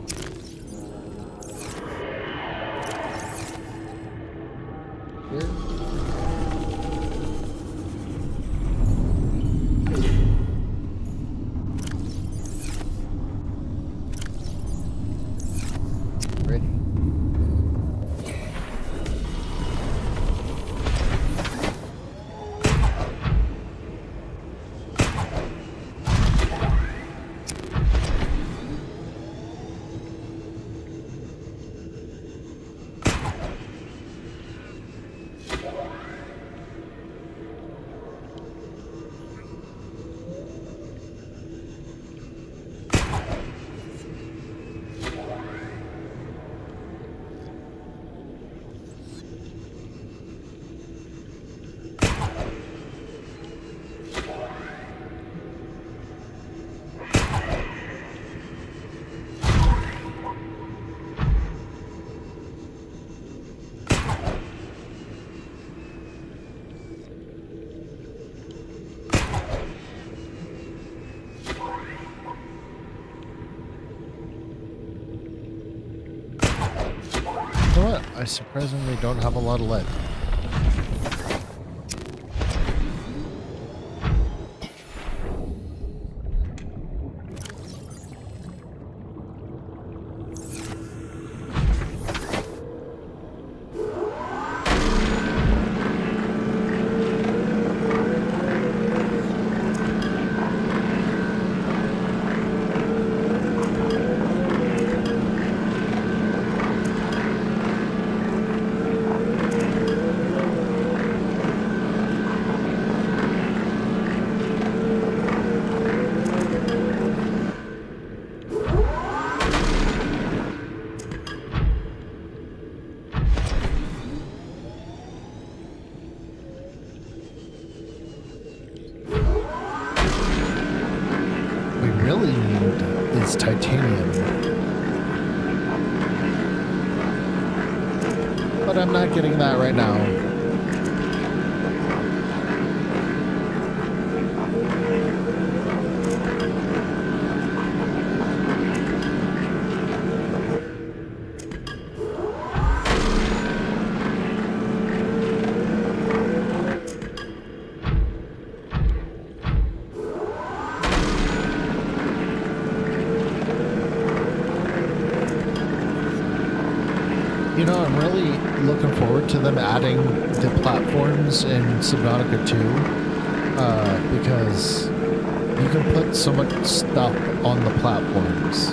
here. Ready. You know what? I surprisingly don't have a lot of lead. Really need is titanium. But I'm not getting that right now. You know, I'm really looking forward to them adding the platforms in Subnautica 2, because you can put so much stuff on the platforms,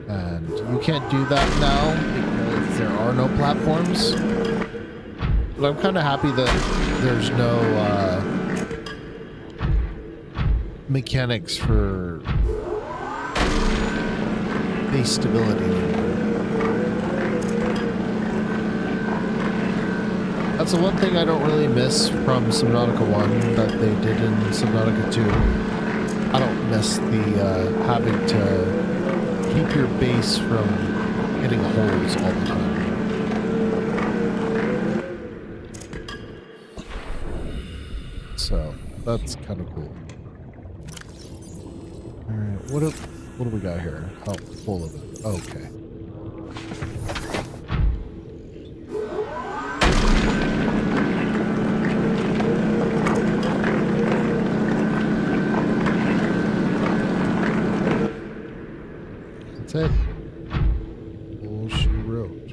and you can't do that now because there are no platforms. But I'm kind of happy that there's no mechanics for base stability anymore. That's the one thing I don't really miss from Subnautica 1 that they did in Subnautica 2. I don't miss the having to keep your base from hitting holes all the time. So, that's kind of cool. Alright, what do we got here? Oh, full of it. Okay. That's it. All she wrote.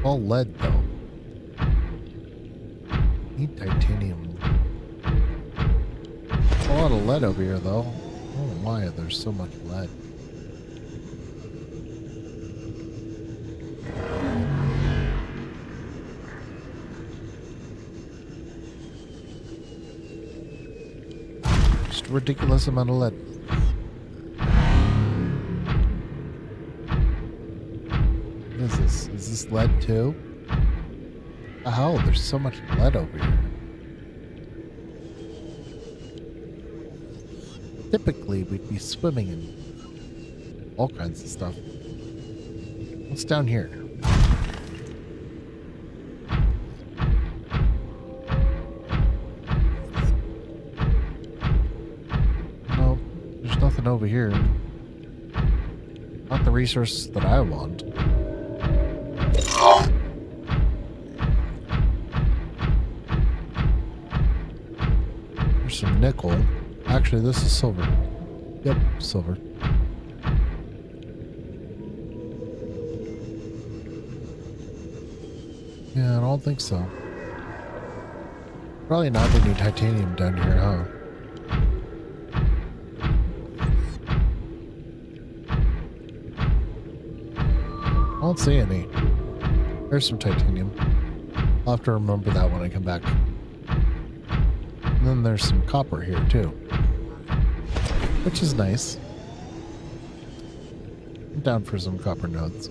All lead, though. Need titanium. A lot of lead over here, though. Oh my, there's so much lead. Just a ridiculous amount of lead. What is this? Is this lead too? The hell, there's so much lead over here. Typically, we'd be swimming in all kinds of stuff. What's down here? No, there's nothing over here. Not the resources that I want. some nickel. Actually, this is silver. Yep, silver. Yeah, I don't think so. Probably not any titanium down here, huh? I don't see any. There's some titanium. I'll have to remember that when I come back. And then there's some copper here too, which is nice. I'm down for some copper nodes.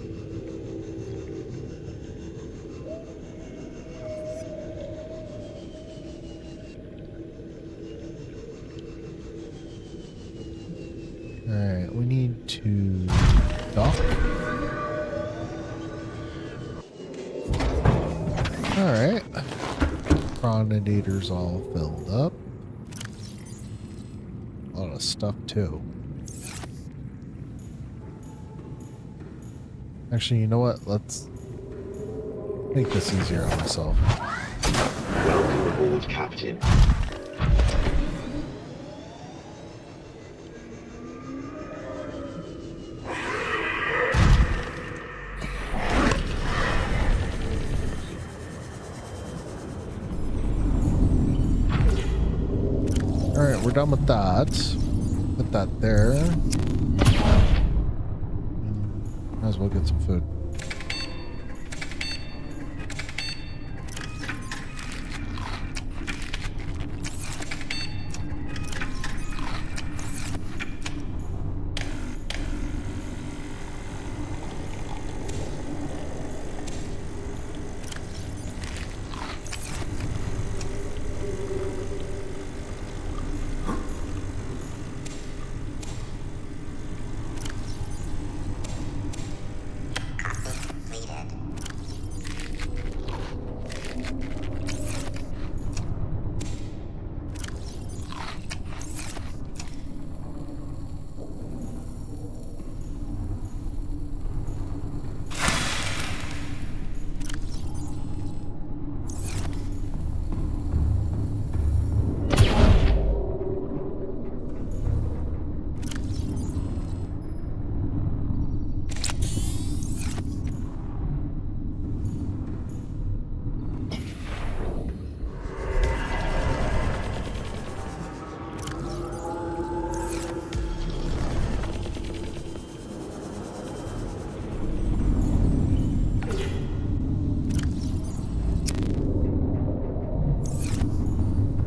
Alright, we need to dock. Alright. Chronodator's all filled up. A lot of stuff too. Actually, you know what? Let's make this easier on myself. Welcome aboard, Captain. Alright, we're done with that. Put that there. Might as well get some food.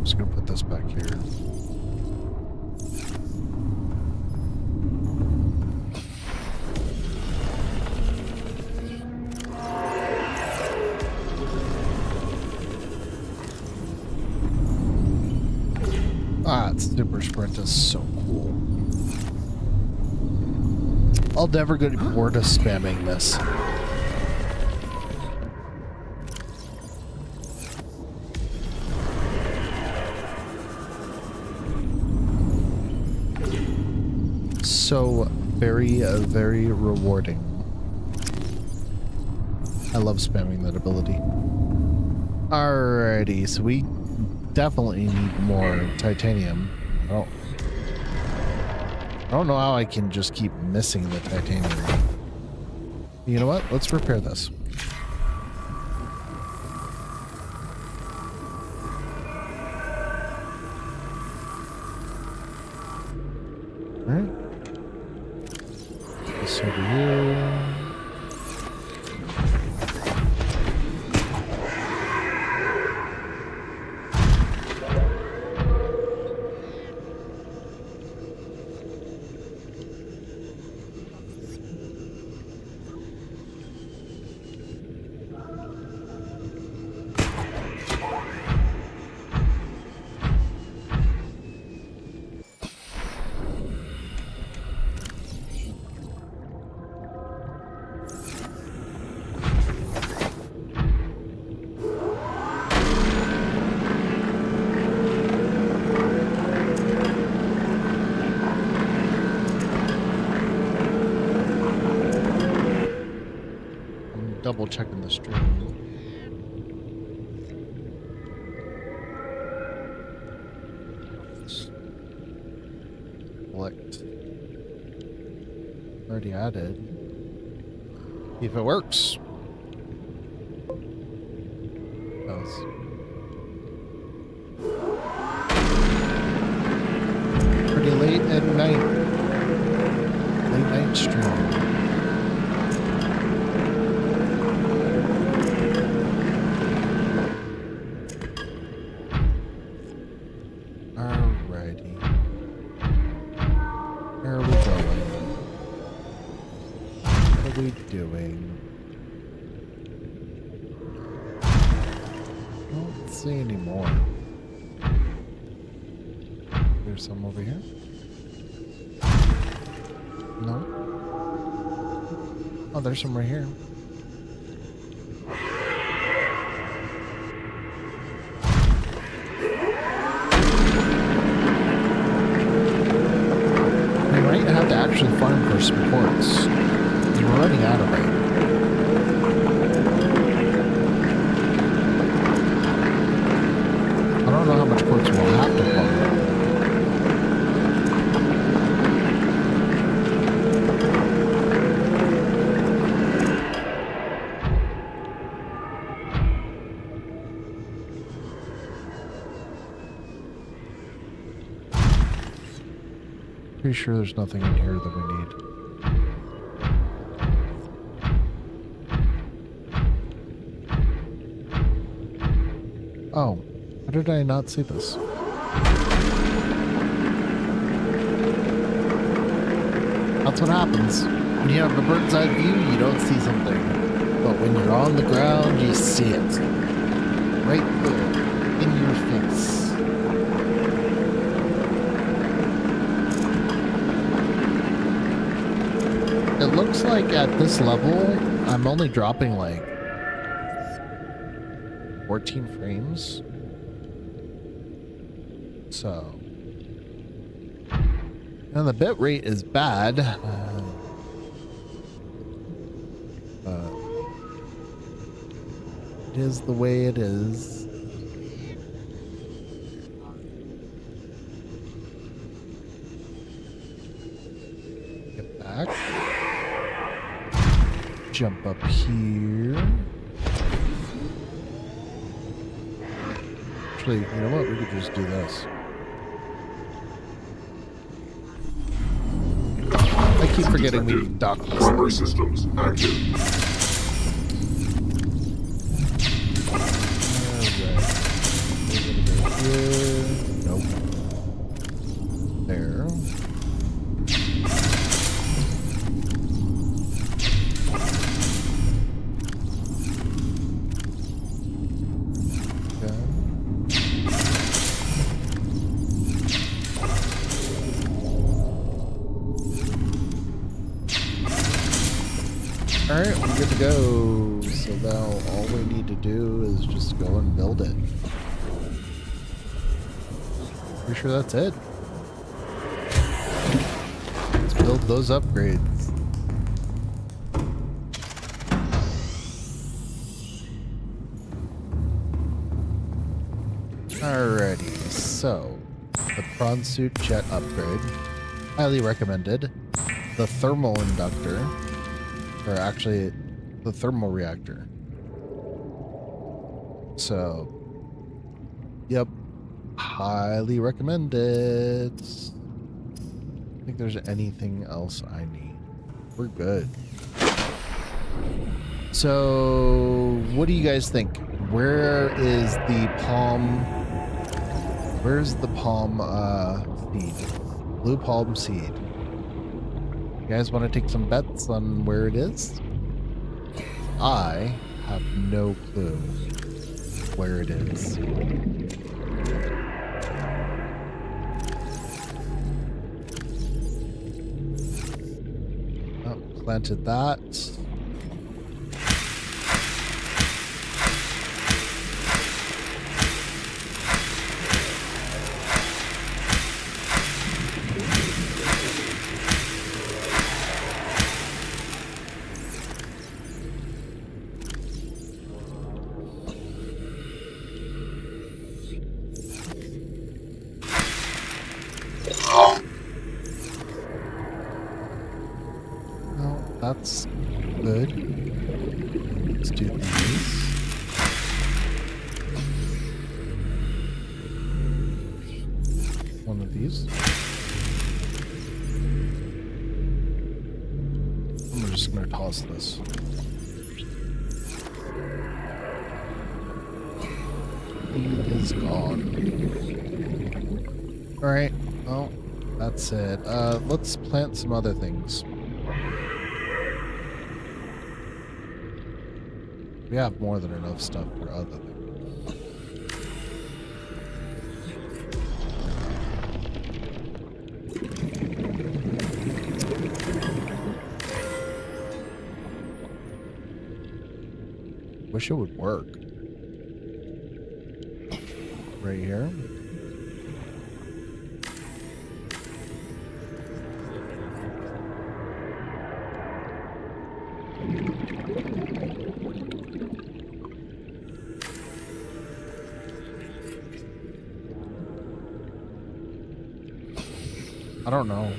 Just gonna put this back here. Ah, super sprint is so cool. I'll never get bored of spamming this. So very rewarding. I love spamming that ability. Alrighty, so we definitely need more titanium. I don't know how I can just keep missing the titanium. You know what? Let's repair this. Alright. This over here. Double checking the stream. already added. See if it works. Does. Pretty late at night. Late night stream. Alrighty. Where are we going? What are we doing? I don't see any more. There's some over here. No. Oh, there's some right here. We might have to actually farm for some quartz. We're running out of it. I don't know how much quartz we'll have to farm. Pretty sure there's nothing in here that we need. Oh, how did I not see this? That's what happens. When you have a bird's eye view, you don't see something. But when you're on the ground, you see it. Right there, in your face. It looks like at this level, I'm only dropping like 14 frames. So, and the bit rate is bad. It is the way it is. Get back. Jump up here. Actually, you know what? We could just do this. I keep forgetting we can dock this. Primary systems active. Alright. Here. Nope. There. Alright, we're good to go. So now all we need to do is just go and build it. Pretty sure that's it. Let's build those upgrades. Alrighty, so the prawn suit jet upgrade, highly recommended. The thermal inductor, or actually the thermal reactor. So, yep, highly recommended. I think there's anything else I need. We're good. So, what do you guys think? Where is the palm? Where's the palm seed? Blue palm seed. You guys want to take some bets on where it is? I have no clue where it is. Oh, planted that. Good. Let's do these. One of these. I'm just gonna toss this. He is gone. Alright, well, that's it. Let's plant some other things. We have more than enough stuff for other things. Wish it would work. Right here. I don't know.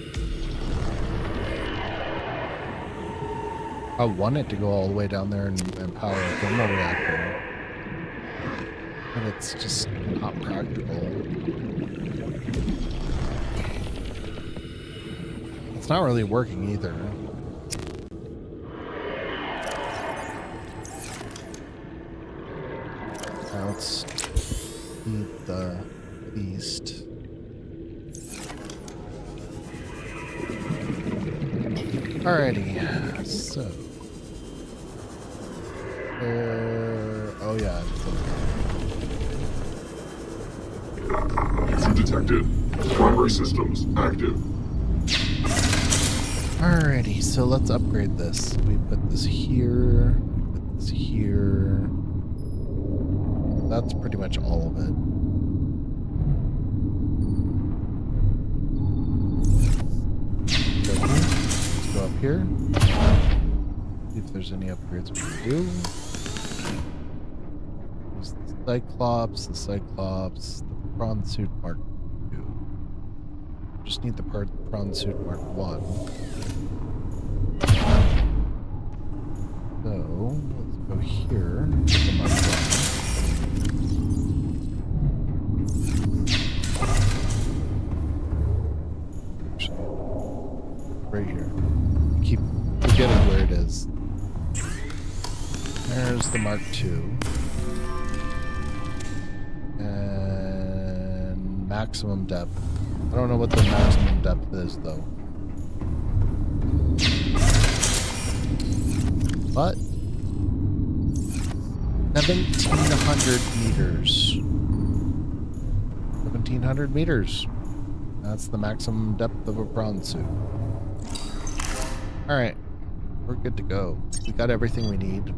I want it to go all the way down there and power a thermal reactor. But it's just not practical. It's not really working either. Now let's feed the beast. Alrighty, so oh yeah. Issue detected. Primary systems active. Alrighty, so let's upgrade this. We put this here, we put this here. That's pretty much all of it. Let's go up here. See if there's any upgrades we can do. There's the Cyclops, the Prawn Suit Mark II. Just need the Prawn Suit Mark I. So, let's go here. The Mark I. Actually, right here. Keep forgetting where it is. There's the Mark II. And maximum depth. I don't know what the maximum depth is though. But 1,700 meters. 1,700 meters. That's the maximum depth of a prawn suit. Alright. We're good to go. We got everything we need.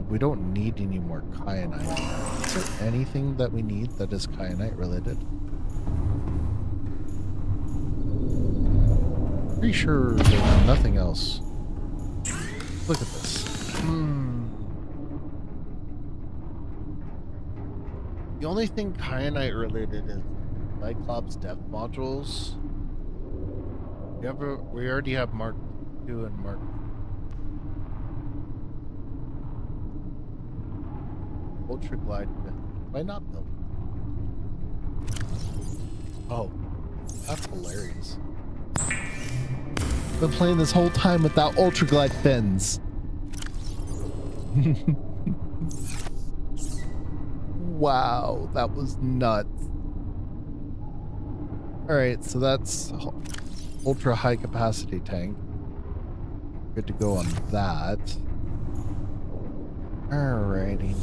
We don't need any more kyanite. Is there anything that we need that is kyanite related? Pretty sure there's nothing else. Look at this. The only thing kyanite related is Cyclops depth modules. We already have Mark II and Mark. Ultra glide fin. Why not though? Oh, that's hilarious. Been playing this whole time without ultra glide fins. Wow, that was nuts. Alright, so that's ultra high capacity tank. Good to go on that. Alrighty.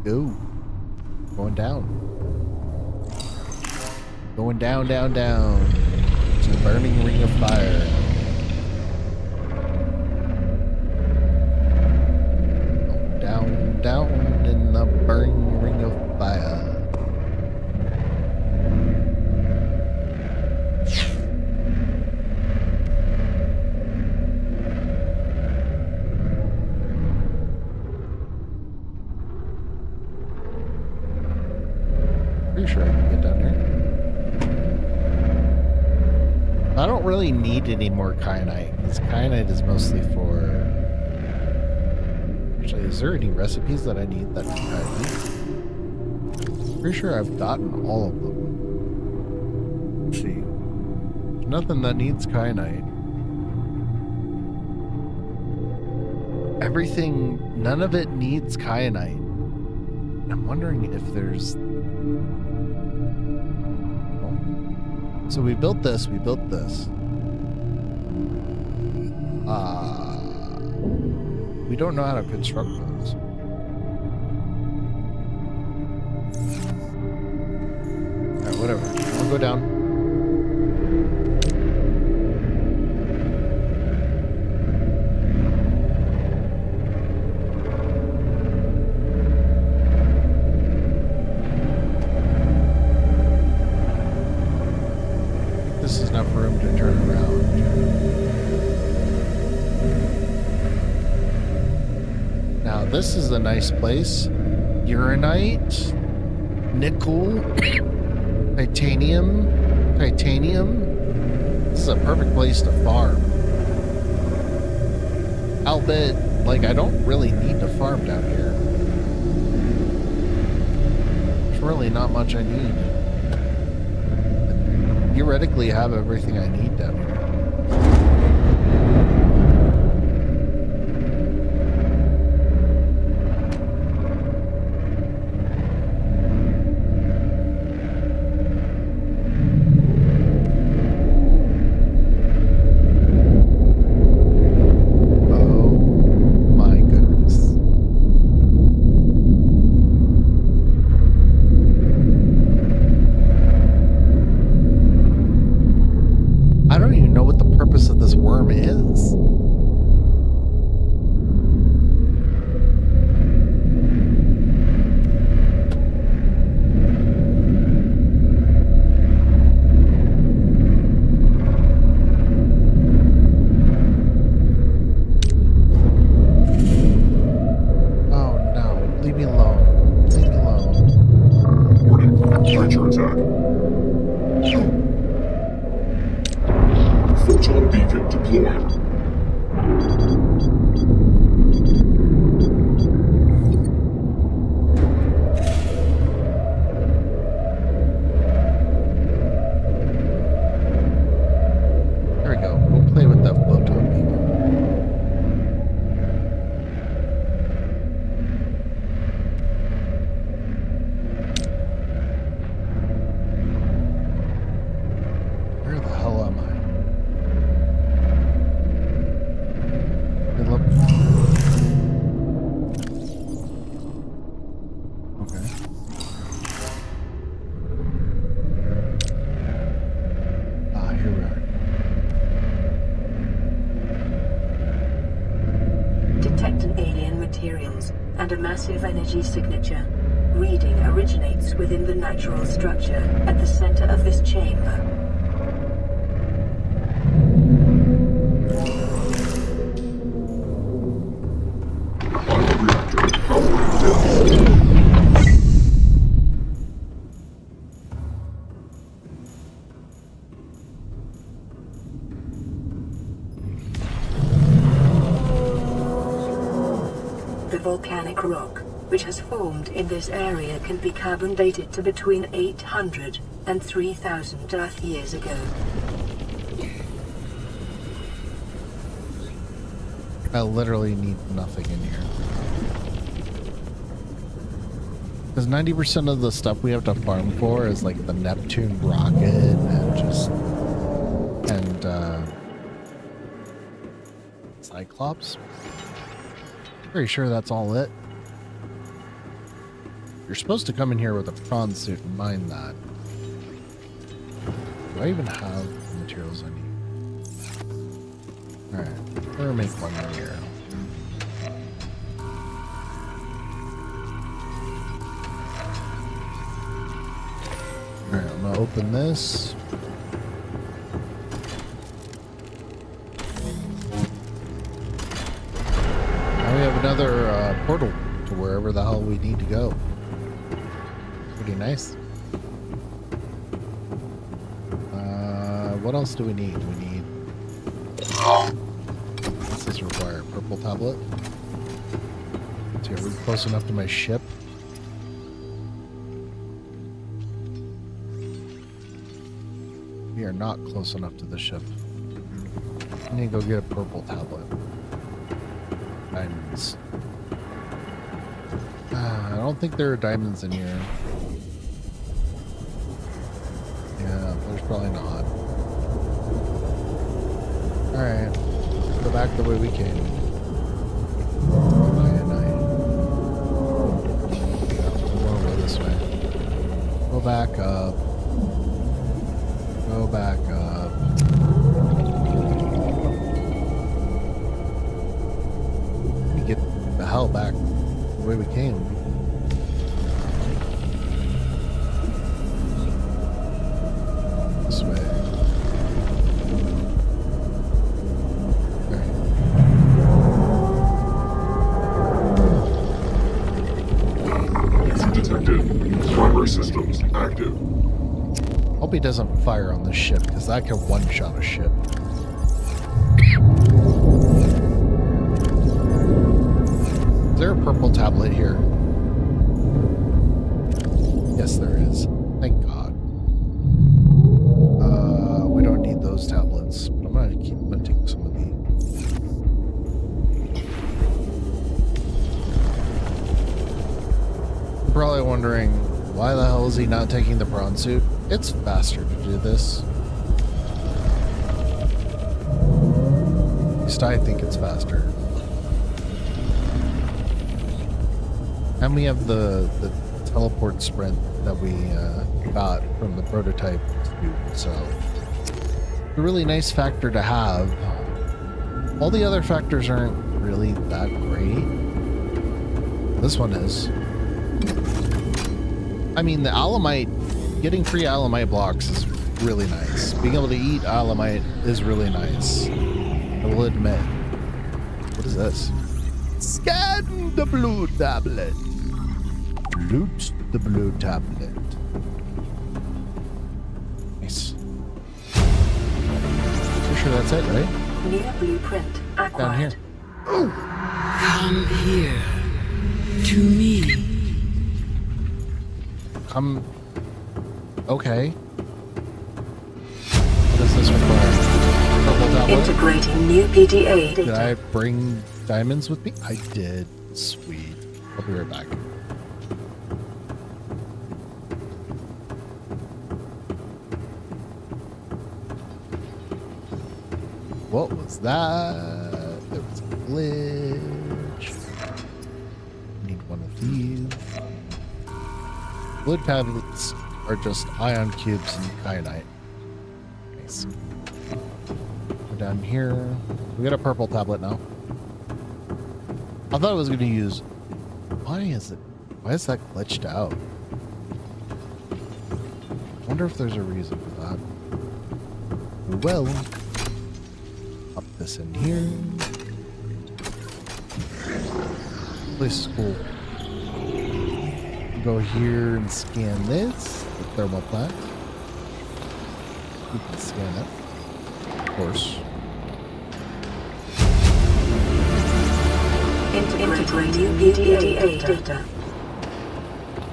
Go. Going down. Going down, down, down. To the burning ring of fire. Down, down in the burning ring of fire. Pretty sure I can get down here. I don't really need any more kyanite, because kyanite is mostly for... Actually, is there any recipes that I need that kyanite? Pretty sure I've gotten all of them. Let's see. There's nothing that needs kyanite. Everything, none of it needs kyanite. I'm wondering if there's... So we built this, we built this. We don't know how to construct those. Alright, whatever. I'll go down. This is enough room to turn around. Now this is a nice place. Uranite, nickel, titanium. This is a perfect place to farm. I'll bet, like, I don't really need to farm down here. There's really not much I need. Theoretically have everything I need down here. And a massive energy signature. Reading originates within the natural structure at the center of this chamber. Bioreactor powering down. The volcanic rock, which has formed in this area, can be carbon dated to between 800 and 3,000 Earth years ago. I literally need nothing in here. Because 90% of the stuff we have to farm for is like the Neptune rocket and just... and, Cyclops? Pretty sure that's all it. You're supposed to come in here with a prawn suit and mine that. Do I even have the materials I need? Alright, we're gonna make one more here. Alright, I'm gonna open this. Now we have another portal to wherever the hell we need to go. Pretty nice. What else do we need? We need This is required. Purple tablet. So are we close enough to my ship? We are not close enough to the ship. I need to go get a purple tablet. Diamonds. I don't think there are diamonds in here. Yeah, there's probably not. Alright. Go back the way we came. We'll go this way. Go back up. Go back up. Let me get the hell back the way we came. This way. Detected. Primary systems active. Hope he doesn't fire on the ship, because that could one-shot a ship. Is there a purple tablet here? Yes, there is. Thank God. We don't need those tablets, but I'm gonna take some of these. You're probably wondering, why the hell is he not taking the bronze suit? It's faster to do this. At least I think it's faster. And we have the teleport sprint that we got from the prototype suit, so it's a really nice factor to have. All the other factors aren't really that great. This one is. I mean, the Alamite, getting free Alamite blocks is really nice. Being able to eat Alamite is really nice. I will admit. What is this? Scan the blue tablet. Loot the blue tablet. Nice. Pretty sure that's it, right? New blueprint acquired. Down here. Come here. To me. Come. Okay. What does this require? Purple tablet? Integrating new PDA Did I data. bring diamonds with me? I did. Sweet. I'll be right back. What was that? There was a glitch. Need one of these. Blood tablets are just ion cubes and kyanite. Nice. Go down here. We got a purple tablet now. I thought I was going to use... Why is that glitched out? I wonder if there's a reason for that. We will. Pop this in here. This is cool. Go here and scan this. The thermal plant. We can scan it. Of course. Integrating new PDA data.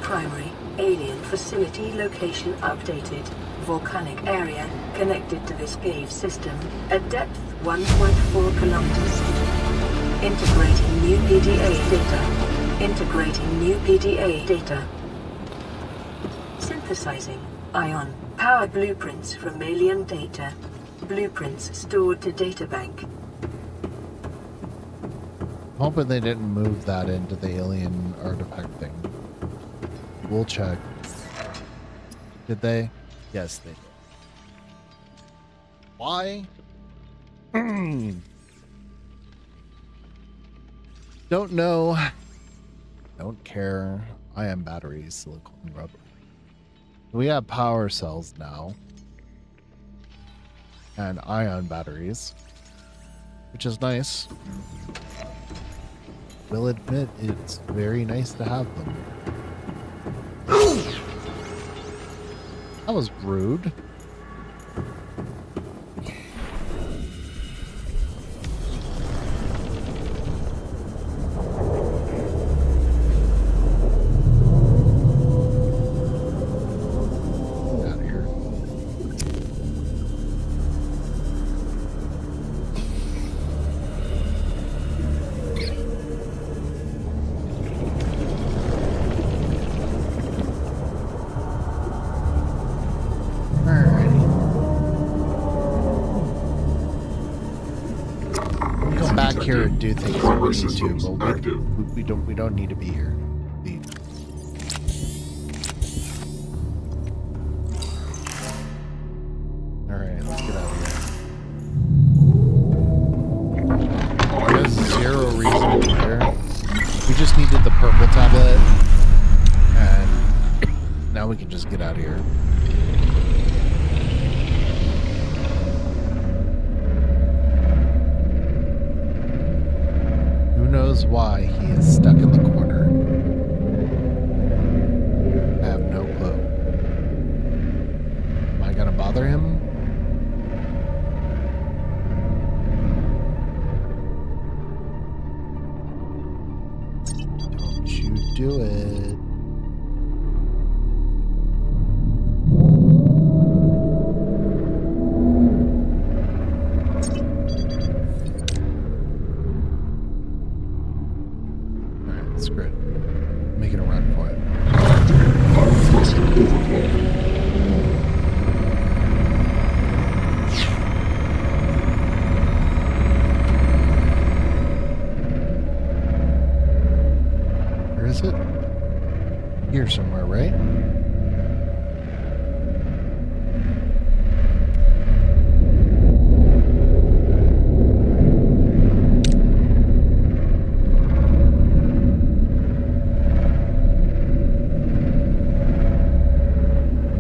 Primary alien facility location updated. Volcanic area connected to this cave system at depth 1.4 kilometers. Integrating new PDA data. Integrating new PDA data. Synthesizing ion power blueprints from alien data. Blueprints stored to databank. Hoping they didn't move that into the alien artifact thing. We'll check. Did they? Yes, they did. Why? Don't know. Don't care. Ion batteries, silicone rubber. We have power cells now. And ion batteries. Which is nice. Will admit it's very nice to have them. That was rude. back here and do things if Primary we need to, systems but active. we don't need to be here. Leave. All right, let's get out of here. There's zero reason to be here. We just needed the purple tablet, and now we can just get out of here. Who knows why he is stuck in the corner? I have no clue. Am I gonna bother him? Don't you do it. Alright, screw it. Making a run for it. High thruster overclock. Where is it? Here somewhere, right?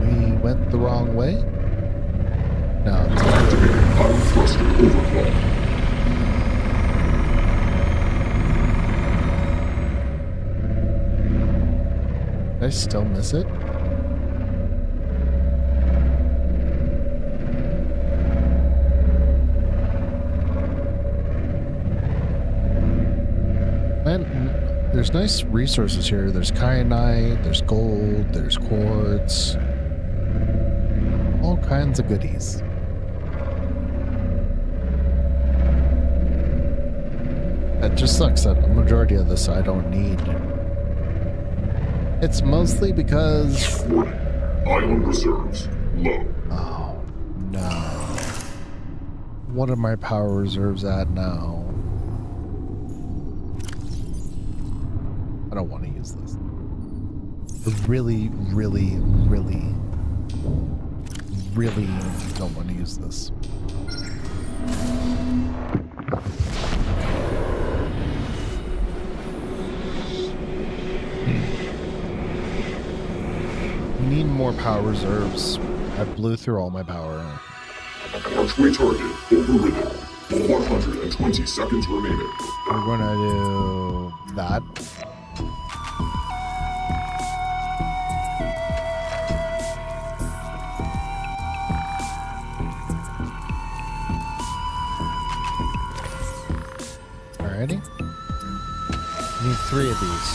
We went the wrong way? No, it's not over here. High thruster overclock. Did I still miss it? Man, there's nice resources here. There's kyanite, there's gold, there's quartz. All kinds of goodies. That just sucks that a majority of this I don't need. It's mostly because... Warning. Ion reserves low. Oh, no. What are my power reserves at now? I don't want to use this. I really, really, really, really don't want to use this. We need more power reserves. I blew through all my power. Archway target overridden. 120 seconds remaining. We're gonna do that. Alrighty. Need 3 of these.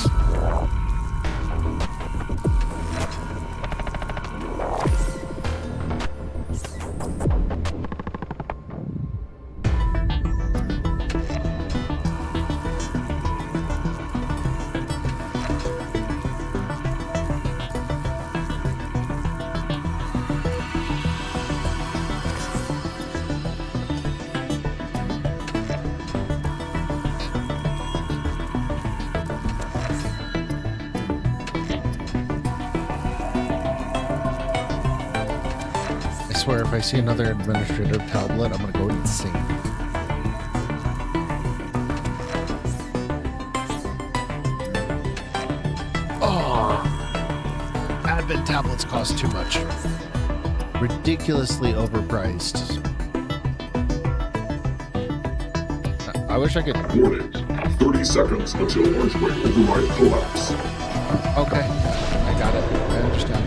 I swear if I see another administrative tablet, I'm gonna go insane. Oh, advent tablets cost too much. Ridiculously overpriced. I wish I could. Warning. 30 seconds until archway override collapse. Okay, I got it. I understand.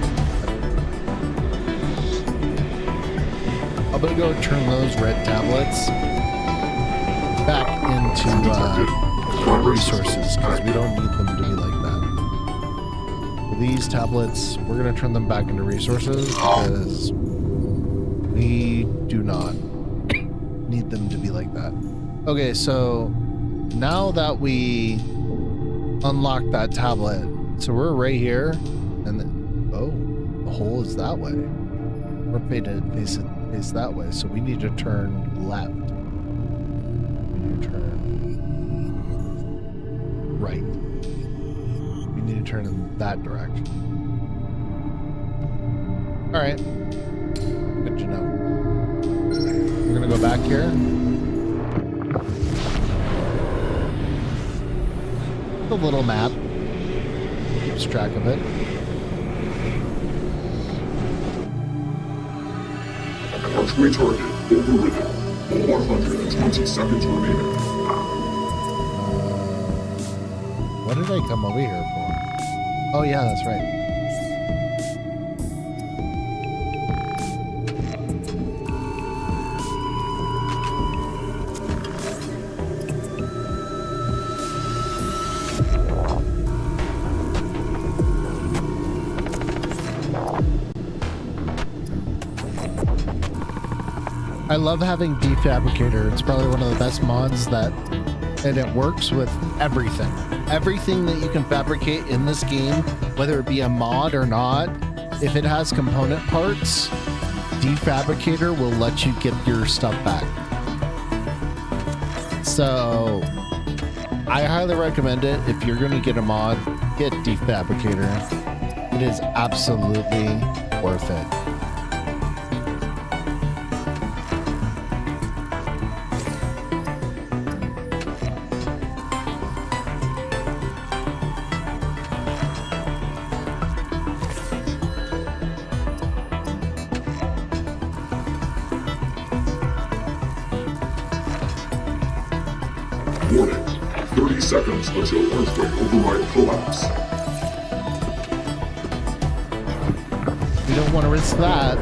I'm gonna go turn those red tablets back into resources because we don't need them to be like that. These tablets, we're gonna turn them back into resources because we do not need them to be like that. Okay, so now that we unlock that tablet, so we're right here, and oh, the hole is that way. We're paid to face that way, so we need to turn left. We need to turn right. We need to turn in that direction. All right. Good to know. We're gonna go back here. The little map keeps track of it. Archway target overridden. 120 seconds remaining. What did I come over here for? Oh yeah, that's right. I love having Defabricator. It's probably one of the best mods and it works with everything. Everything that you can fabricate in this game, whether it be a mod or not, if it has component parts, Defabricator will let you get your stuff back. So I highly recommend it. If you're going to get a mod, get Defabricator. It is absolutely worth it. Warning. 30 seconds until earthquake override collapse. We don't want to risk that.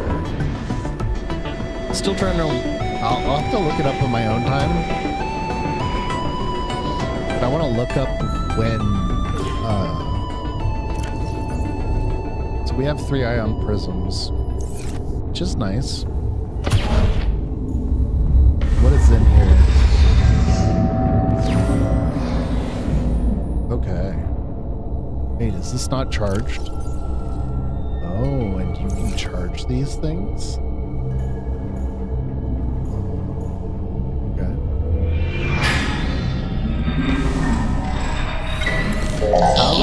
Still trying to... I'll have to look it up in my own time. But I want to look up when... So we have 3 ion prisms, which is nice. What is in here? Okay. Wait, is this not charged? Oh, and you can charge these things? Okay.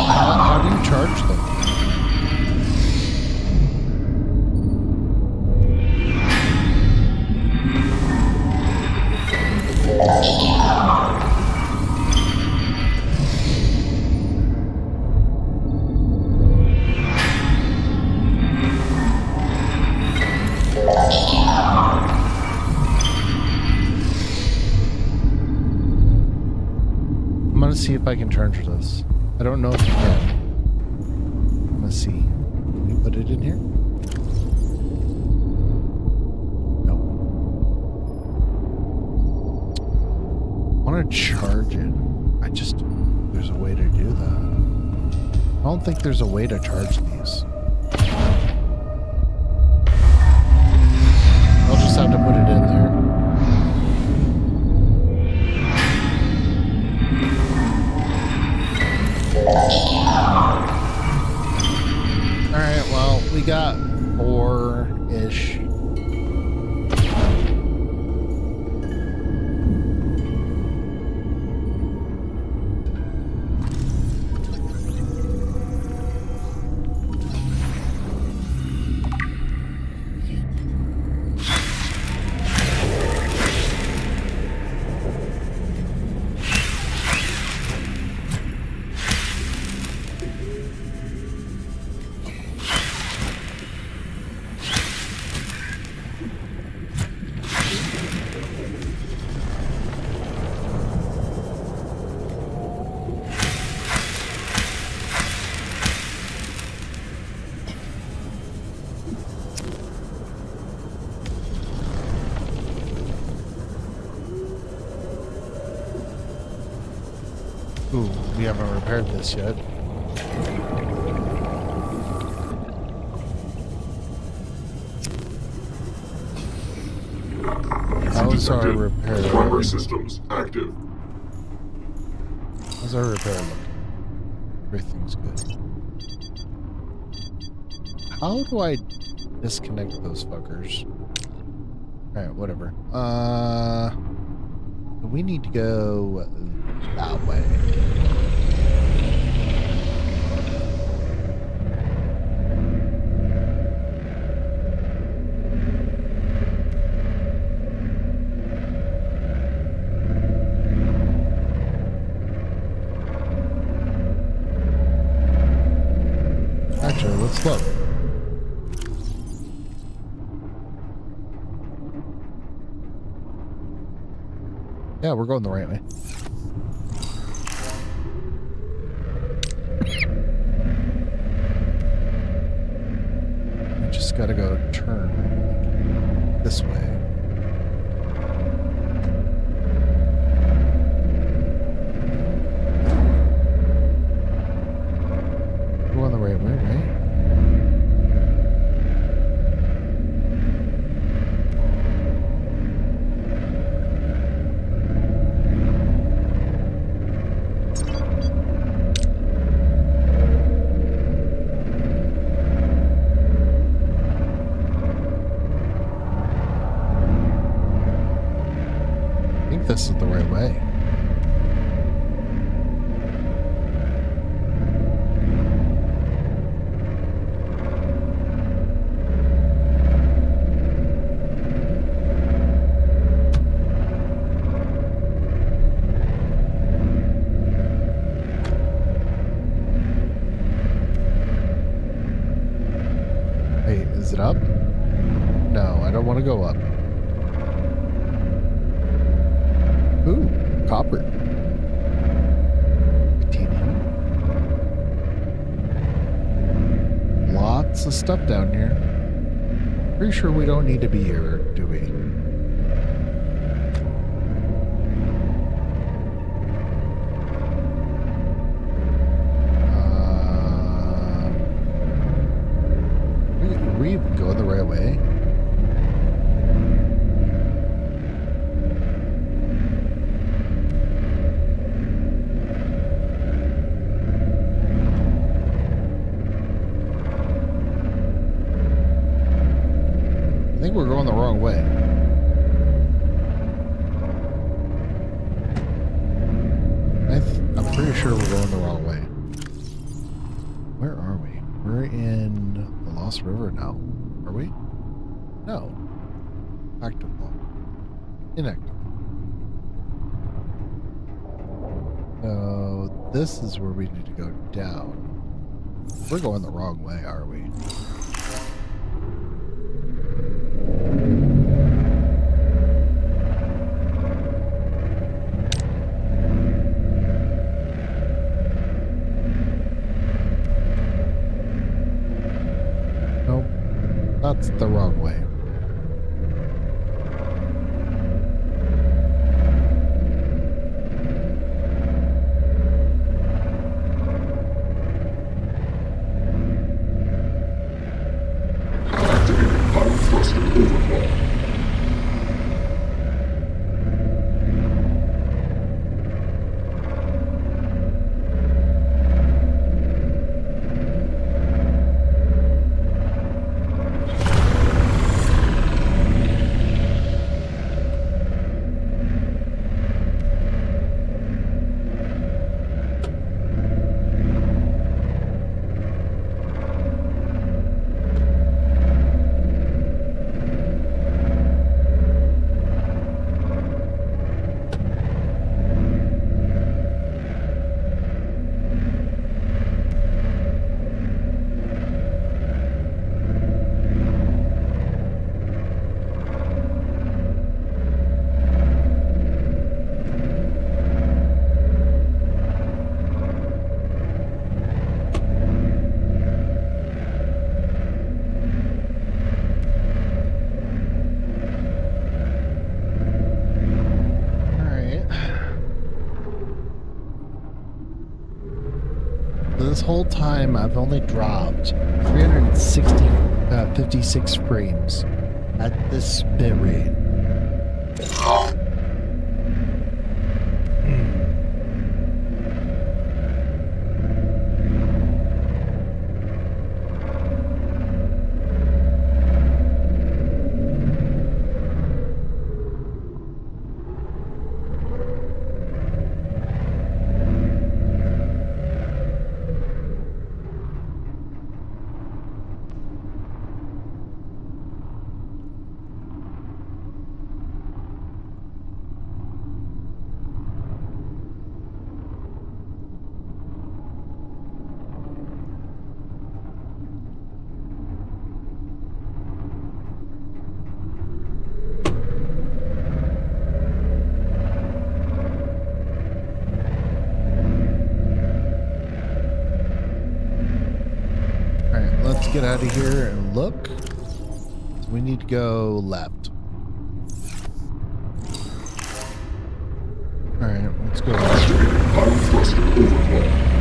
How do you charge them? See if I can charge this. I don't know if you can. Let's see. Can we put it in here? No. I want to charge it. There's a way to do that. I don't think there's a way to charge these. I'll just have to put it in there. Alright, well, we got 4-ish. Ooh, we haven't repaired this yet. How's our repair? Primary systems active. How's our repair look? Everything's good. How do I disconnect those fuckers? Alright, whatever. We need to go that way. slope. Yeah, we're going the right way. We just gotta go turn this way. We're going the right way, right? This is the right way. Hey, is it up? No, I don't want to go up. Ooh, copper. Titanium. Lots of stuff down here. Pretty sure we don't need to be here, do we? We go the right way. I think we're going the wrong way. I'm pretty sure we're going the wrong way. Where are we? We're in the Lost River now. Are we? No. Active block. Inactive. So this is where we need to go down. We're going the wrong way, are we? Nope. That's the wrong way. Activating high thrust overclock. This whole time I've only dropped 56 frames at this bit rate. get out of here and look. We need to go left. All right, let's go left. Activating high thruster overclock.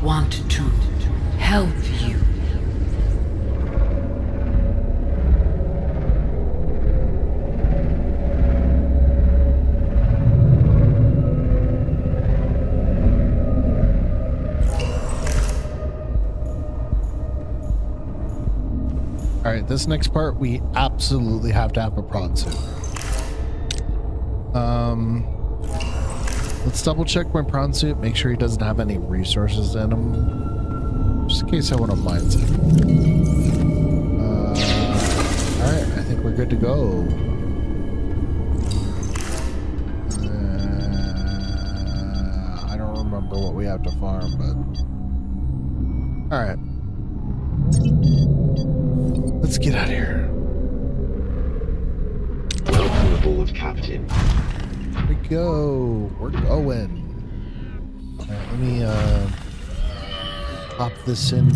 Want to help you. All right, this next part, we absolutely have to have a prawn suit. Let's double check my prawn suit, make sure he doesn't have any resources in him, just in case I want to mine it. All right, I think we're good to go. I don't remember what we have to farm, but all right. Let's get out of here. Welcome aboard, Captain. Here we go. We're going. All right, let me pop this into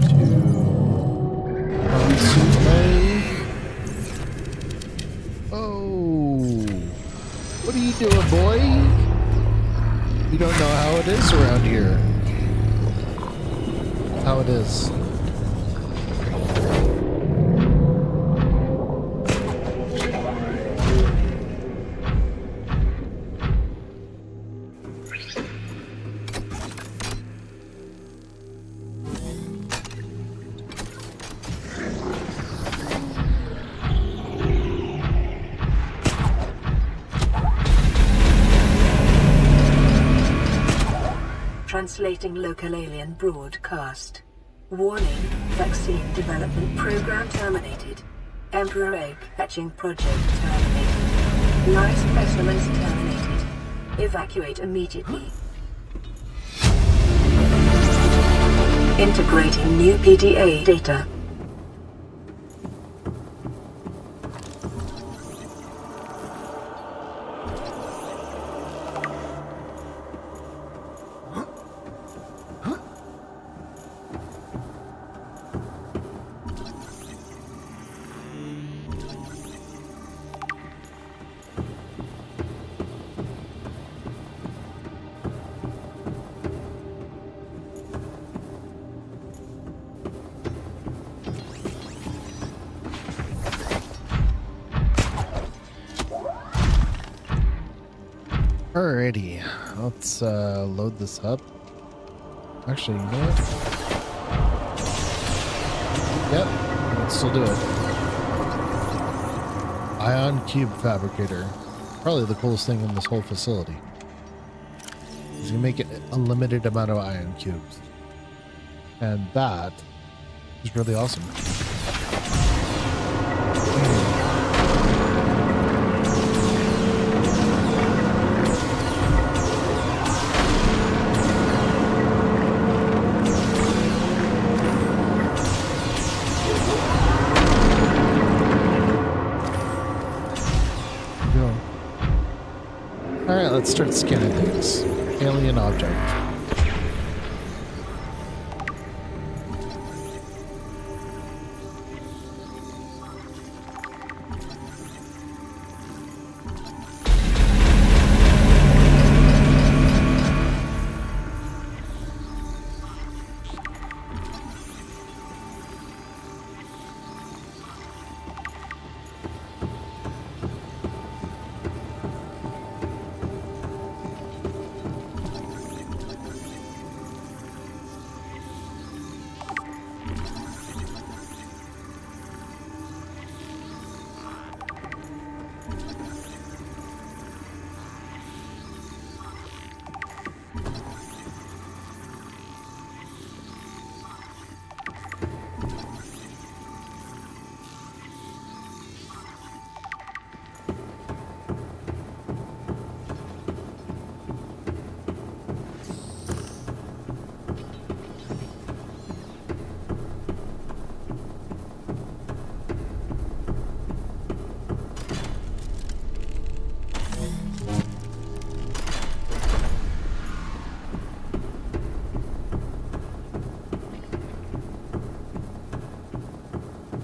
suit mode. Oh, what are you doing, boy? You don't know how it is around here. How it is. Translating local alien broadcast. Warning, vaccine development program terminated. Emperor egg hatching project terminated. Life specimens terminated. Evacuate immediately. Integrating new PDA data. Alrighty, let's load this up. Actually, you know what? Yep, let's still do it. Ion Cube Fabricator. Probably the coolest thing in this whole facility. He's gonna make it a limited amount of ion cubes. And that is really awesome. Alright, let's start scanning things. Alien object.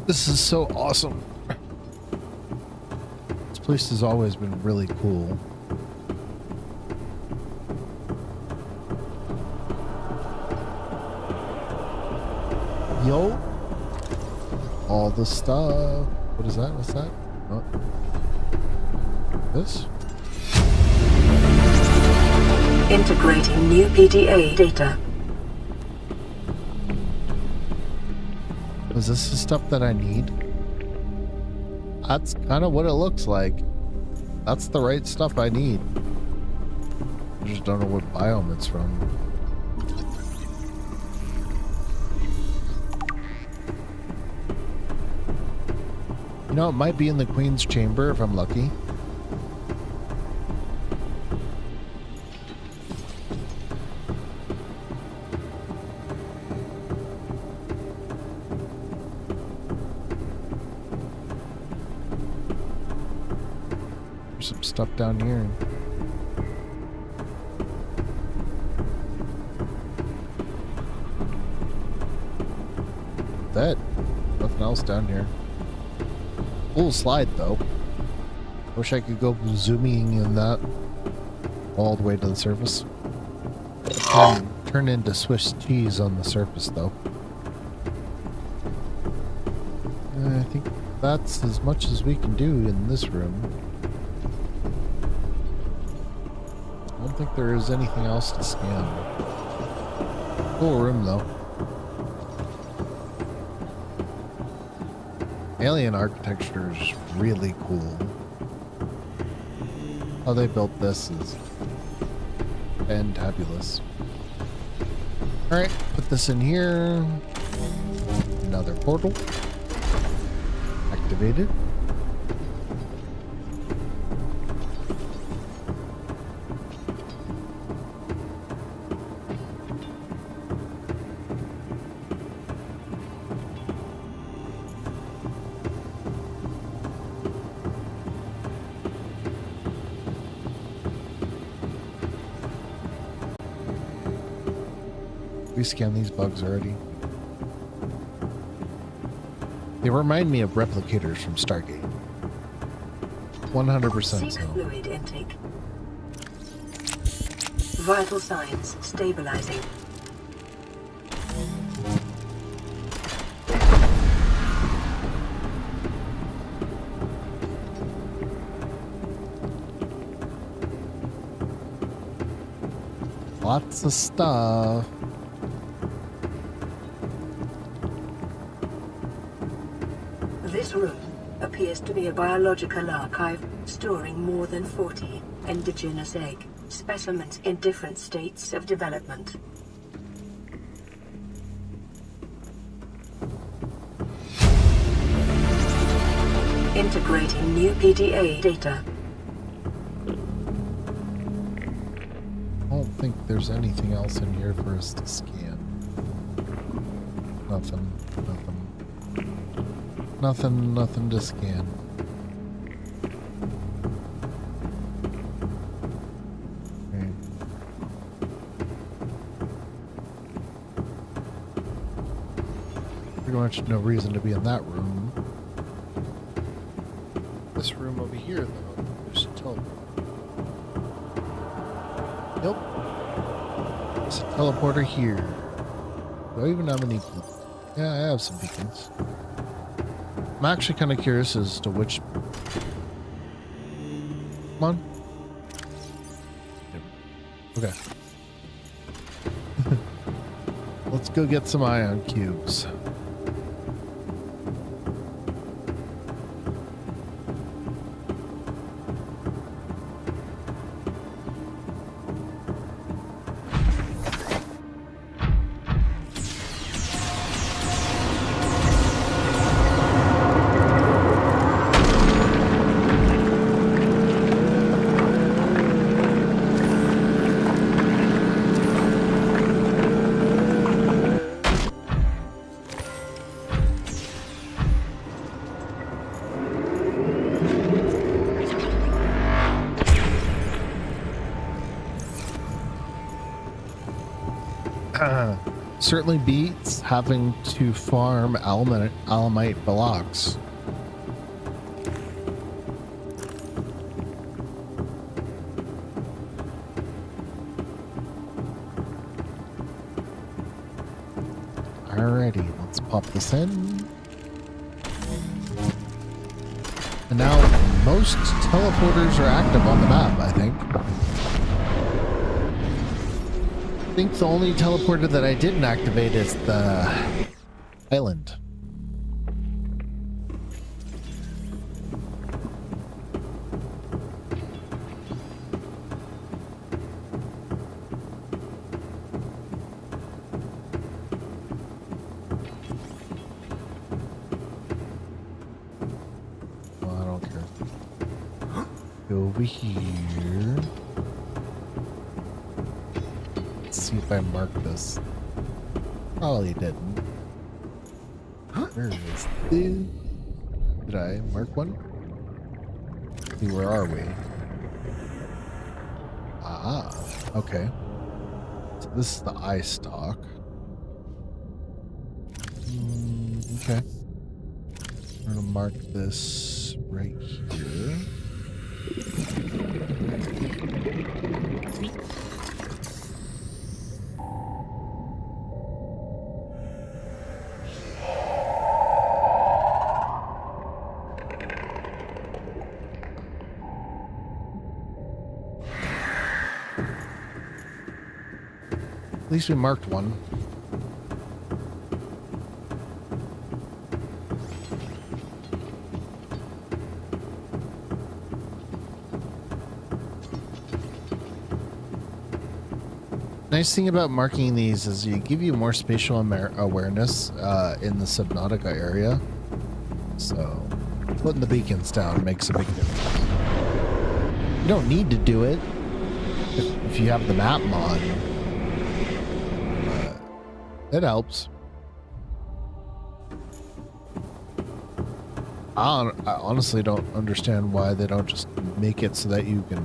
This is so awesome. This place has always been really cool. Yo. All the stuff. What is that? What's that? Oh. This? Integrating new PDA data. Is this the stuff that I need? That's kind of what it looks like. That's the right stuff I need. I just don't know what biome it's from. You know, it might be in the Queen's Chamber if I'm lucky. Some stuff down here. That nothing else down here. Cool slide though. Wish I could go zooming in that all the way to the surface. Turn into Swiss cheese on the surface though. I think that's as much as we can do in this room. I don't think there is anything else to scan. Cool room though. Alien architecture is really cool. How they built this is fantabulous. Alright, put this in here. Another portal. Activated. We scanned these bugs already. They remind me of replicators from Stargate. 100% Seek so. fluid intake. Vital signs stabilizing. Lots of stuff. This room appears to be a biological archive storing more than 40 indigenous egg specimens in different states of development. Integrating new PDA data. I don't think there's anything else in here for us to scan. Nothing. Nothing to scan. Okay. Pretty much no reason to be in that room. This room over here, though, there's a teleporter. Nope. There's a teleporter here. Do I even have any? Yeah, I have some beacons. I'm actually kind of curious as to which. Come on. Yep. Okay. Let's go get some ion cubes. Certainly beats having to farm alamite blocks. Alrighty, let's pop this in. And now most teleporters are active on the map, I think. I think the only teleporter that I didn't activate is the island. Well, I don't care. Go over here. See if I marked this. Probably didn't. Where is this? Did I mark one? See, where are we? Ah, okay. So this is the eye stalk. Okay. I'm gonna mark this right here. At least we marked one. Nice thing about marking these is you give you more spatial awareness in the Subnautica area. So putting the beacons down makes a big difference. You don't need to do it if you have the map mod. It helps. I honestly don't understand why they don't just make it so that you can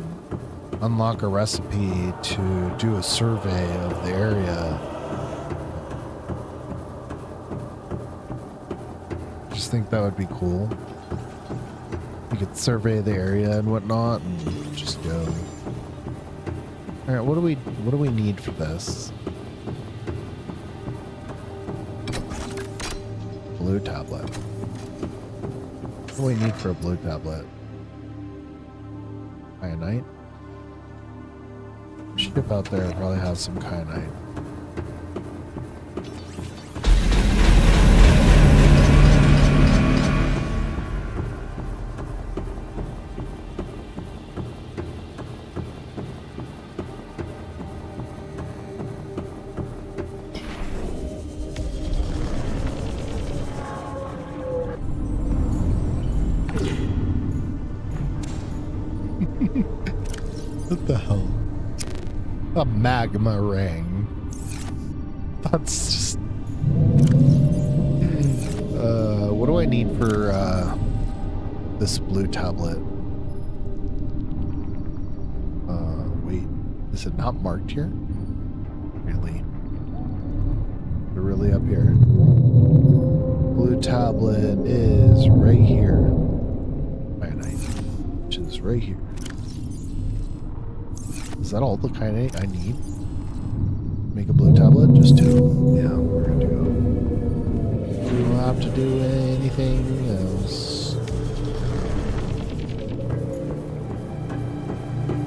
unlock a recipe to do a survey of the area. Just think that would be cool. You could survey the area and whatnot and just go. All right, what do we need for this? Blue tablet. What do we need for a blue tablet? Ionite? Should ship out there probably has some kyanite. What the hell? A magma ring. That's just... what do I need for, this blue tablet? Wait. Is it not marked here? Really? They're really up here. Blue tablet is right here. Which is right here. Is that all the kyanite I need? Make a blue tablet? Just 2. Yeah, we're good to go. We don't have to do anything else.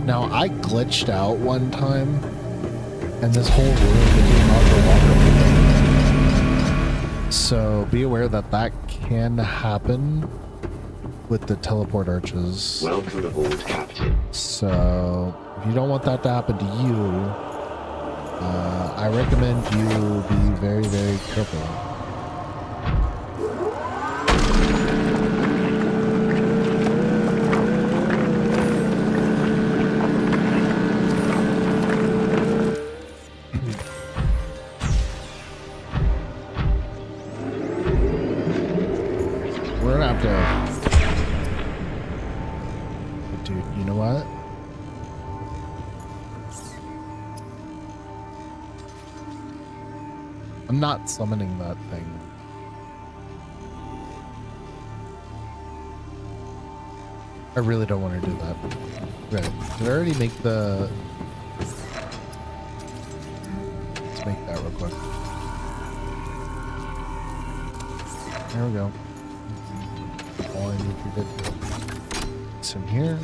Now, I glitched out one time, and this whole room became underwater. So be aware that that can happen with the teleport arches. Welcome aboard, Captain. So if you don't want that to happen to you, I recommend you be very, very careful. We're gonna have to... Dude, you know what? I'm not summoning that thing. I really don't want to do that. Right. Did I already make the... Let's make that real quick. There we go. All I need to do. It's in here.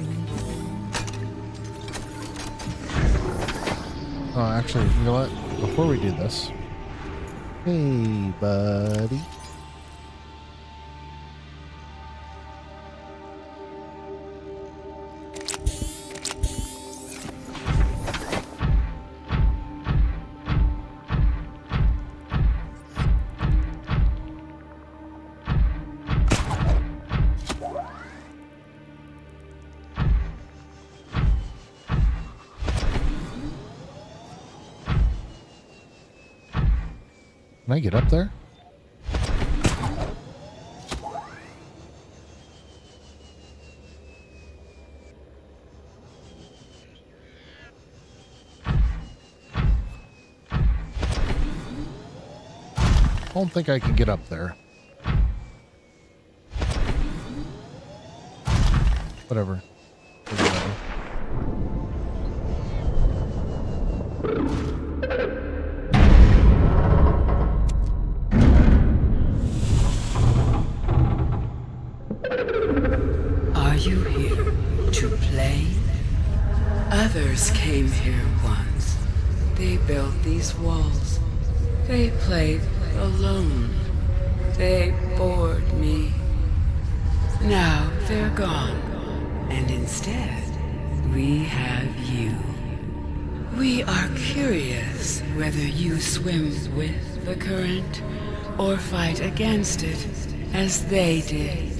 Oh, actually, you know what? Before we do this... Hey, buddy. Can I get up there? I don't think I can get up there. Whatever. Whatever. Are you here to play? Others came here once. They built these walls. They played alone. They bored me. Now they're gone. And instead, we have you. We are curious whether you swim with the current or fight against it as they did.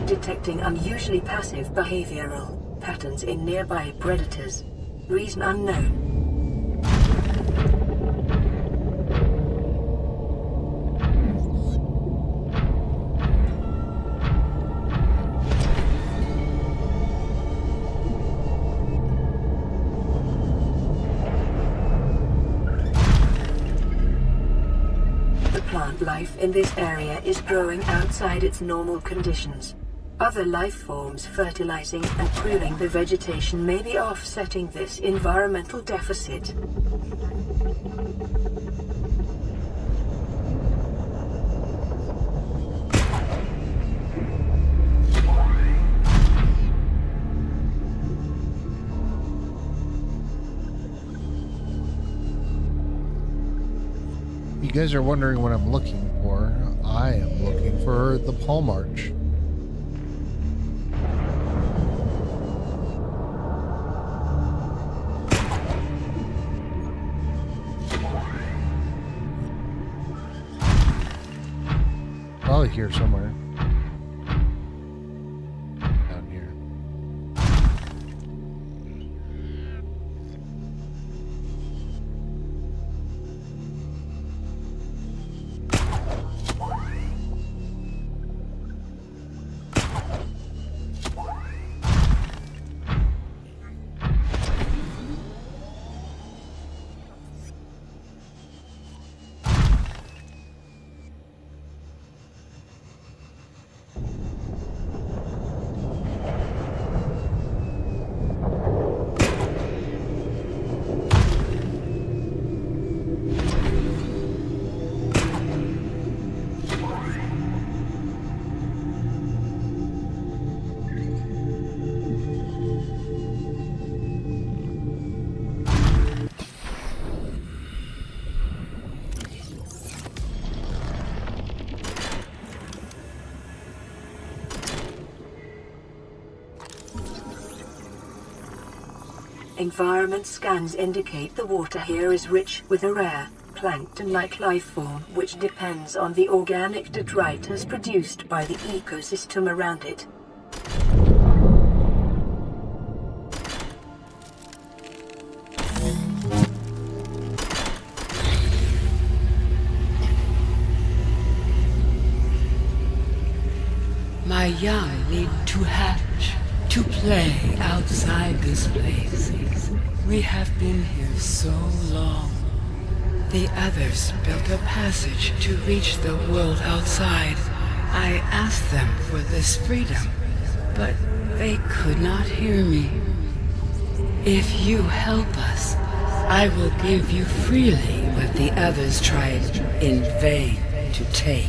Detecting unusually passive behavioral patterns in nearby predators. Reason unknown. The plant life in this area is growing outside its normal conditions. Other life forms fertilizing and pruning the vegetation may be offsetting this environmental deficit. You guys are wondering what I'm looking for. I am looking for the Palm Arch. Probably here somewhere. Down here. Environment scans indicate the water here is rich with a rare, plankton-like life form which depends on the organic detritus produced by the ecosystem around it. My young need to hatch, to play outside this place. We have been here so long. The others built a passage to reach the world outside. I asked them for this freedom, but they could not hear me. If you help us, I will give you freely what the others tried in vain to take.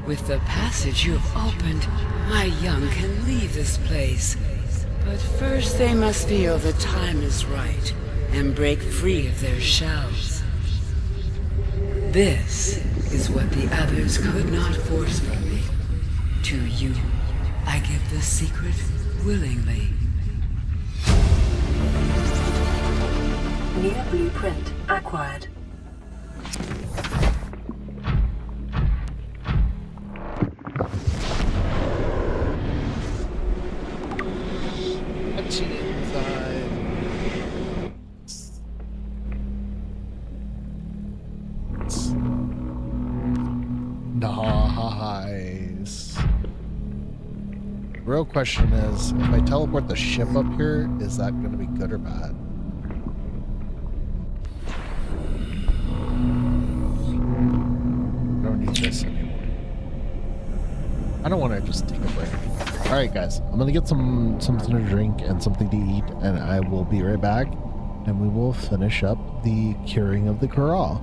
With the passage you have opened, my young can leave this place. But first they must feel the time is right and break free of their shells. This is what the others could not force from me. To you, I give the secret willingly. New blueprint acquired. Nice. Real question is, if I teleport the ship up here, is that going to be good or bad? I don't need this anymore. I don't want to just take a break. Alright guys, I'm going to get something to drink and something to eat, and I will be right back. and we will finish up the curing of the Kharaa.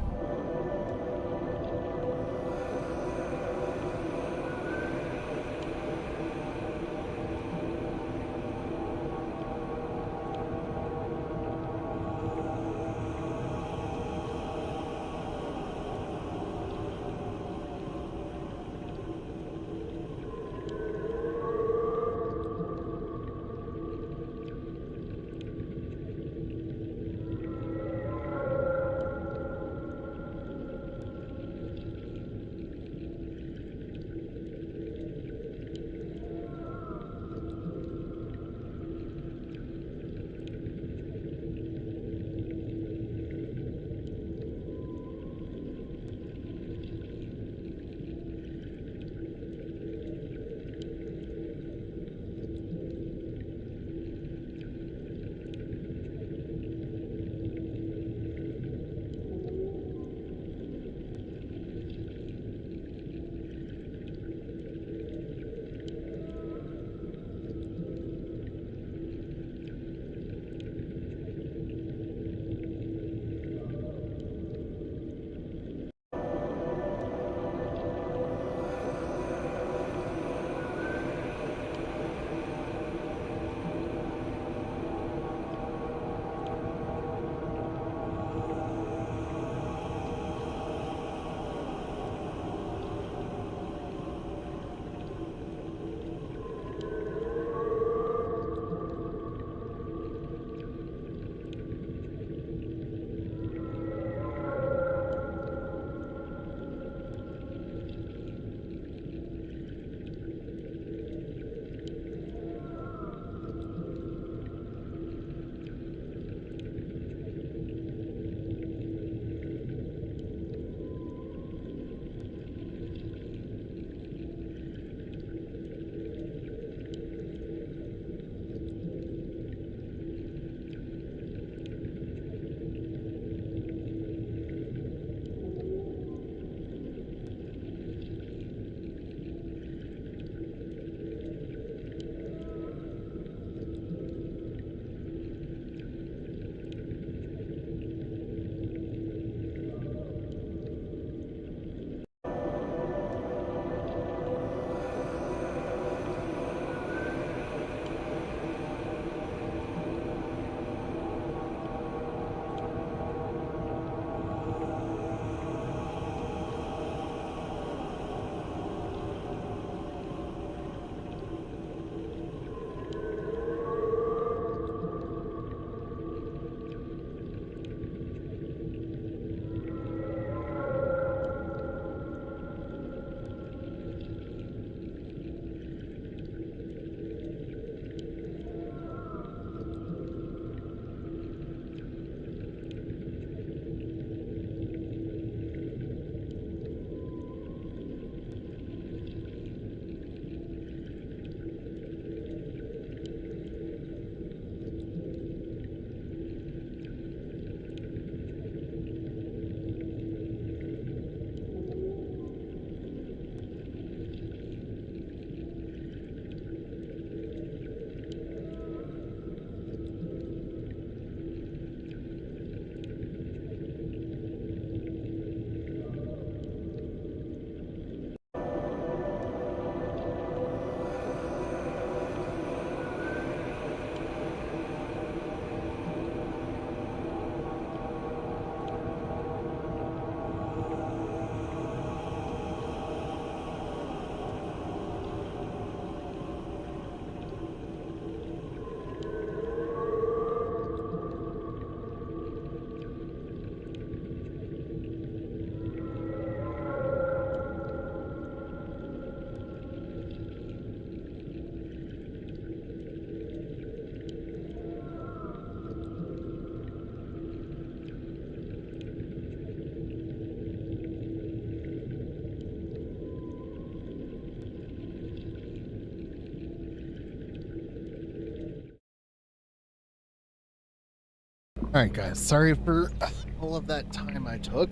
Alright guys, sorry for all of that time I took.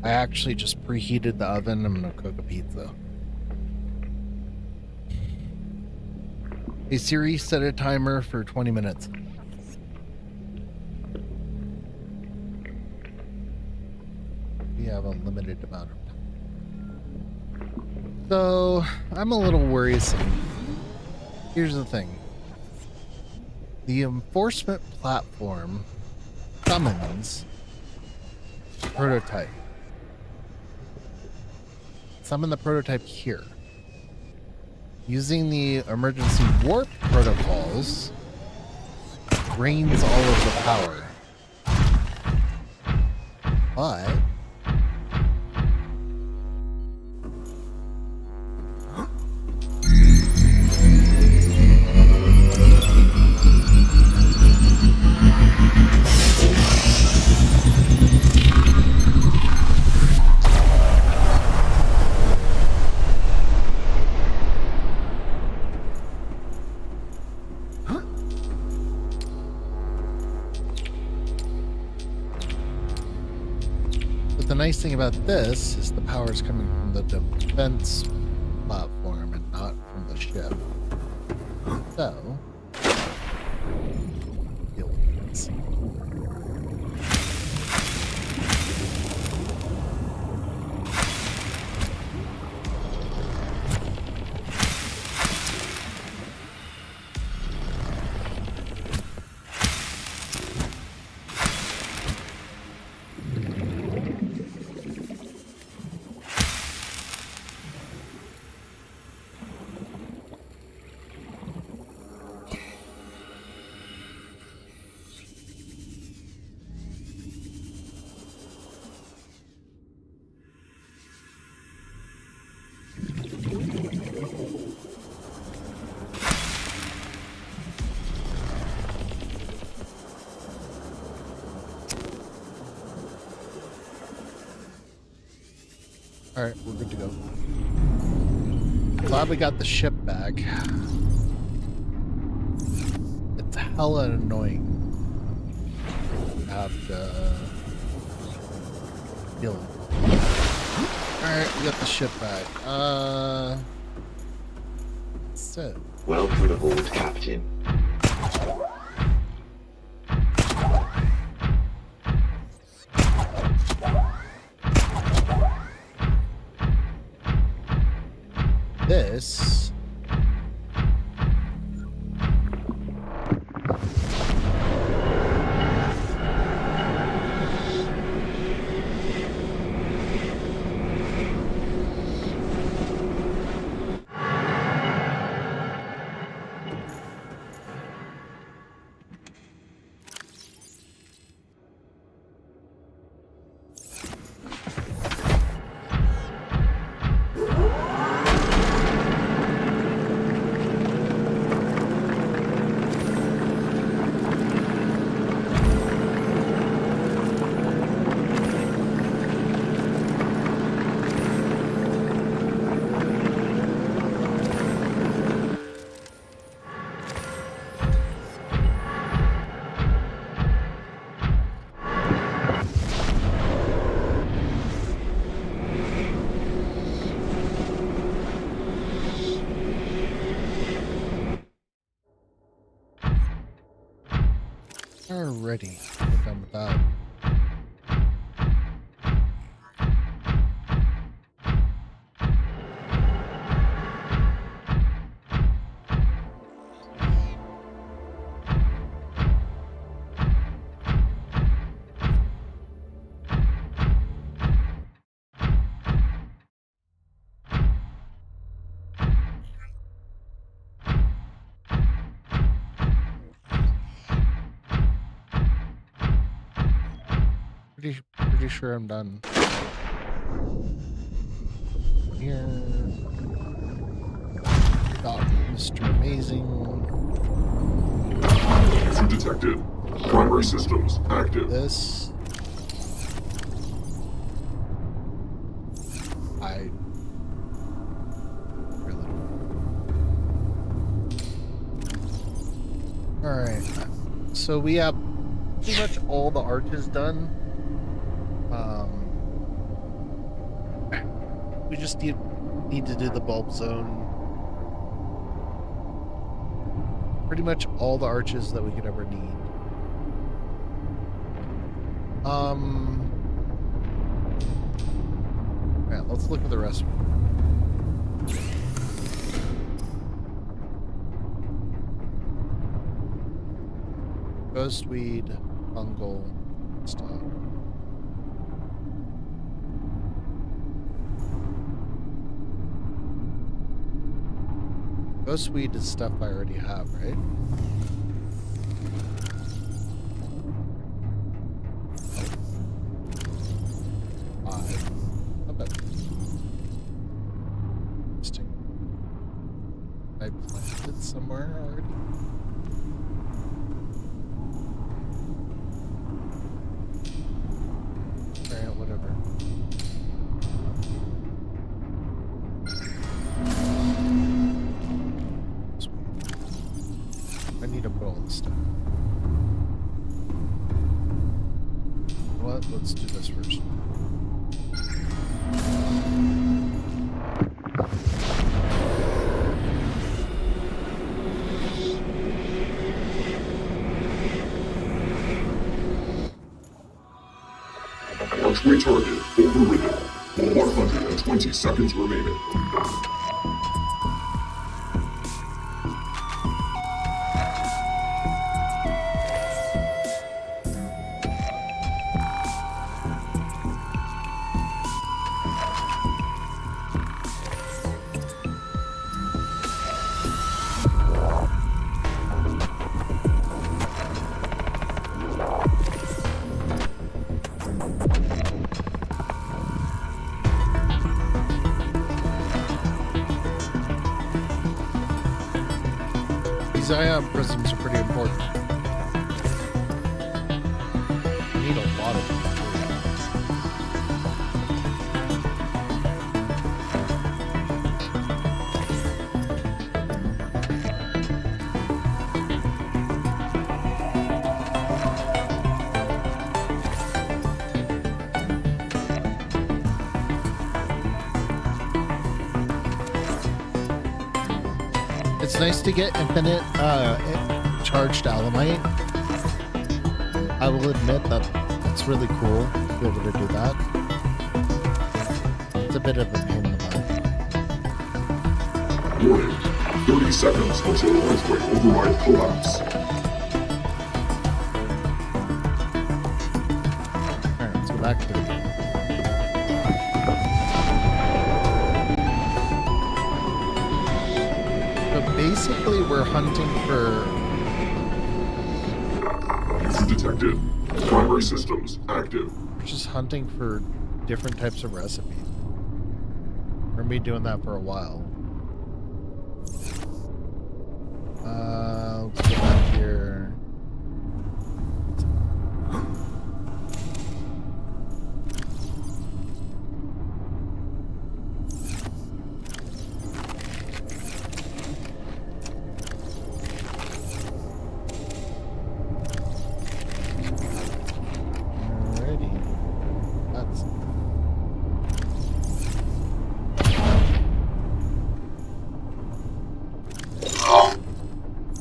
I actually just preheated the oven. I'm gonna cook a pizza. Hey Siri, set a timer for 20 minutes. have a limited amount of time. So I'm a little worrisome. Here's the thing. The enforcement platform summons prototype. Summon the prototype here. Using the emergency warp protocols drains all of the power. But the nice thing about this is the power is coming from the defense platform and not from the ship. So, deal with this. Alright, we're good to go. Glad we got the ship back. It's hella annoying to have to deal with. Alright, we got the ship back. So. Welcome aboard, Captain. This already. We're done with that. Pretty sure I'm done. Here. Got Mr. Amazing. Issue detected. Primary systems active. This. I really. Alright. So we have pretty much all the arches done. We just need to do the bulb zone. Pretty much all the arches that we could ever need. Alright, let's look at the rest. Ghostweed, fungal stuff. Ghostweed is stuff I already have, right? Not bad. Interesting. I planted it somewhere already. Alright, whatever. I need to put all this stuff. What? Let's do this first. Archway target overridden. 120 seconds remaining. These ion prisms are pretty important. I need a lot of them. It's nice to get infinite charged alamite. I will admit that it's really cool to be able to do that. It's a bit of a pain in the butt. Warning. 30 seconds until earthquake override collapse. Alright, let's go back to the game. Basically, we're hunting for... User detected. Primary systems active. We're just hunting for different types of recipes. We're gonna be doing that for a while. Let's go back here.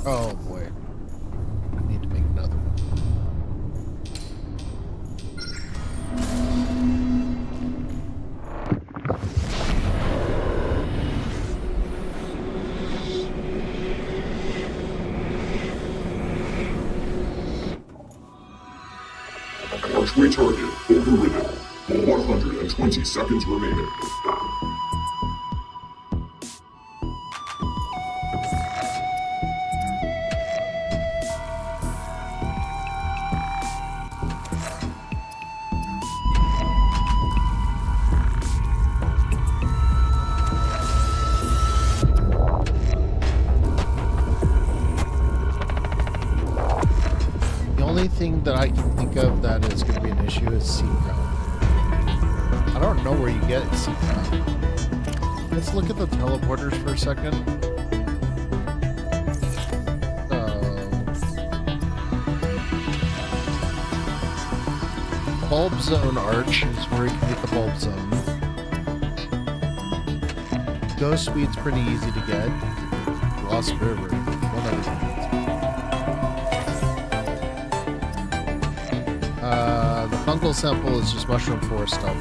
Oh boy. I need to make another one. Archway target overridden. 120 seconds remaining. The only thing that I can think of that is going to be an issue is sea crown. I don't know where you get sea crown. Let's look at the teleporters for a second. Bulb Zone Arch is where you can get the Bulb Zone. Ghostweed's pretty easy to get. Lost River, one other thing. The fungal sample is just mushroom forest stuff.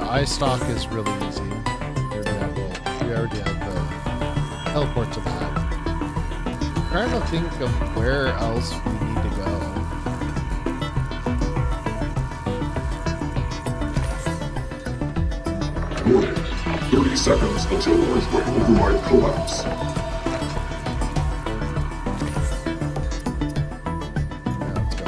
eye stock is really easy. We already have the teleport to that. I'm trying to think of where else we need to go. Warning. 30 seconds until earthquake override collapse. Yeah, let's go.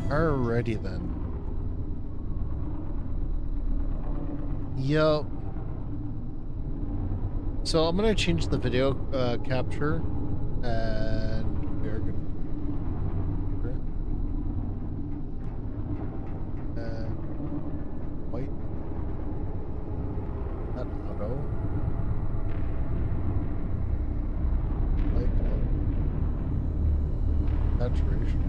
Alrighty then. Yep. So I'm gonna change the video capture, and we're gonna white, not auto, light, saturation.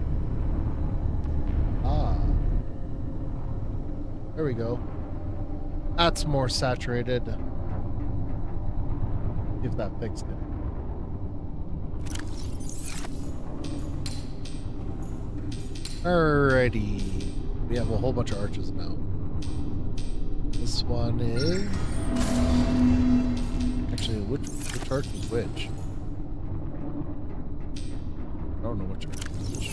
There we go. That's more saturated. If that fixed it. Alrighty. We have a whole bunch of arches now. This one is... Actually, which arch is which? I don't know which arch is which.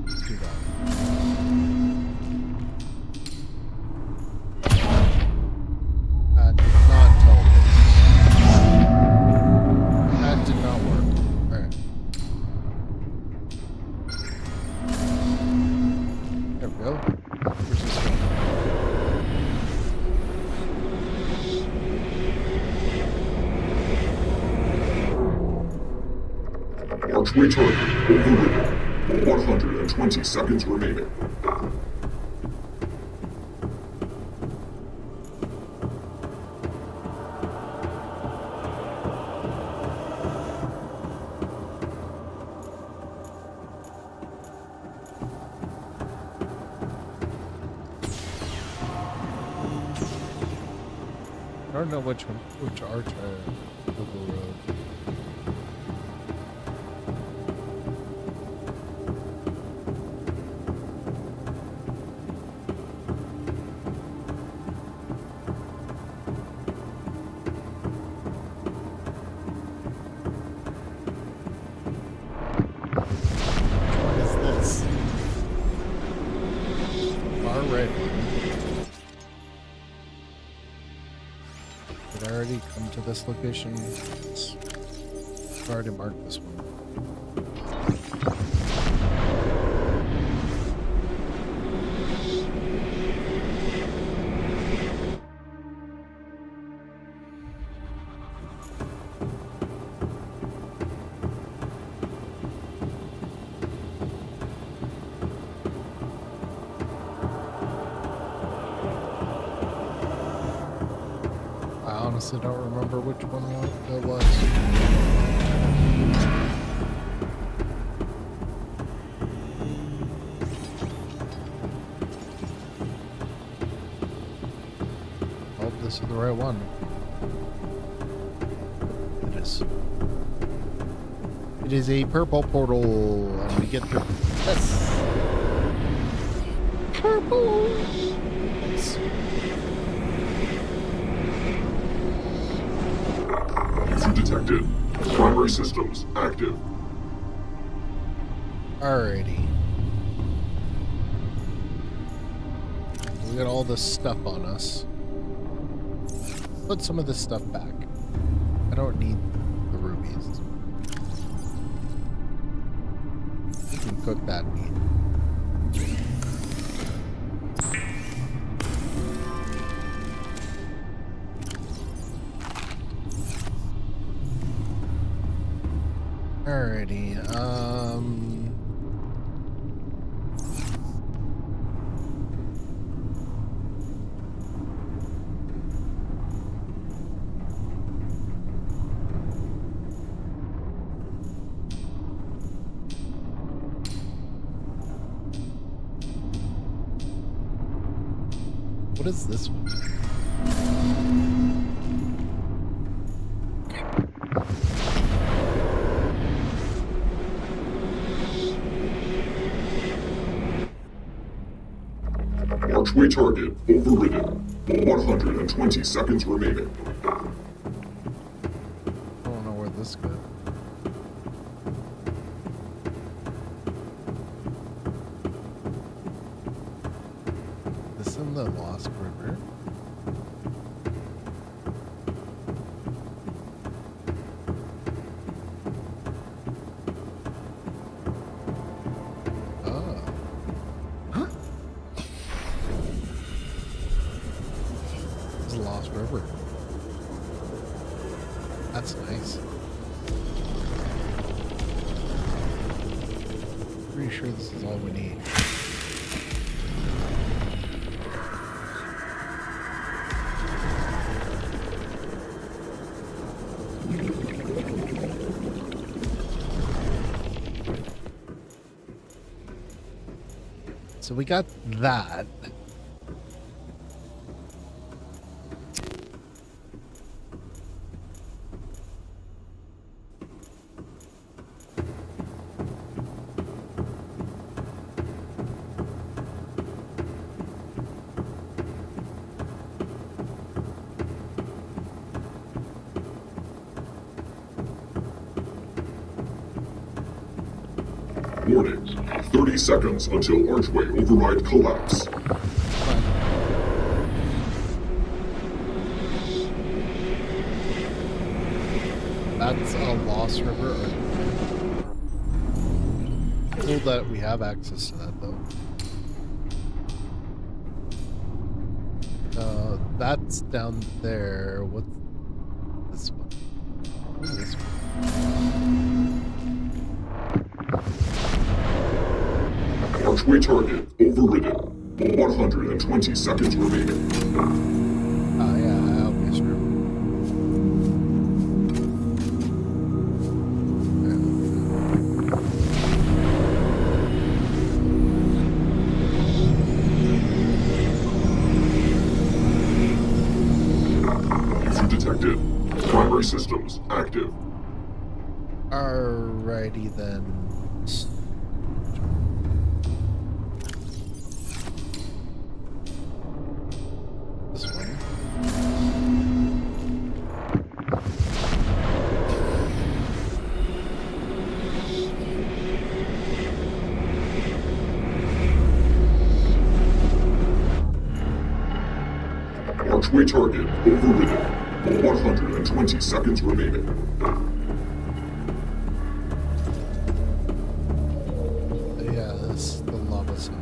Let's do that. That did not teleport. That did not work. Alright. There we go. Where's this going? Archway target overridden. 120 seconds remaining. I don't know which arch I overrode. What is this? Far red one. Did I already come to this location? Yes. I already marked this one. I honestly don't remember which one it was. Hope this is the right one. It is. It is a purple portal, and we get through. Yes. Purple. Nice. User detected. Primary systems active. Alrighty. We got all this stuff on us. Put some of this stuff back. I don't need the rubies. We can cook that meat. Alrighty, What is this one? Archway target overridden. 120 seconds remaining. I don't know where this goes. This in the Lost River? Oh. Huh? This is the Lost River. That's nice. Pretty sure this is all we need. So we got that. Warning. 30 seconds until archway override collapse. That's a Lost River. Cool that we have access to that though. That's down there. What's this one? What is this one? Archway target overridden. 120 seconds remaining. Oh yeah, I always remember. User detected. Primary systems active. Alrighty then. This one. Archway target overridden. 120 seconds remaining. Yeah, this is the lava zone.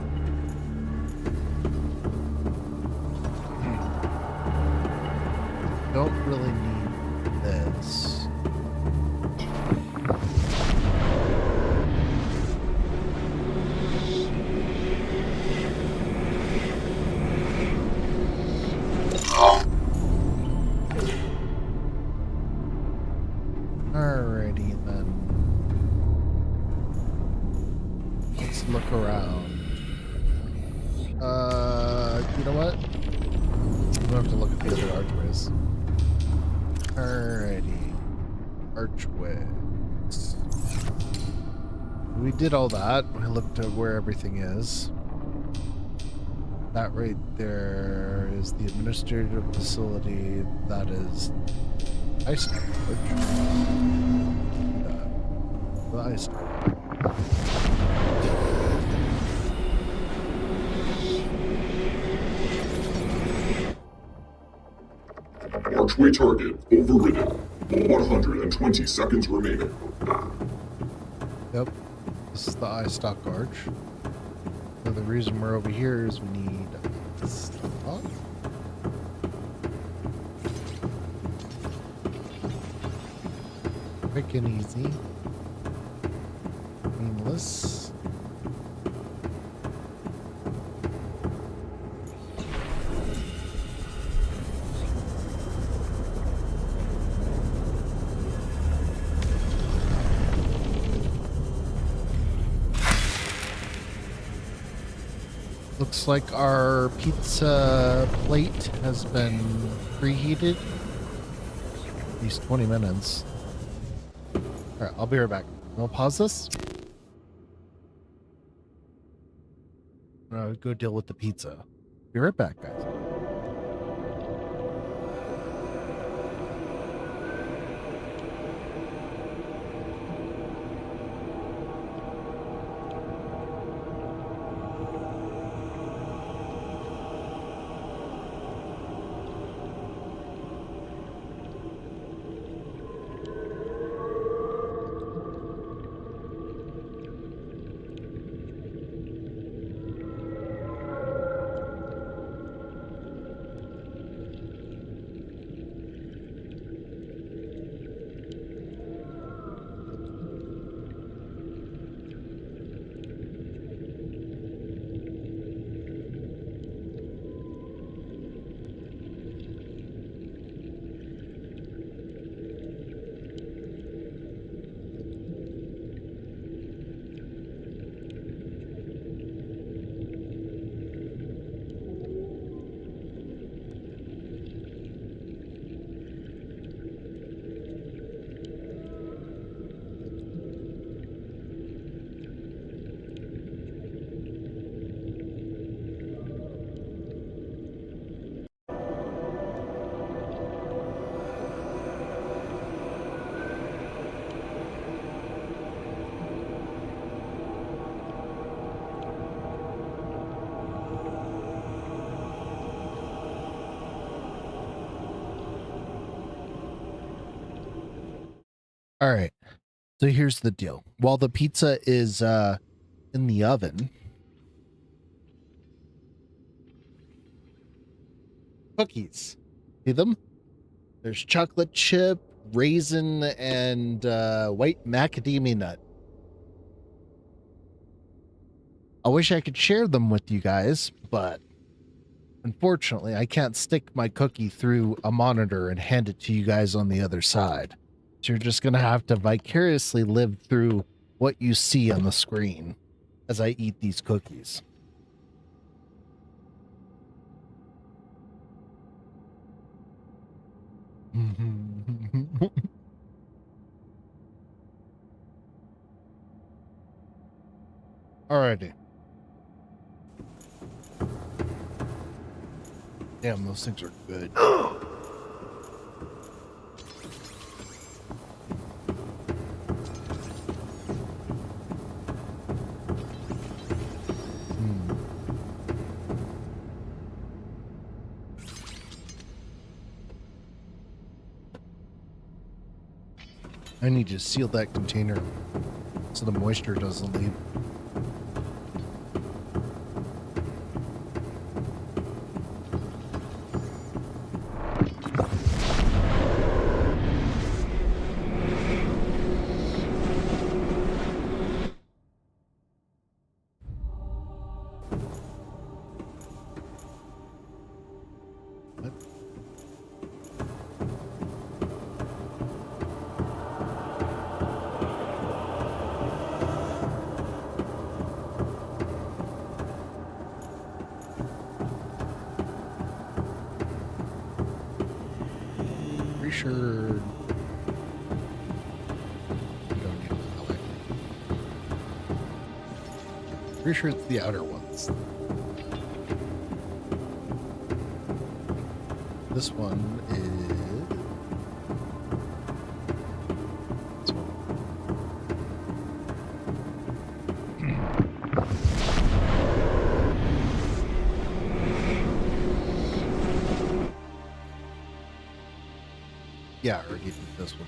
Don't really need this. Alrighty then. Let's look around. You know what? We don't have to look at the other archways. Alrighty. Archways. We did all that. We looked at where everything is. That right there is the administrative facility. That is ice storage. The ice storage. Archway target overridden. 120 seconds remaining. Yep. This is the eye stock arch. So the reason we're over here is we need stock. Quick and easy. Painless. Looks like our pizza plate has been preheated. At least 20 minutes. Alright, I'll be right back. We'll pause this. I'll go deal with the pizza. Be right back, guys. All right. So here's the deal. While the pizza is in the oven, cookies. See them? There's chocolate chip, raisin, and white macadamia nut. I wish I could share them with you guys, but unfortunately, I can't stick my cookie through a monitor and hand it to you guys on the other side. So you're just going to have to vicariously live through what you see on the screen as I eat these cookies. Alrighty. Damn, those things are good. I need to seal that container so the moisture doesn't leave. Sure. You don't need it that way. Pretty sure it's the outer ones. This one is. This one. Yeah, I already did this one.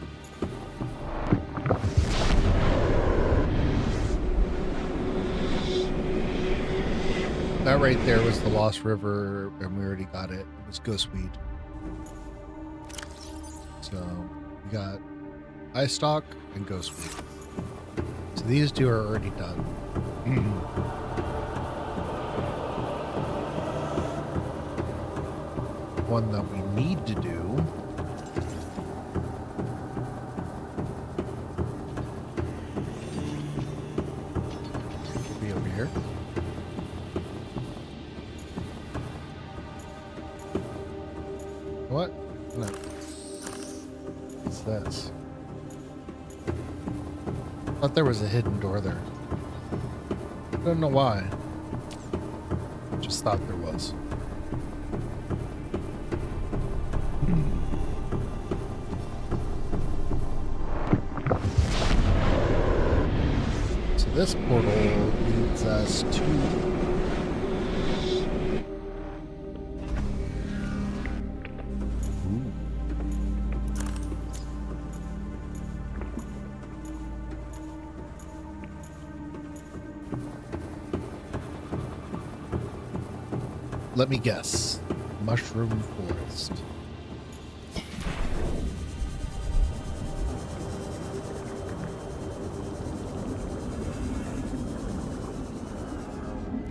That right there was the Lost River, and we already got it. It was Ghostweed. So we got Ice Stalk and Ghostweed. So these two are already done. One that we need to do What? No. What's this? Thought there was a hidden door there. Don't know why. Just thought there was. So this portal leads us to let me guess. Mushroom Forest.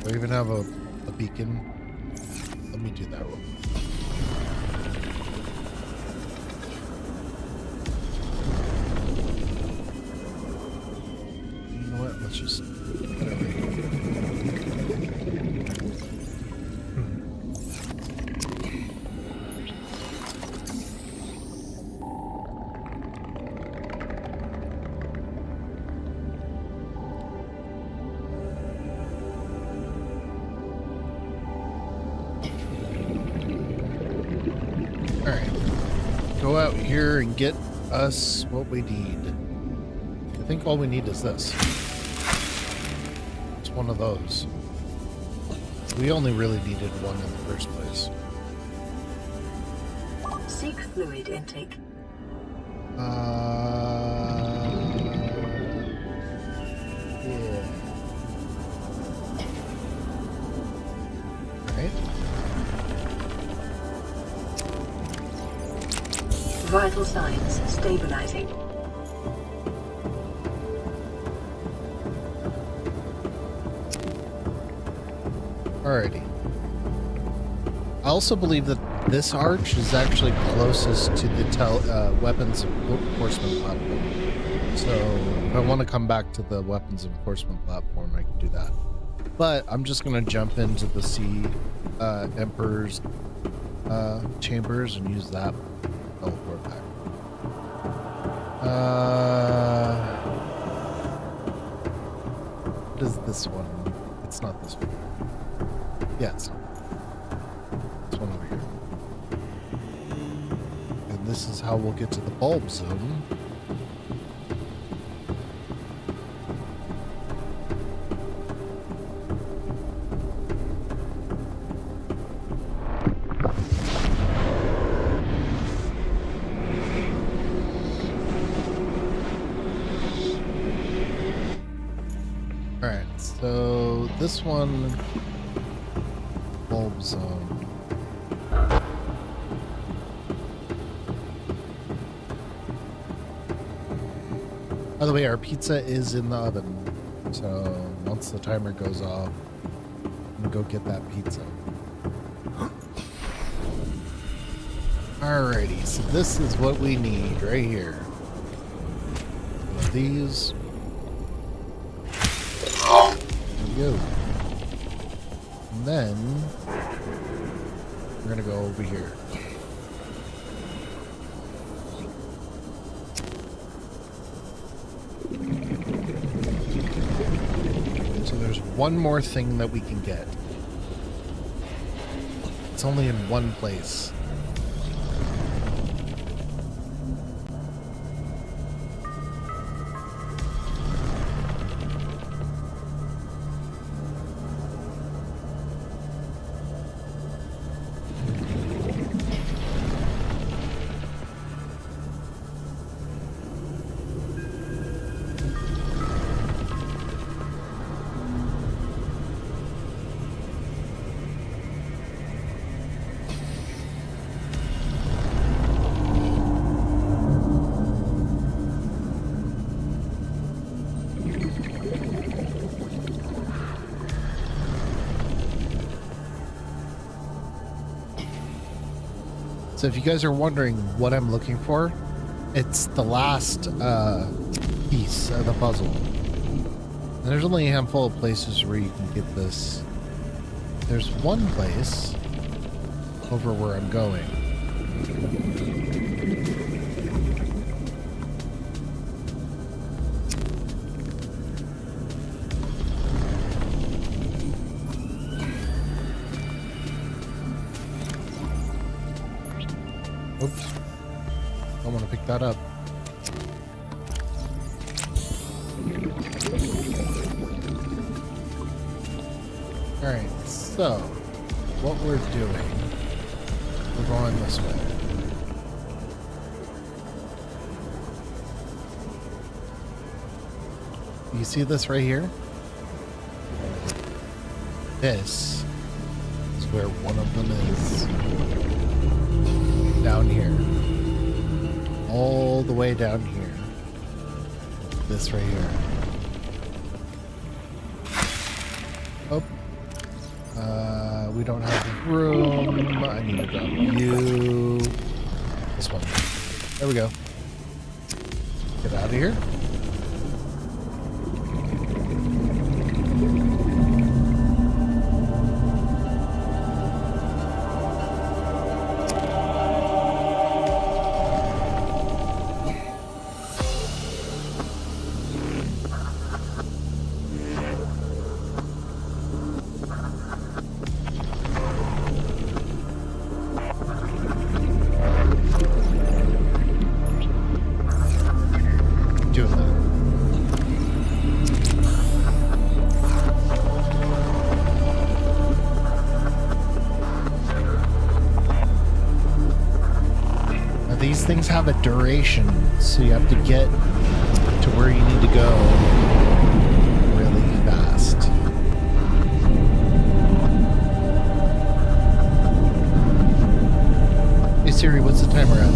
Do I even have a beacon? Let me do that real quick. You know what? Let's just... Go out here and get us what we need. I think all we need is this. It's one of those. We only really needed one in the first place. Seek fluid intake. Yeah. Right. Vital signs stabilizing. Alrighty. I also believe that this arch is actually closest to the weapons enforcement platform. So if I want to come back to the weapons enforcement platform, I can do that. But I'm just going to jump into the Sea Emperor's chambers and use that. Teleport back. What is this one? It's not this one. Yeah, it's not. This one over here. And this is how we'll get to the bulb zone. So this one, bulb zone. By the way, our pizza is in the oven. So once the timer goes off, I'm gonna go get that pizza. Alrighty, so this is what we need right here. One of these. Go. And then we're gonna go over here. So there's one more thing that we can get. It's only in one place. So if you guys are wondering what I'm looking for, it's the last piece of the puzzle. And there's only a handful of places where you can get this. There's one place over where I'm going. Oops. I want to pick that up. Alright, so what we're doing, we're going this way. You see this right here? This is where one of them is. Down here. All the way down here. This right here. Oh. We don't have the room. I need to grab you. This one. There we go. Get out of here. These things have a duration, so you have to get to where you need to go really fast. Hey Siri, what's the timer at?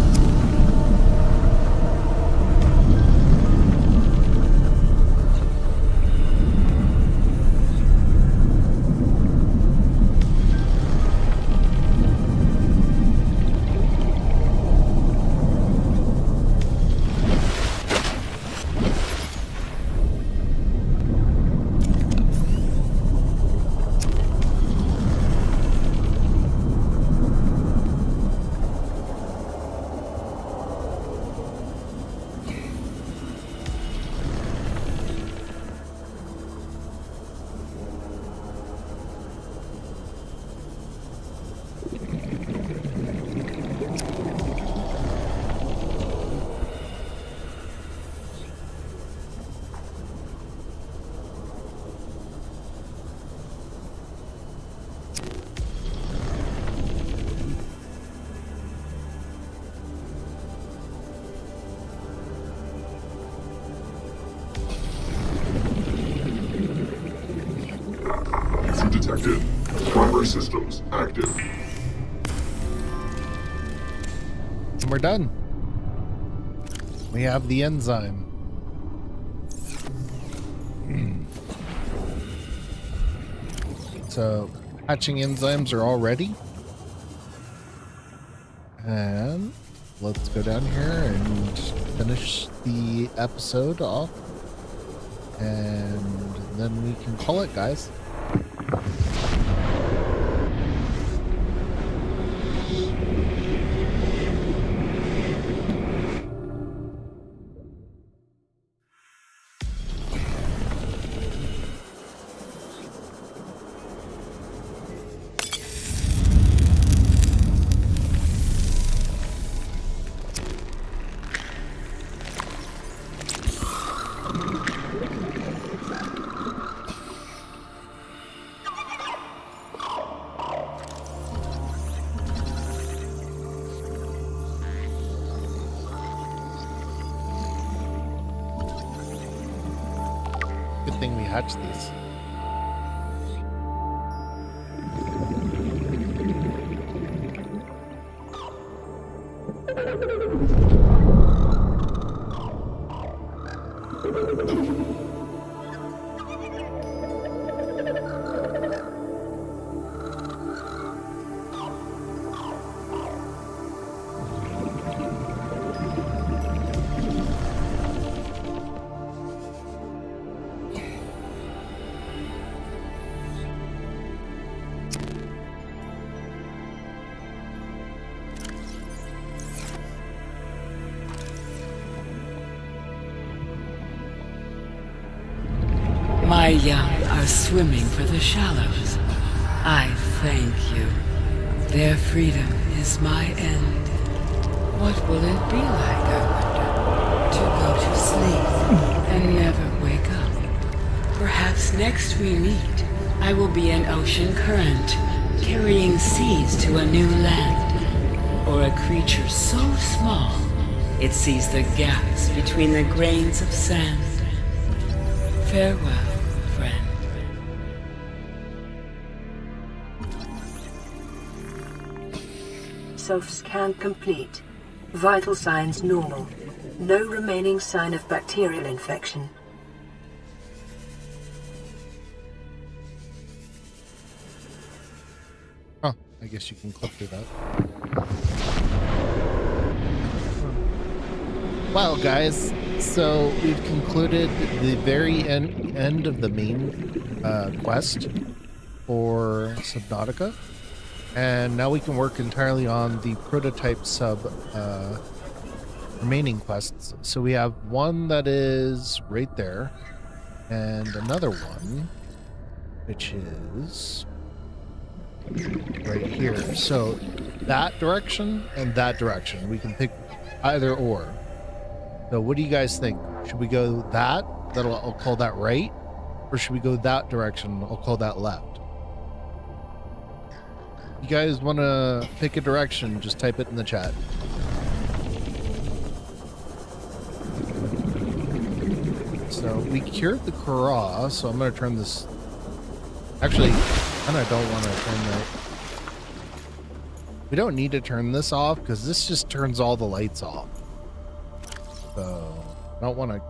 Detected. Primary systems active. And we're done. We have the enzyme. So, hatching enzymes are all ready. And let's go down here and finish the episode off. And then we can call it, guys. Good thing we hatched these. My young are swimming for the shallows. I thank you. Their freedom is my end. What will it be like, I wonder, to go to sleep and never wake up? Perhaps next we meet, I will be an ocean current, carrying seeds to a new land. Or a creature so small, it sees the gaps between the grains of sand. Farewell, friend. Self-scan complete. Vital signs normal. No remaining sign of bacterial infection. Huh. I guess you can click through that. Well, guys, so we've concluded the very end of the main quest for Subnautica, and now we can work entirely on the prototype sub remaining quests. So we have one that is right there, and another one which is right here. So that direction and that direction, we can pick either or. So what do you guys think? Should we go that? I'll call that right. Or should we go that direction? I'll call that left. You guys want to pick a direction, just type it in the chat. So we cured the Kharaa, so I'm going to turn this... Actually, I kind of don't want to turn that... We don't need to turn this off, because this just turns all the lights off. So I don't want to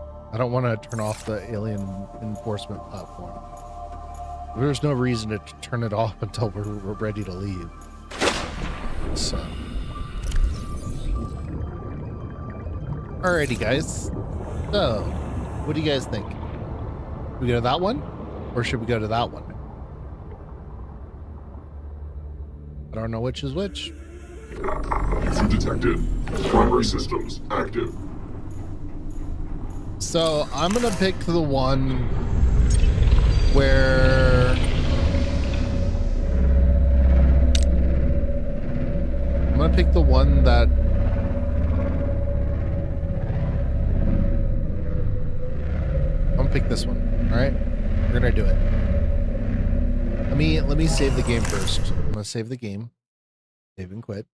turn off the alien enforcement platform. There's no reason to turn it off until we're ready to leave. So alrighty, guys. So what do you guys think? Should we go to that one, or should we go to that one? I don't know which is which. Intrusion detected. Primary systems active. So I'm gonna pick the one where I'm gonna pick the one that I'm gonna pick this one. All right, we're gonna do it. Let me save the game first. I'm gonna save the game. Save and quit.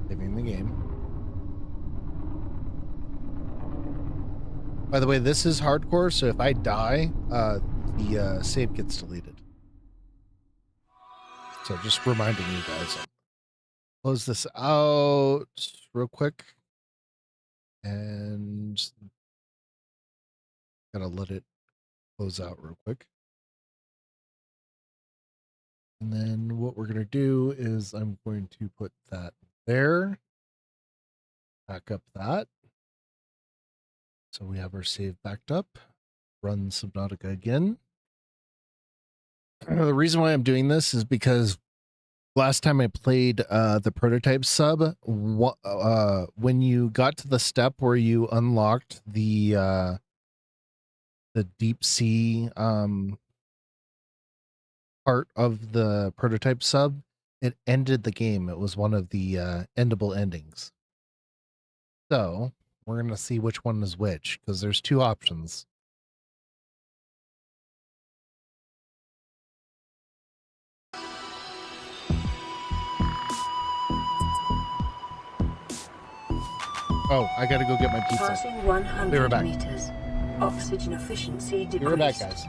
Saving the game. By the way, this is hardcore, so if I die, the save gets deleted. So just reminding you guys. Close this out real quick. And gotta let it close out real quick. And then what we're gonna do is I'm going to put that there. Back up that. So we have our save backed up. Run Subnautica again. The reason why I'm doing this is because last time I played the prototype sub, when you got to the step where you unlocked the deep sea part of the prototype sub, it ended the game. It was one of the endable endings. So we're going to see which one is which, because there's two options. Oh, I got to go get my pizza. Passing 100 Be right back. meters. Oxygen efficiency decreased. Be right back, guys.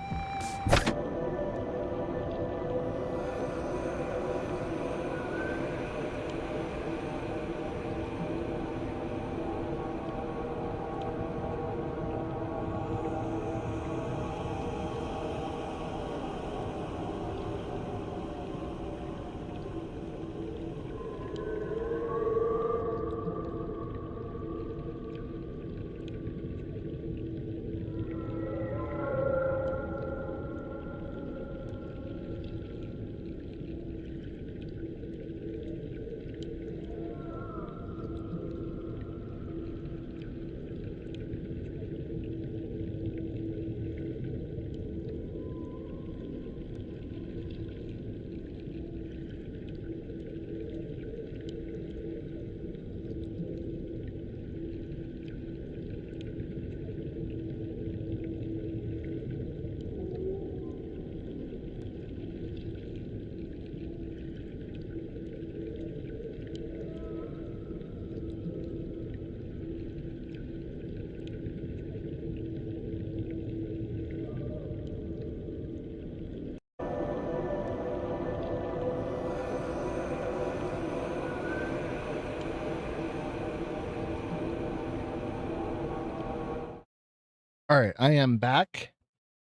All right, I am back.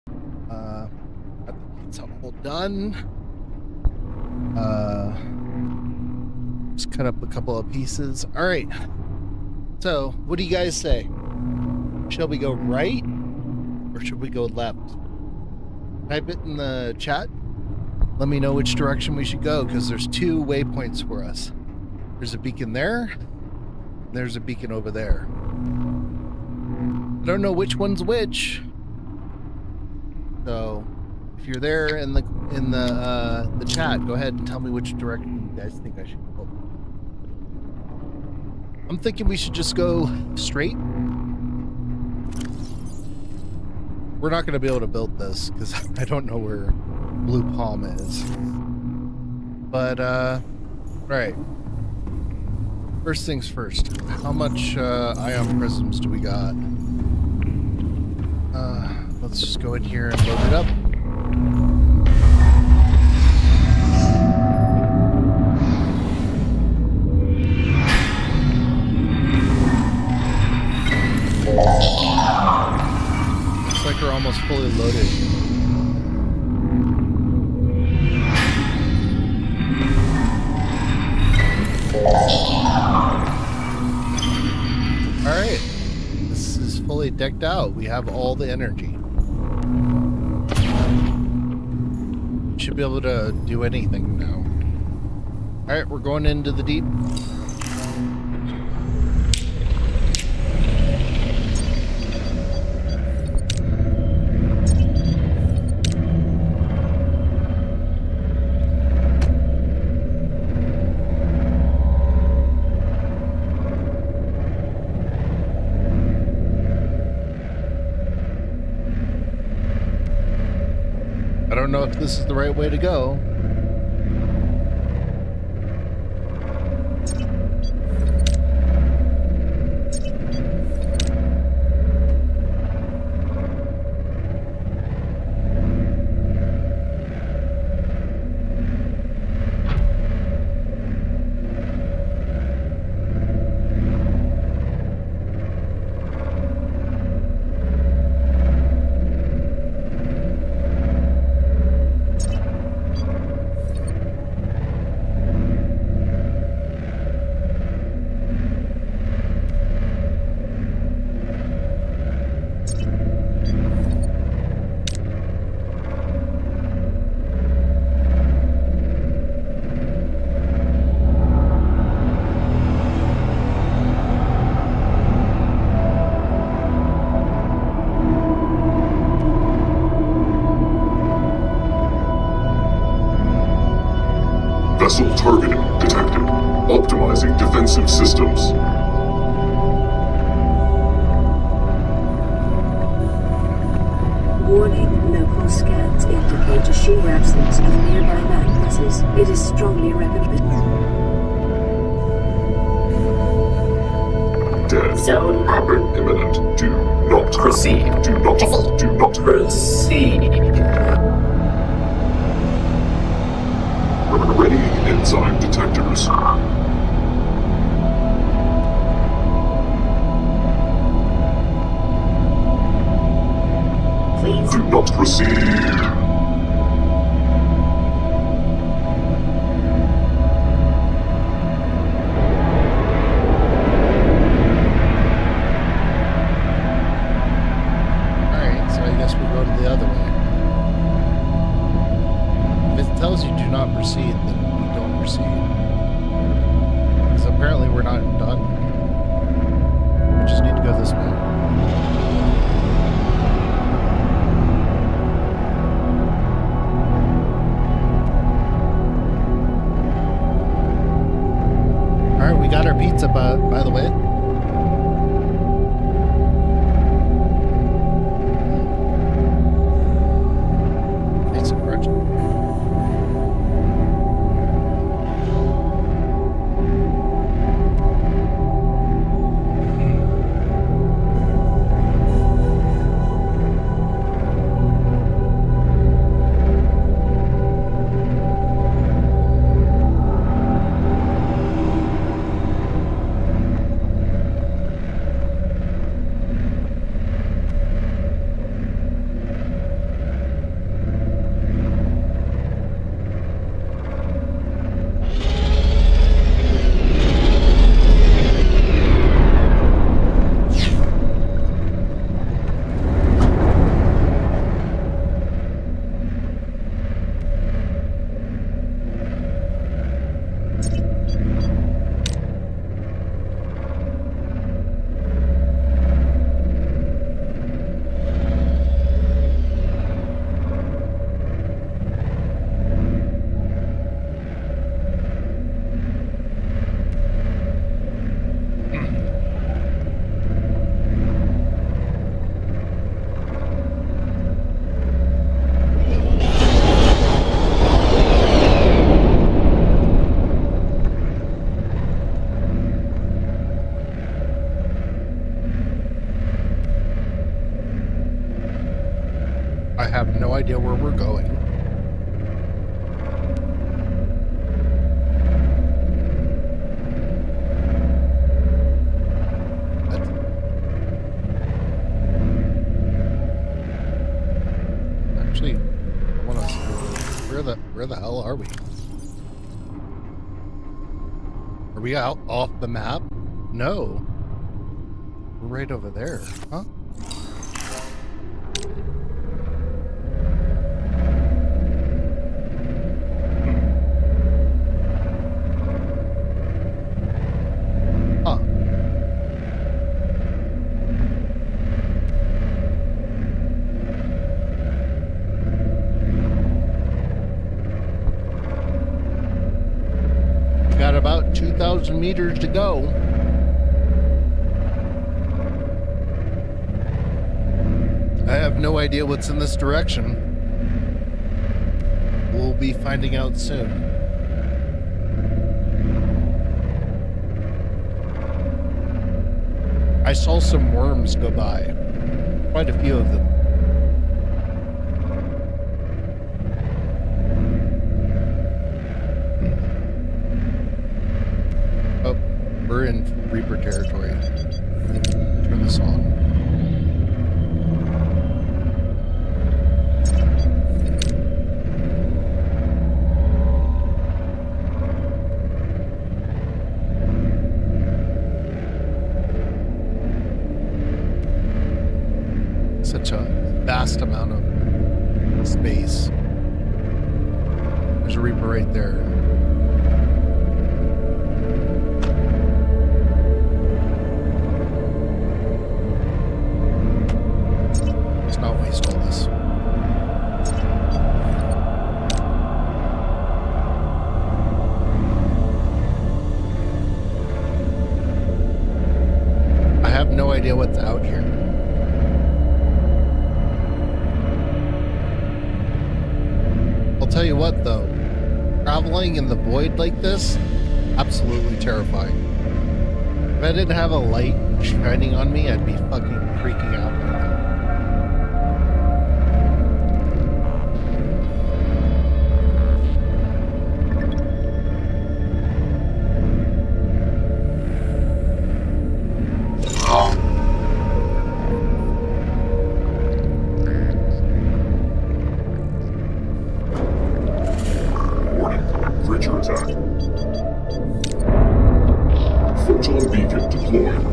Got the pizza all done. Just cut up a couple of pieces. All right. So, what do you guys say? Shall we go right or should we go left? Type it in the chat. Let me know which direction we should go because there's 2 waypoints for us. There's a beacon there. And there's a beacon over there. I don't know which one's which. So, if you're there in the chat, go ahead and tell me which direction you guys think I should go. I'm thinking we should just go straight. We're not going to be able to build this because I don't know where Blue Palm is. But, right. First things first. How much ion prisms do we got? Let's just go in here and load it up. Looks like we're almost fully loaded. Alright. This is fully decked out. We have all the energy. Should be able to do anything now. Alright, we're going into the deep. I don't know if this is the right way to go. Vessel targeting detected. Optimizing defensive systems. Warning, local scans indicate a sheer absence of nearby land masses. It is strongly recommended. Dead. Zone Threat imminent. Do not Proceed. Do not. Do not. Proceed. Ready enzyme detectors. please. Do not proceed. Alright, so I guess we go to the other way. If it tells you do not proceed, then we don't proceed. Because apparently we're not done. We just need to go this way. Alright, we got our pizza, by the way. Nice and crunchy. going. Actually, I want to see where the hell are we? Are we out off the map? No. We're right over there, huh? Huh. Got about 2,000 meters to go. I have no idea what's in this direction. We'll be finding out soon. I saw some worms go by. Quite a few of them. Oh, we're in Reaper territory. Let me turn this on. Such a vast amount of space. There's a Reaper right there. Let's not waste all this. I have no idea what's out here. I'll tell you what though, traveling in the void like this, absolutely terrifying. If I didn't have a light shining on me, I'd be fucking freaking out right now. Creature attack. Photon beacon deployed.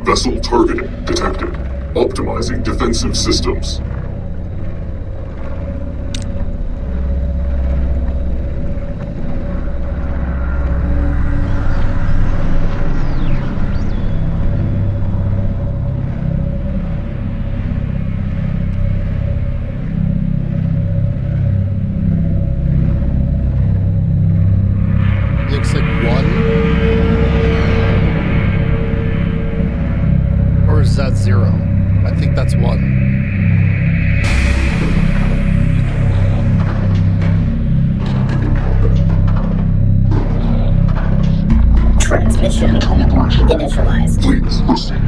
Vessel targeting detected. Optimizing defensive systems. Looks like one. Or is that zero? I think that's one. Transmission initialized. Please proceed.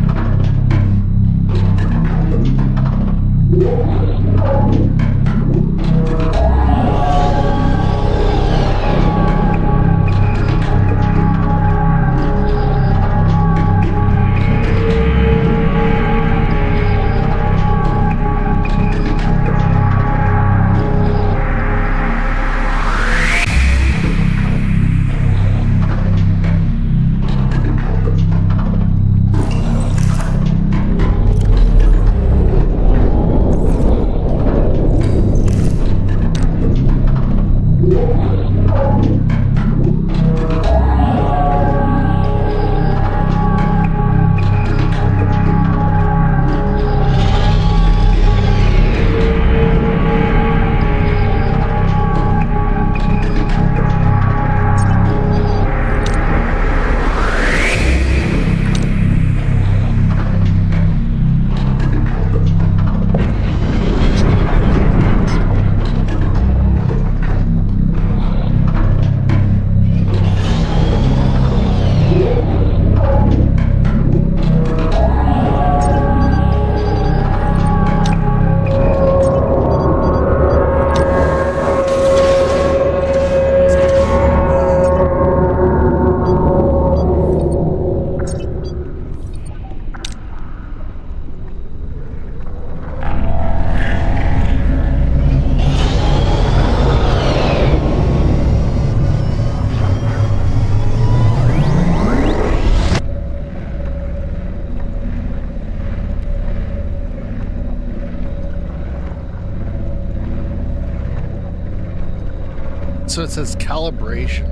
So it says calibration.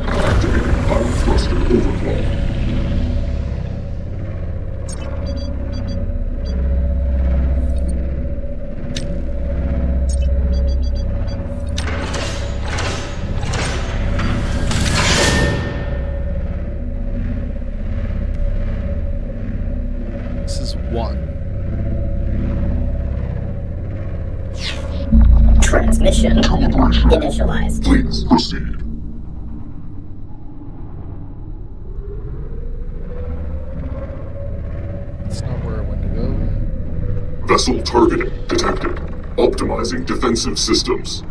Activating high thruster overclock. This is 1. Transmission initialized. Please proceed. That's not where I want to go. Vessel targeting detected. Optimizing defensive systems.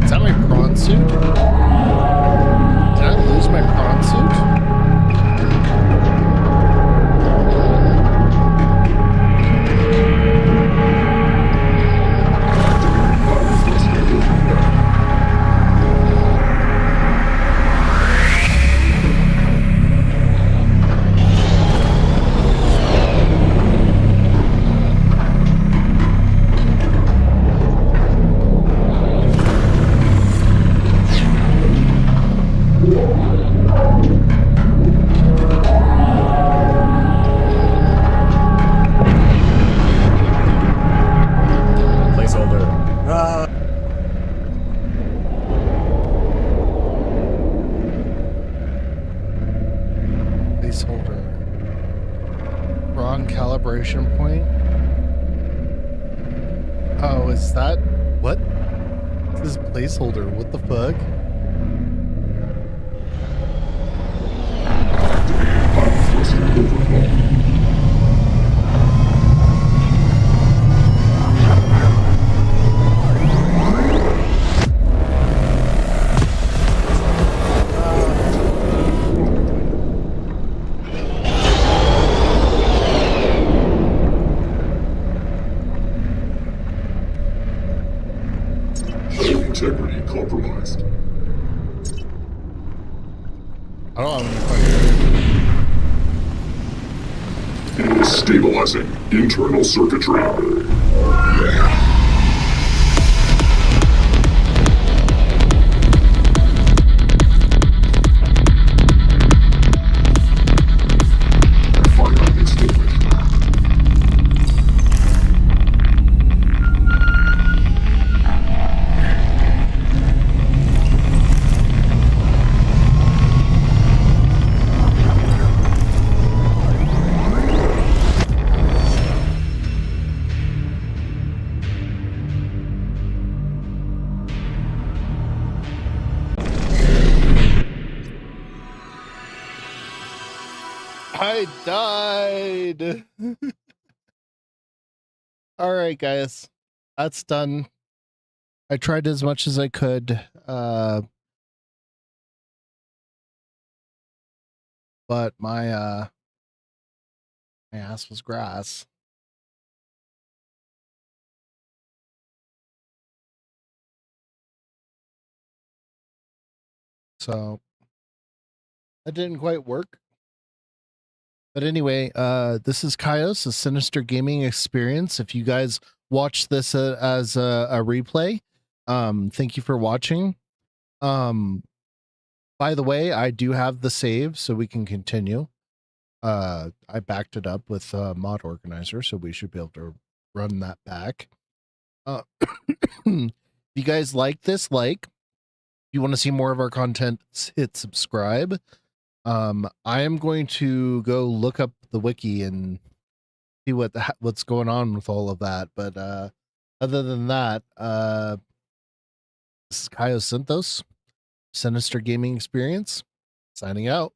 Is that my prawn suit? Did I lose my prawn suit? Placeholder. Placeholder. Wrong calibration point. Oh, is that what? This is placeholder. What the fuck? High thruster overclock. Hull integrity compromised. I don't have any fucking. Stabilizing internal circuitry. Fire extinguished. I died. All right, guys. That's done. I tried as much as I could. But my ass was grass. So that didn't quite work. But anyway, this is Kaios, a Sinister Gaming Experience. If you guys watch this as a replay, thank you for watching. By the way, I do have the save, so we can continue. I backed it up with Mod Organizer, so we should be able to run that back. If you guys like this, if you want to see more of our content, hit subscribe. I am going to go look up the wiki and see what's going on with all of that. But other than that, this is Kaios Synthos, Sinister Gaming Experience, signing out.